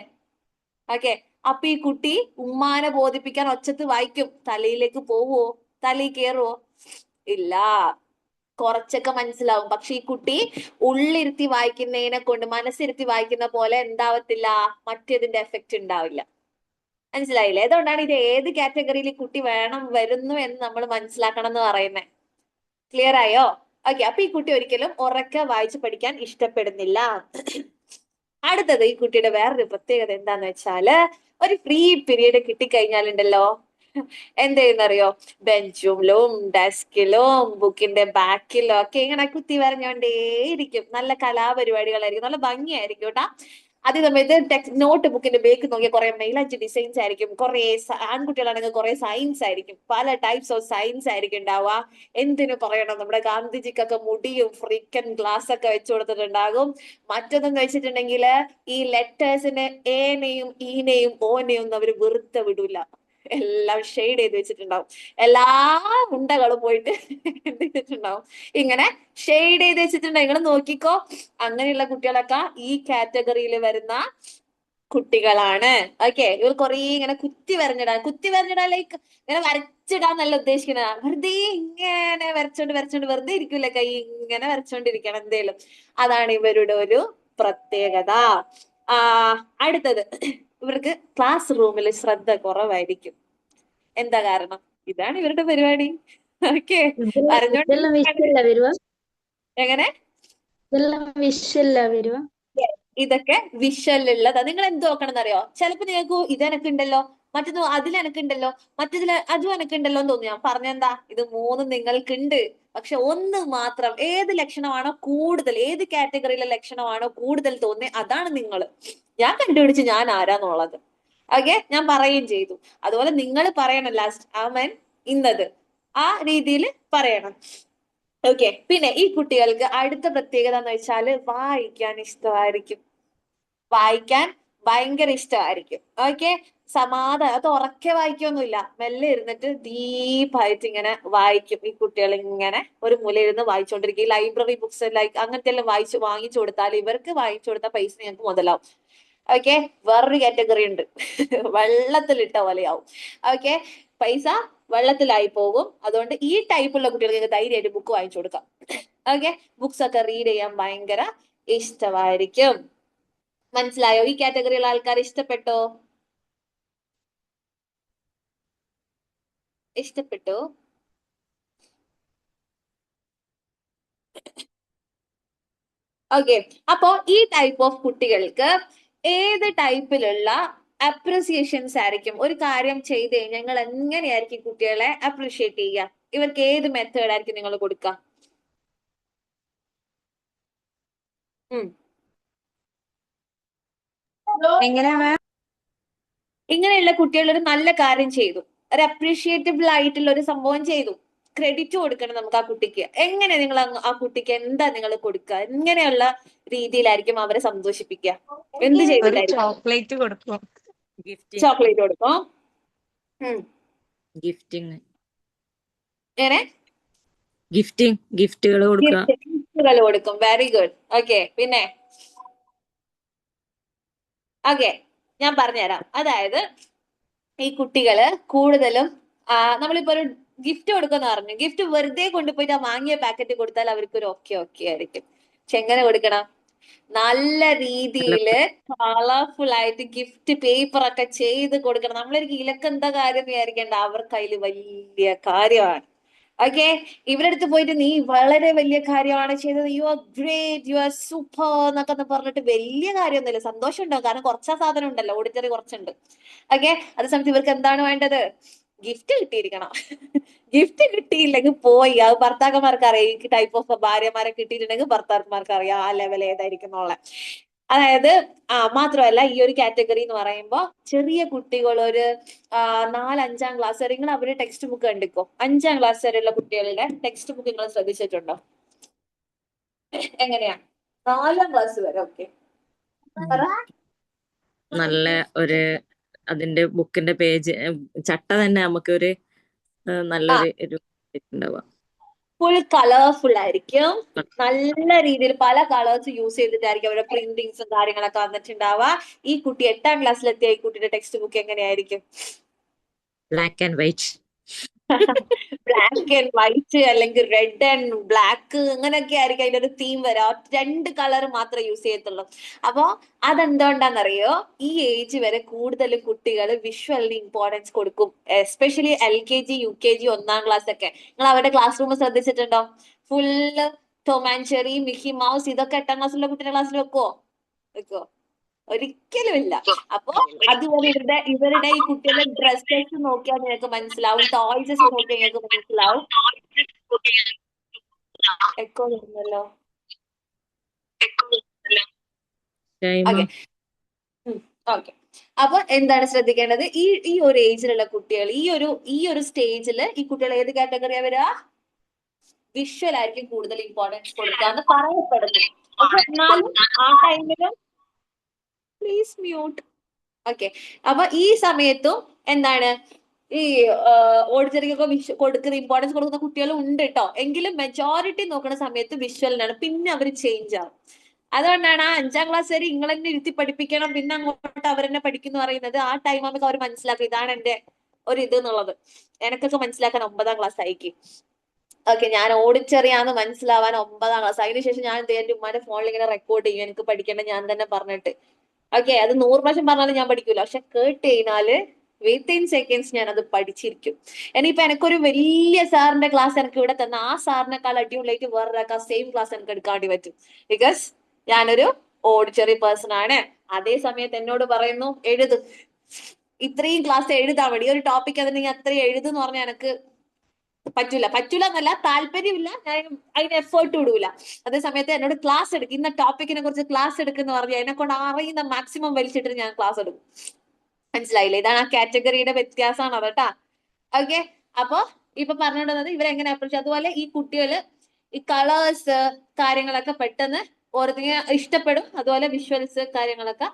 ഓക്കെ, അപ്പൊ ഈ കുട്ടി ഉമ്മാനെ ബോധിപ്പിക്കാൻ ഒച്ചത്ത് വായിക്കും. തലയിലേക്ക് പോവോ? തലയിൽ കേറുവോ? ഇല്ല, കുറച്ചൊക്കെ മനസ്സിലാവും. പക്ഷെ ഈ കുട്ടി ഉള്ളിരുത്തി വായിക്കുന്നതിനെ കൊണ്ട്, മനസ്സിരുത്തി വായിക്കുന്ന പോലെ എന്താവത്തില്ല, മറ്റേതിന്റെ എഫക്റ്റ് ഉണ്ടാവില്ല. മനസ്സിലായില്ലേ? അതുകൊണ്ടാണ് ഇത് ഏത് കാറ്റഗറിയിൽ കുട്ടി വരുന്നു എന്ന് നമ്മൾ മനസ്സിലാക്കണം എന്ന് പറയുന്നത്. ക്ലിയർ ആയോ? ഓക്കെ, അപ്പൊ ഈ കുട്ടി ഒരിക്കലും ഉറക്കെ വായിച്ച് പഠിക്കാൻ ഇഷ്ടപ്പെടുന്നില്ല. അടുത്തത്, ഈ കുട്ടിയുടെ വേറൊരു പ്രത്യേകത എന്താന്ന് വെച്ചാല്, ഒരു ഫ്രീ പീരീഡ് കിട്ടിക്കഴിഞ്ഞാലുണ്ടല്ലോ എന്ത് ചെയ്യുന്നറിയോ, ബെഞ്ചിലും ഡെസ്കിലും ബുക്കിന്റെ ബാക്കിലും ഒക്കെ ഇങ്ങനെ കുത്തി വരഞ്ഞോണ്ടേയിരിക്കും. നല്ല കലാപരിപാടികളായിരിക്കും, നല്ല ഭംഗിയായിരിക്കും കേട്ടാ. അതേ സമയത്ത് നോട്ട് ബുക്കിന്റെ ബേക്ക് നോക്കിയാൽ കുറെ മെയിലാഞ്ച് ഡിസൈൻസ് ആയിരിക്കും, കുറെ ആൺകുട്ടികളാണെങ്കിൽ കുറെ സയൻസ് ആയിരിക്കും, പല ടൈപ്സ് ഓഫ് സയൻസ് ആയിരിക്കും ഉണ്ടാവുക. എന്തിനു പറയണം, നമ്മുടെ ഗാന്ധിജിക്കൊക്കെ മുടിയും ഫ്രീക്കൻ ഗ്ലാസ് ഒക്കെ വെച്ചു കൊടുത്തിട്ടുണ്ടാകും. മറ്റൊന്നെന്ന് വെച്ചിട്ടുണ്ടെങ്കിൽ ഈ ലെറ്റേഴ്സിന് ഏനെയും ഈനെയും ഓനെയും ഒന്നും അവര് വെറുതെ വിടൂല, എല്ലാം ഷെയ്ഡ് ചെയ്ത് വെച്ചിട്ടുണ്ടാവും. എല്ലാ ഉണ്ടകളും പോയിട്ട് എന്ത് ചെയ്തിട്ടുണ്ടാവും, ഇങ്ങനെ ഷെയ്ഡ് ചെയ്ത് വെച്ചിട്ടുണ്ടാവും. നിങ്ങൾ നോക്കിക്കോ, അങ്ങനെയുള്ള കുട്ടികളൊക്കെ ഈ കാറ്റഗറിയിൽ വരുന്ന കുട്ടികളാണ്. ഓക്കെ, ഇവർ കുറേ ഇങ്ങനെ കുത്തി വരഞ്ഞിടാൻ ലൈക്ക് ഇങ്ങനെ വരച്ചിടാന്നല്ല ഉദ്ദേശിക്കുന്നത്, വെറുതെ ഇങ്ങനെ വരച്ചോണ്ട് വെറുതെ ഇരിക്കൂല, കൈ ഇങ്ങനെ വരച്ചോണ്ടിരിക്കണം എന്തേലും. അതാണ് ഇവരുടെ ഒരു പ്രത്യേകത. അടുത്തത്, ഇവർക്ക് ക്ലാസ് റൂമിൽ ശ്രദ്ധ കുറവായിരിക്കും. എന്താ കാരണം? ഇതാണ് ഇവരുടെ പരിപാടി. ഓക്കെ, വരഞ്ഞോണ്ട് ഇതെല്ലാം വിഷയല്ല വരുക എങ്ങനെ ഇതെല്ലാം വിഷയല്ല വരുക ഇതൊക്കെ വിഷ്വലുള്ളതാ. നിങ്ങൾ എന്ത് നോക്കണം എന്നറിയോ, ചിലപ്പോ നിങ്ങൾക്ക് ഇതെനക്കുണ്ടല്ലോ, മറ്റത് അതിലെനക്കുണ്ടല്ലോ, മറ്റതിൽ അതും എനക്കുണ്ടല്ലോ എന്ന് തോന്നി. ഞാൻ പറഞ്ഞെന്താ, ഇത് മൂന്നും നിങ്ങൾക്കുണ്ട്. പക്ഷെ ഒന്ന് മാത്രം, ഏത് ലക്ഷണമാണോ കൂടുതൽ, ഏത് കാറ്റഗറിയിലെ ലക്ഷണമാണോ കൂടുതൽ തോന്നി, അതാണ് നിങ്ങൾ. ഞാൻ കണ്ടുപിടിച്ച് ഞാൻ ആരാന്നുള്ളത്. ഓക്കെ, ഞാൻ പറയുകയും ചെയ്തു. അതുപോലെ നിങ്ങൾ പറയണം ലാസ്റ്റ് ആമൻ ഇന്നത്, ആ രീതിയിൽ പറയണം. ഓക്കെ, പിന്നെ ഈ കുട്ടികൾക്ക് അടുത്ത പ്രത്യേകത എന്ന് വെച്ചാല് വായിക്കാൻ ഇഷ്ടമായിരിക്കും. വായിക്കാൻ ഭയങ്കര ഇഷ്ടമായിരിക്കും. ഓക്കെ, അത് ഉറക്കെ വായിക്കൊന്നുമില്ല, മെല്ലെ ഇരുന്നിട്ട് ഡീപ്പായിട്ട് ഇങ്ങനെ വായിക്കും. ഈ കുട്ടികൾ ഇങ്ങനെ ഒരു മൂലയിരുന്ന് വായിച്ചുകൊണ്ടിരിക്കും. ഈ ലൈബ്രറി ബുക്സ് അങ്ങനത്തെ എല്ലാം വാങ്ങിച്ചു കൊടുത്താൽ, ഇവർക്ക് വാങ്ങിച്ചു കൊടുത്ത പൈസ ഞങ്ങൾക്ക് മുതലാവും. ഓക്കെ, വേറൊരു കാറ്റഗറി ഉണ്ട്, വെള്ളത്തിലിട്ട പോലെയാവും. ഓക്കെ, പൈസ വെള്ളത്തിലായി പോകും. അതുകൊണ്ട് ഈ ടൈപ്പുള്ള കുട്ടികൾക്ക് ധൈര്യമായിട്ട് ബുക്ക് വാങ്ങിച്ചു കൊടുക്കാം. ഓക്കെ, ബുക്സ് ഒക്കെ റീഡ് ചെയ്യാൻ ഭയങ്കര ഇഷ്ടമായിരിക്കും. മനസ്സിലായോ? ഈ കാറ്റഗറിയുള്ള ആൾക്കാർ ഇഷ്ടപ്പെട്ടോ? ഇഷ്ടപ്പെട്ടു? ഓക്കെ, അപ്പോ ഈ ടൈപ്പ് ഓഫ് കുട്ടികൾക്ക് ഏത് ടൈപ്പിലുള്ള അപ്രിസിയേഷൻസ് ആയിരിക്കും? ഒരു കാര്യം ചെയ്ത് കഴിഞ്ഞാൽ നിങ്ങൾ എങ്ങനെയായിരിക്കും കുട്ടികളെ അപ്രിഷിയേറ്റ് ചെയ്യുക? ഇവർക്ക് ഏത് മെത്തേഡ് ആയിരിക്കും നിങ്ങൾ കൊടുക്കുക? ഇങ്ങനെയുള്ള കുട്ടികൾ ഒരു നല്ല കാര്യം ചെയ്തു, ഒരു അപ്രീഷിയേറ്റബിൾ ആയിട്ടുള്ള ഒരു സംഭവം ചെയ്തു, ക്രെഡിറ്റ് കൊടുക്കണം നമുക്ക് ആ കുട്ടിക്ക്. എങ്ങനെ നിങ്ങൾ ആ കുട്ടിക്ക് എന്താ നിങ്ങൾ കൊടുക്കുക? എങ്ങനെയുള്ള രീതിയിലായിരിക്കും അവരെ സന്തോഷിപ്പിക്കുക? എന്ത് ചെയ്തിട്ടായിരിക്കും? ചോക്ലേറ്റ് കൊടുക്കും. ചോക്ലേറ്റ് കൊടുക്കും. ഗിഫ്റ്റിംഗ് എങ്ങനെ? ഗിഫ്റ്റുകൾ കൊടുക്കുക. ഗിഫ്റ്റുകൾ കൊടുക്കും. Very good. ഓക്കെ, പിന്നെ ഓക്കെ, ഞാൻ പറഞ്ഞുതരാം. അതായത് ഈ കുട്ടികള് കൂടുതലും നമ്മളിപ്പോ ഒരു ഗിഫ്റ്റ് കൊടുക്കുന്ന പറഞ്ഞു, ഗിഫ്റ്റ് വെറുതെ കൊണ്ടുപോയിട്ട് ആ വാങ്ങിയ പാക്കറ്റ് കൊടുത്താൽ അവർക്കൊരു ഓക്കെ ആയിരിക്കും. പക്ഷെ എങ്ങനെ കൊടുക്കണം? നല്ല രീതിയില് കളർഫുൾ ആയിട്ട് ഗിഫ്റ്റ് പേപ്പർ ഒക്കെ ചെയ്ത് കൊടുക്കണം. നമ്മളൊരു ഇലക്ക് എന്താ കാര്യം വിചാരിക്കേണ്ട, അവർക്ക് അതിൽ വലിയ കാര്യമാണ്. ഓക്കെ, ഇവരടുത്ത് പോയിട്ട് നീ വളരെ വലിയ കാര്യമാണ് ചെയ്തത്, you are great, you are super എന്നൊക്കെ പറഞ്ഞിട്ട് വലിയ കാര്യമൊന്നുമില്ല. സന്തോഷം ഉണ്ടാവും, കാരണം കുറച്ചാ സാധനം ഉണ്ടല്ലോ, ഓഡിറ്ററി കുറച്ചുണ്ട്. ഓക്കെ, അതേ സമയത്ത് ഇവർക്ക് എന്താണ് വേണ്ടത്? ഗിഫ്റ്റ് കിട്ടിയിരിക്കണം. ഗിഫ്റ്റ് കിട്ടിയില്ലെങ്കിൽ പോയി, അത് ഭർത്താക്കന്മാർക്ക് അറിയാം. ഈ ടൈപ്പ് ഓഫ് ഭാര്യമാരെ കിട്ടിയിട്ടുണ്ടെങ്കിൽ ഭർത്താക്കന്മാർക്ക് അറിയാം ആ ലെവൽ ഏതായിരിക്കും എന്നുള്ള. അതായത് മാത്രമല്ല, ഈ ഒരു കാറ്റഗറി എന്ന് പറയുമ്പോൾ ചെറിയ കുട്ടികൾ ഒരു 4-5 ക്ലാസ് വരെ നിങ്ങൾ അവരുടെ ടെക്സ്റ്റ് ബുക്ക് കണ്ടിക്കോ. 5 ക്ലാസ് വരെയുള്ള കുട്ടികളുടെ ടെക്സ്റ്റ് ബുക്ക് നിങ്ങൾ ശ്രദ്ധിച്ചിട്ടുണ്ടോ? എങ്ങനെയാ? 4 ക്ലാസ് വരെ. ഓക്കെ, നല്ല ഒരു അതിന്റെ ബുക്കിന്റെ പേജ് ചട്ട തന്നെ നമുക്ക് ഒരു നല്ലൊരു ഉണ്ടാവുക. ഫുൾ കളർഫുൾ ആയിരിക്കും. നല്ല രീതിയിൽ പല കളേഴ്സ് യൂസ് ചെയ്തിട്ടായിരിക്കും അവരുടെ പ്രിന്റിങ്സും കാര്യങ്ങളൊക്കെ വന്നിട്ടുണ്ടാവുക. ഈ കുട്ടി 8ാം ക്ലാസ്സിലെത്തിയ ഈ കുട്ടിയുടെ ടെക്സ്റ്റ് ബുക്ക് എങ്ങനെയായിരിക്കും? Black and white. Black and white അല്ലെങ്കിൽ റെഡ് ആൻഡ് ബ്ലാക്ക് അങ്ങനെയൊക്കെ ആയിരിക്കും അതിന്റെ ഒരു തീം വരാ. 2 കളർ മാത്രമേ യൂസ് ചെയ്യത്തുള്ളൂ. അപ്പൊ അതെന്തുകൊണ്ടാണെന്നറിയോ? ഈ ഏജ് വരെ കൂടുതൽ കുട്ടികൾ വിഷ്വലിന് ഇമ്പോർട്ടൻസ് കൊടുക്കും. എസ്പെഷ്യലി LKG UKG 1ാം ക്ലാസ് ഒക്കെ. നിങ്ങൾ അവരുടെ ക്ലാസ് റൂം ശ്രദ്ധിച്ചിട്ടുണ്ടോ? Full Tom and Jerry, Mickey mouse, ഇതൊക്കെ 8ാം ക്ലാസ്സിലുള്ള കുട്ടിയുടെ ക്ലാസ്സിൽ വെക്കുവോ? ഒരിക്കലും ഇല്ല. അപ്പൊ അതുപോലെ ഇവരുടെ ഈ കുട്ടികളുടെ ഡ്രസ്സസ് നോക്കിയാൽ നിങ്ങൾക്ക് മനസ്സിലാവും, ടോയ്സസ് നോക്കിയാൽ നിങ്ങൾക്ക് മനസ്സിലാവും. എക്കോ വരുന്നല്ലോ. Okay okay. അപ്പൊ എന്താണ് ശ്രദ്ധിക്കേണ്ടത്? ഈ ഒരു ഏജിലുള്ള കുട്ടികൾ, ഈ ഒരു സ്റ്റേജിൽ ഈ കുട്ടികൾ ഏത് കാറ്റഗറിയാ വരിക? വിഷ്വൽ ആയിരിക്കും കൂടുതൽ ഇമ്പോർട്ടൻസ് കൊടുക്കാന്ന് പറയപ്പെടുന്നു. പക്ഷെ എന്നാലും ആ ടൈമിലും പ്ലീസ് മ്യൂട്ട്. ഓക്കെ. അപ്പൊ ഈ സമയത്തും എന്താണ് ഈ ഓഡിറ്ററിക്കൊക്കെ കൊടുക്കുന്ന ഇമ്പോർട്ടൻസ് കൊടുക്കുന്ന കുട്ടികളും ഉണ്ട് കേട്ടോ. എങ്കിലും മെജോറിറ്റി നോക്കുന്ന സമയത്ത് വിഷ്വലിനാണ്. പിന്നെ അവർ ചേഞ്ച് ആവും. അതുകൊണ്ടാണ് ആ 5ാം ക്ലാസ് വരെ ഇങ്ങളെന്നെ ഇരുത്തി പഠിപ്പിക്കണം, പിന്നെ അങ്ങോട്ട് അവരെന്നെ പഠിക്കുന്നു പറയുന്നത്. ആ ടൈം ആകുമ്പോൾ അവർ മനസ്സിലാക്കും ഇതാണ് എന്റെ ഒരു ഇത് എന്നുള്ളത്. എനിക്കൊക്കെ മനസ്സിലാക്കാൻ 9ാം ക്ലാസ് ആയിരിക്കും. ഓക്കെ, ഞാൻ ഓഡിറ്ററിയാന്ന് മനസ്സിലാവാൻ 9ാം ക്ലാസ്. അതിനുശേഷം ഞാൻ എന്റെ ഉമ്മാന്റെ ഫോണിൽ ഇങ്ങനെ റെക്കോർഡ് ചെയ്യും എനിക്ക് പഠിക്കേണ്ട ഞാൻ തന്നെ പറഞ്ഞിട്ട്. ഓക്കെ, അത് 100 പ്രാവശ്യം പറഞ്ഞാലും ഞാൻ പഠിക്കൂല. പക്ഷെ കേട്ട് കഴിഞ്ഞാല് വിത്തിൻ സെക്കൻഡ്സ് ഞാൻ അത് പഠിച്ചിരിക്കും. ഇനിയിപ്പൊ എനിക്കൊരു വലിയ സാറിന്റെ ക്ലാസ് എനിക്ക് ഇവിടെ തന്ന ആ സാറിനെക്കാൾ അടിപൊളിയായിട്ട് വേറൊരാൾക്ക് ആ സെയിം ക്ലാസ് എനിക്ക് എടുക്കാണ്ടി പറ്റും. ബിക്കോസ് ഞാനൊരു ഓഡിറ്ററി പേഴ്സൺ ആണ്. അതേ സമയത്ത് എന്നോട് പറയുന്നു എഴുത്, ഇത്രയും ക്ലാസ് എഴുതാൻ വേണ്ടി ഒരു ടോപ്പിക് അതിന് അത്രയും എഴുതെന്ന് പറഞ്ഞാൽ എനിക്ക് പറ്റൂല എന്നല്ല, താല്പര്യമില്ല, ഞാൻ അതിന് എഫേർട്ട് ഇടൂല. അതേ സമയത്ത് എന്നോട് ക്ലാസ് എടുക്കും, ഇന്ന ടോപ്പിക്കിനെ കുറിച്ച് ക്ലാസ് എടുക്കുന്ന പറഞ്ഞാൽ എന്നെ കൊണ്ട് അറിയുന്ന മാക്സിമം വലിച്ചിട്ട് ഞാൻ ക്ലാസ് എടുക്കും. മനസ്സിലായില്ലേ? ഇതാണ് ആ കാറ്റഗറിയുടെ വ്യത്യാസമാണ് അത് കേട്ടാ. ഓക്കെ, അപ്പൊ ഇപ്പൊ പറഞ്ഞിട്ടുള്ളത് ഇവരെങ്ങനെ അപ്രോച്ച്. അതുപോലെ ഈ കുട്ടികള് ഈ കളേഴ്സ് കാര്യങ്ങളൊക്കെ പെട്ടെന്ന് ഓരോരുത്തരെ ഇഷ്ടപ്പെടും. അതുപോലെ വിഷ്വൽസ് കാര്യങ്ങളൊക്കെ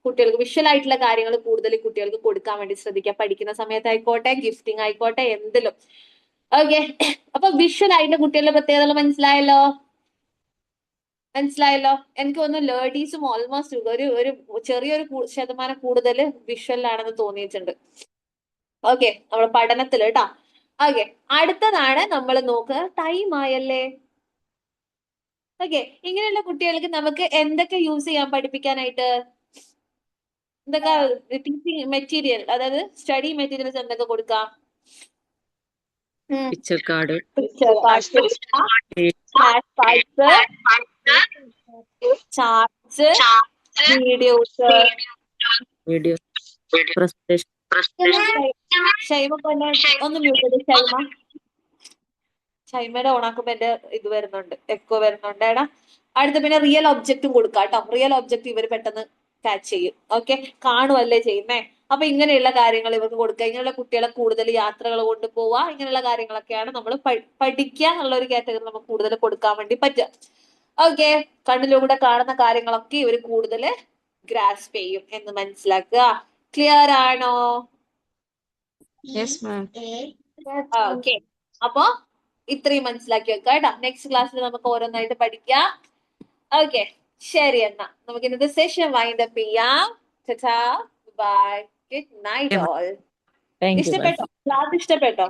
കുട്ടികൾക്ക് വിഷ്വൽ ആയിട്ടുള്ള കാര്യങ്ങൾ കൂടുതൽ കുട്ടികൾക്ക് കൊടുക്കാൻ വേണ്ടി ശ്രദ്ധിക്കുക. പഠിക്കുന്ന സമയത്തായിക്കോട്ടെ, ഗിഫ്റ്റിംഗ് ആയിക്കോട്ടെ, എന്തിലും. ഓക്കെ, അപ്പൊ വിഷ്വൽ ആയിട്ടുള്ള കുട്ടികളുടെ പ്രത്യേകതകൾ മനസ്സിലായല്ലോ. എനിക്ക് തോന്നുന്നു ലേഡീസും ഓൾമോസ്റ്റ് ഒരു ചെറിയൊരു ശതമാനം കൂടുതൽ വിഷ്വലിലാണെന്ന് തോന്നിയിട്ടുണ്ട്. ഓക്കെ, നമ്മുടെ പഠനത്തിൽ കേട്ടോ. ഓക്കെ, അടുത്തതാണ് നമ്മൾ നോക്കുക. ടൈം ആയല്ലേ? ഓക്കെ, ഇങ്ങനെയുള്ള കുട്ടികൾക്ക് നമുക്ക് എന്തൊക്കെ യൂസ് ചെയ്യാൻ പഠിപ്പിക്കാനായിട്ട്? എന്തൊക്കെ ടീച്ചിങ് മെറ്റീരിയൽ, അതായത് സ്റ്റഡി മെറ്റീരിയൽസ് എന്തൊക്കെ കൊടുക്കാം? Picture card, charts, videos, video, presentation. Shaima ഒന്ന് മ്യൂട്ട് ചെയ്ത്. ഷൈമയുടെ ഓണാക്കുമ്പോ എന്റെ ഇത് വരുന്നുണ്ട്, എക്കോ വരുന്നുണ്ട്. എടാ അടുത്ത പിന്നെ റിയൽ ഒബ്ജക്റ്റും കൊടുക്കാം കേട്ടോ. റിയൽ ഒബ്ജക്റ്റ് ഇവർ പെട്ടെന്ന് ക്യാച്ച് ചെയ്യും. ഓക്കെ, കാണുവല്ലേ ചെയ്യുന്നേ. അപ്പൊ ഇങ്ങനെയുള്ള കാര്യങ്ങൾ ഇവർക്ക് കൊടുക്കുക. ഇങ്ങനെയുള്ള കുട്ടികളെ കൂടുതൽ യാത്രകൾ കൊണ്ടുപോവുക, ഇങ്ങനെയുള്ള കാര്യങ്ങളൊക്കെയാണ് നമ്മൾ പഠിക്കുക എന്നുള്ള ഒരു കാറ്റഗറി നമുക്ക് കൂടുതൽ കൊടുക്കാൻ വേണ്ടി പറ്റുക. ഓക്കെ, കണ്ണിലൂടെ കാണുന്ന കാര്യങ്ങളൊക്കെ ഇവർ കൂടുതൽ ഗ്രാസ്പ് ചെയ്യും എന്ന് മനസ്സിലാക്കുക. ക്ലിയർ ആണോ? ഓക്കെ, അപ്പൊ ഇത്രയും മനസ്സിലാക്കി വെക്കാം കേട്ടോ. നെക്സ്റ്റ് ക്ലാസ്സിൽ നമുക്ക് ഓരോന്നായിട്ട് പഠിക്കാം. ഓക്കെ, ശരി, എന്നാ നമുക്ക് ഇന്നത്തെ സെഷൻ വൈൻഡ് അപ്പ് ചെയ്യാം. Bye, good night all. ഇഷ്ടപ്പെട്ടോ? ക്ലാസ് ഇഷ്ടപ്പെട്ടോ?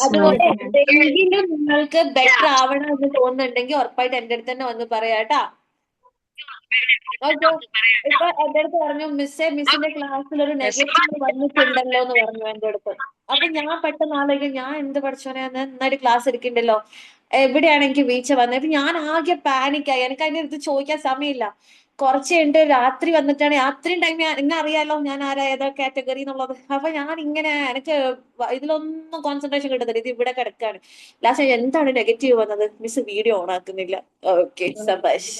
അതുപോലെ എന്തെങ്കിലും നിങ്ങൾക്ക് ബെറ്റർ ആവണം എന്ന് തോന്നുന്നുണ്ടെങ്കിൽ ഉറപ്പായിട്ട് എന്റെ അടുത്ത് തന്നെ വന്ന് പറയാട്ടാ. ഇപ്പൊ എന്റെ അടുത്ത് പറഞ്ഞു മിസ്സിന്റെ ക്ലാസ്സിൽ ഒരു നെഗറ്റീവ് വന്നിട്ടുണ്ടല്ലോ എന്ന് പറഞ്ഞു എന്റെ അടുത്ത്. അപ്പൊ ഞാൻ പെട്ടെന്ന് ആലോചിക്കും, ഞാൻ എന്ത് പഠിച്ചോനെ നന്നായിട്ട് ക്ലാസ് എടുക്കണ്ടല്ലോ, എവിടെയാണ് എനിക്ക് വീഴ്ച വന്നത്. അപ്പൊ ഞാൻ ആകെ പാനിക്കായി. എനിക്ക് അതിന്റെ അടുത്ത് ചോദിക്കാൻ സമയമില്ല. കുറച്ച് കഴിഞ്ഞിട്ട് രാത്രി വന്നിട്ടാണ്, അത്രയും ടൈം എന്നെ അറിയാലോ ഞാൻ ആരാ ഏതാ കാറ്റഗറി എന്നുള്ളത്. അപ്പൊ ഞാൻ ഇങ്ങനെ എനിക്ക് ഇതിലൊന്നും കോൺസെൻട്രേഷൻ കിട്ടുന്നില്ല, ഇത് ഇവിടെ കിടക്കാണ്. ലാസ്റ്റ് എന്താണ് നെഗറ്റീവ് വന്നത്? മിസ് വീഡിയോ ഓൺ ആക്കുന്നില്ല. ഓക്കെ, സബാഷ്,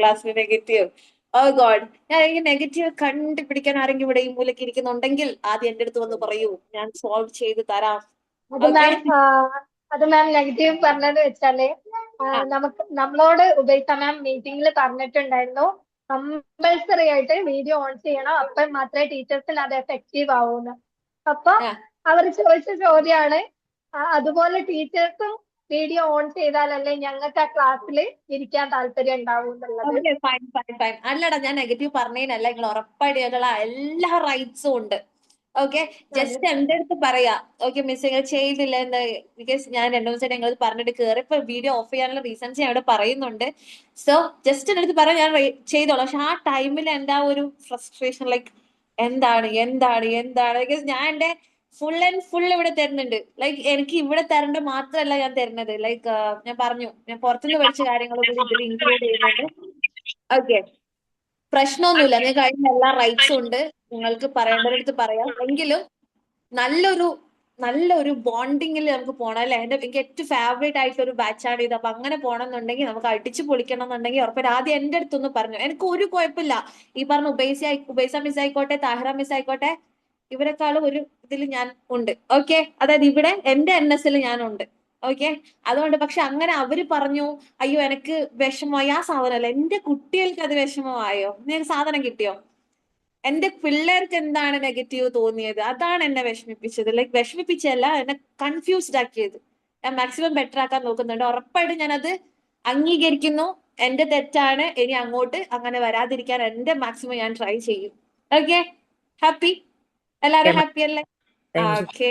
ക്ലാസ്സിൽ നെഗറ്റീവ്. ഓ ഗോഡ്, ഞാൻ ഈ നെഗറ്റീവ് കണ്ടുപിടിക്കാൻ ആരെങ്കിലും ഇവിടെ ഈ മൂലക്ക് ഇരിക്കുന്നുണ്ടെങ്കിൽ ആദ്യം എന്റെ അടുത്ത് വന്ന് പറയൂ, ഞാൻ സോൾവ് ചെയ്ത് തരാം. അത് മാം നെഗറ്റീവ് പറഞ്ഞത് വെച്ചാല് നമ്മളോട് ഉപയോഗിച്ച മാം മീറ്റിംഗിൽ പറഞ്ഞിട്ടുണ്ടായിരുന്നു, കമ്പൽസറി ആയിട്ട് വീഡിയോ ഓൺ ചെയ്യണം, അപ്പോൾ മാത്രമേ ടീച്ചേഴ്സിന് അത് എഫക്റ്റീവ് ആവൂന്ന്. അപ്പൊ അവർ ചോദിച്ച ചോദ്യമാണ്, അതുപോലെ ടീച്ചേഴ്സും വീഡിയോ ഓൺ ചെയ്താലല്ലേ ഞങ്ങൾക്ക് ആ ക്ലാസ്സിൽ ഇരിക്കാൻ താല്പര്യം ഉണ്ടാവും എന്നുള്ളത്. അല്ലടാ, ഞാൻ നെഗറ്റീവ് പറഞ്ഞതിനല്ല, നിങ്ങൾ ഉറപ്പായിട്ട് എല്ലാ റൈറ്റ്സും ഉണ്ട്. ഓക്കെ, ജസ്റ്റ് എന്റെ അടുത്ത് പറയാ, ഓക്കെ മിസ് നിങ്ങൾ ചെയ്തില്ല എന്ന്. ബിക്കോസ് ഞാൻ 2 ദിവസം ഞങ്ങൾ പറഞ്ഞിട്ട് കയറിയപ്പോ വീഡിയോ ഓഫ് ചെയ്യാനുള്ള റീസൺസ് ഞാൻ ഇവിടെ പറയുന്നുണ്ട്. സോ ജസ്റ്റ് എന്റെ അടുത്ത് പറയാം, ഞാൻ ചെയ്തോളാം. പക്ഷെ ആ ടൈമിൽ എന്റെ ആ ഒരു ഫ്രസ്ട്രേഷൻ, ലൈക്ക് എന്താണ് എന്താണ് എന്താണ്, ബിക്കോസ് ഞാൻ എന്റെ ഫുൾ ആൻഡ് ഫുൾ ഇവിടെ തരുന്നുണ്ട്. ലൈക്ക് എനിക്ക് ഇവിടെ തരേണ്ട മാത്രമല്ല ഞാൻ തരുന്നത്. ലൈക്ക് ഞാൻ പറഞ്ഞു, ഞാൻ പുറത്തുനിന്ന് പഠിച്ച കാര്യങ്ങളും കൂടി ഇതിൽ ഇൻക്ലൂഡ് ചെയ്യുന്നുണ്ട്. ഓക്കെ, പ്രശ്നമൊന്നുമില്ല. നിങ്ങൾക്ക് അതിന് എല്ലാ റൈറ്റ്സും ഉണ്ട്. നിങ്ങൾക്ക് പറയേണ്ടടുത്ത് പറയാം. എങ്കിലും നല്ലൊരു ബോണ്ടിങ്ങിൽ നമുക്ക് പോകണം അല്ലെ. എനിക്ക് ഏറ്റവും ഫേവറേറ്റ് ആയിട്ടുള്ള ഒരു ബാച്ചാണ് ഇത്. അപ്പൊ അങ്ങനെ പോകണം എന്നുണ്ടെങ്കിൽ, നമുക്ക് അടിച്ചു പൊളിക്കണം എന്നുണ്ടെങ്കിൽ ഉറപ്പായിട്ട് ആദ്യം എന്റെ അടുത്തൊന്ന് പറഞ്ഞു. എനിക്ക് ഒരു കുഴപ്പമില്ല. ഈ പറഞ്ഞ ഉബൈസ മിസ് ആയിക്കോട്ടെ, താഹിറ മിസ് ആയിക്കോട്ടെ, ഇവരെക്കാളും ഒരു ഇതിൽ ഞാൻ ഉണ്ട്. ഓക്കെ, അതായത് ഇവിടെ എന്റെ NS ഞാനുണ്ട്. ഓക്കെ, അതുകൊണ്ട് പക്ഷെ അങ്ങനെ അവര് പറഞ്ഞു അയ്യോ എനിക്ക് വിഷമമായി, ആ സാധനമല്ല. എന്റെ കുട്ടികൾക്ക് അത് വിഷമമായോ? നിങ്ങൾക്ക് സാധനം കിട്ടിയോ? എന്റെ പിള്ളേർക്ക് എന്താണ് നെഗറ്റീവ് തോന്നിയത്? അതാണ് എന്നെ വിഷമിപ്പിച്ചത്. ലൈക്ക് വിഷമിപ്പിച്ചല്ല, എന്നെ കൺഫ്യൂസ്ഡ് ആക്കിയത്. ഞാൻ മാക്സിമം ബെറ്റർ ആക്കാൻ നോക്കുന്നുണ്ട്. ഉറപ്പായിട്ടും ഞാനത് അംഗീകരിക്കുന്നു. എന്റെ തെറ്റാണ്. ഇനി അങ്ങോട്ട് അങ്ങനെ വരാതിരിക്കാൻ എന്റെ മാക്സിമം ഞാൻ ട്രൈ ചെയ്യും. Okay, happy? എല്ലാരും ഹാപ്പി അല്ലേ? Okay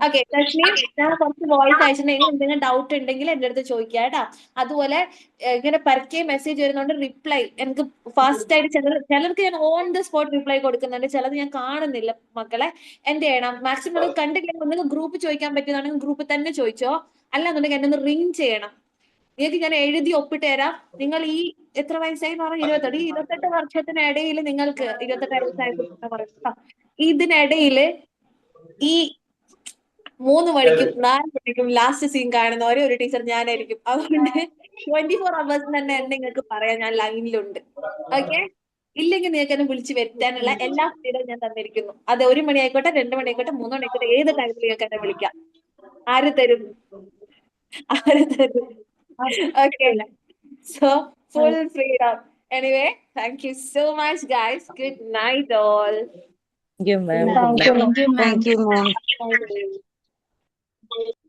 okay. തസ്നീം, ഞാൻ കുറച്ച് വോയിസ് അയച്ചിട്ടുണ്ടെങ്കിൽ എന്തെങ്കിലും ഡൗട്ട് ഉണ്ടെങ്കിൽ എന്റെ അടുത്ത് ചോദിക്കുക കേട്ടാ. അതുപോലെ ഇങ്ങനെ പരക്കെ മെസ്സേജ് വരുന്നോണ്ട് റിപ്ലൈ എനിക്ക് ഫാസ്റ്റ് ആയിട്ട് ചിലർക്ക് ഞാൻ ഓൺ ദ സ്പോട്ട് റിപ്ലൈ കൊടുക്കുന്നുണ്ട്. ചിലത് ഞാൻ കാണുന്നില്ല. മക്കളെ എന്ത് ചെയ്യണം? മാക്സിമം കണ്ടില്ലെങ്കിൽ ഒന്നെങ്കിൽ ഗ്രൂപ്പ് ചോദിക്കാൻ പറ്റുന്നതാണെങ്കിൽ ഗ്രൂപ്പ് തന്നെ ചോദിച്ചോ. അല്ലാന്നുണ്ടെങ്കിൽ എന്നെ ഒന്ന് റിങ് ചെയ്യണം. നിങ്ങൾക്ക് ഞാൻ എഴുതി ഒപ്പിട്ട് തരാം. നിങ്ങൾ ഈ എത്ര വയസ്സായി എന്ന് പറഞ്ഞാൽ 28. ഈ 28 വർഷത്തിനിടയിൽ നിങ്ങൾക്ക് 28 വയസ്സായിട്ട് പറയുക, ഇതിനിടയിൽ ഈ 3 മണിക്കും 4 മണിക്കും ലാസ്റ്റ് സീൻ കാണുന്ന ഒരേ ഒരു ടീച്ചർ ഞാനായിരിക്കും. അതുകൊണ്ട് 24 hours തന്നെ നിങ്ങൾക്ക് പറയാം ഞാൻ ലൈനിലുണ്ട്. ഓക്കെ, ഇല്ലെങ്കിൽ നിങ്ങൾക്ക് എന്നെ വിളിച്ച് വരുത്താനുള്ള എല്ലാ ഫ്രീഡവും ഞാൻ തന്നിരിക്കുന്നു. അത് 1 മണി ആയിക്കോട്ടെ, 2 മണി ആയിക്കോട്ടെ, 3 മണി ആയിക്കോട്ടെ, ഏത് ടൈമിൽ നിങ്ങൾക്ക് എന്നെ വിളിക്കാം. ആര് തരും? Okay, so full freedom. Anyway, thank you so much guys. Good night all. Thank you, ma'am. Thank you, ma'am. Thank you, ma'am. Thank you.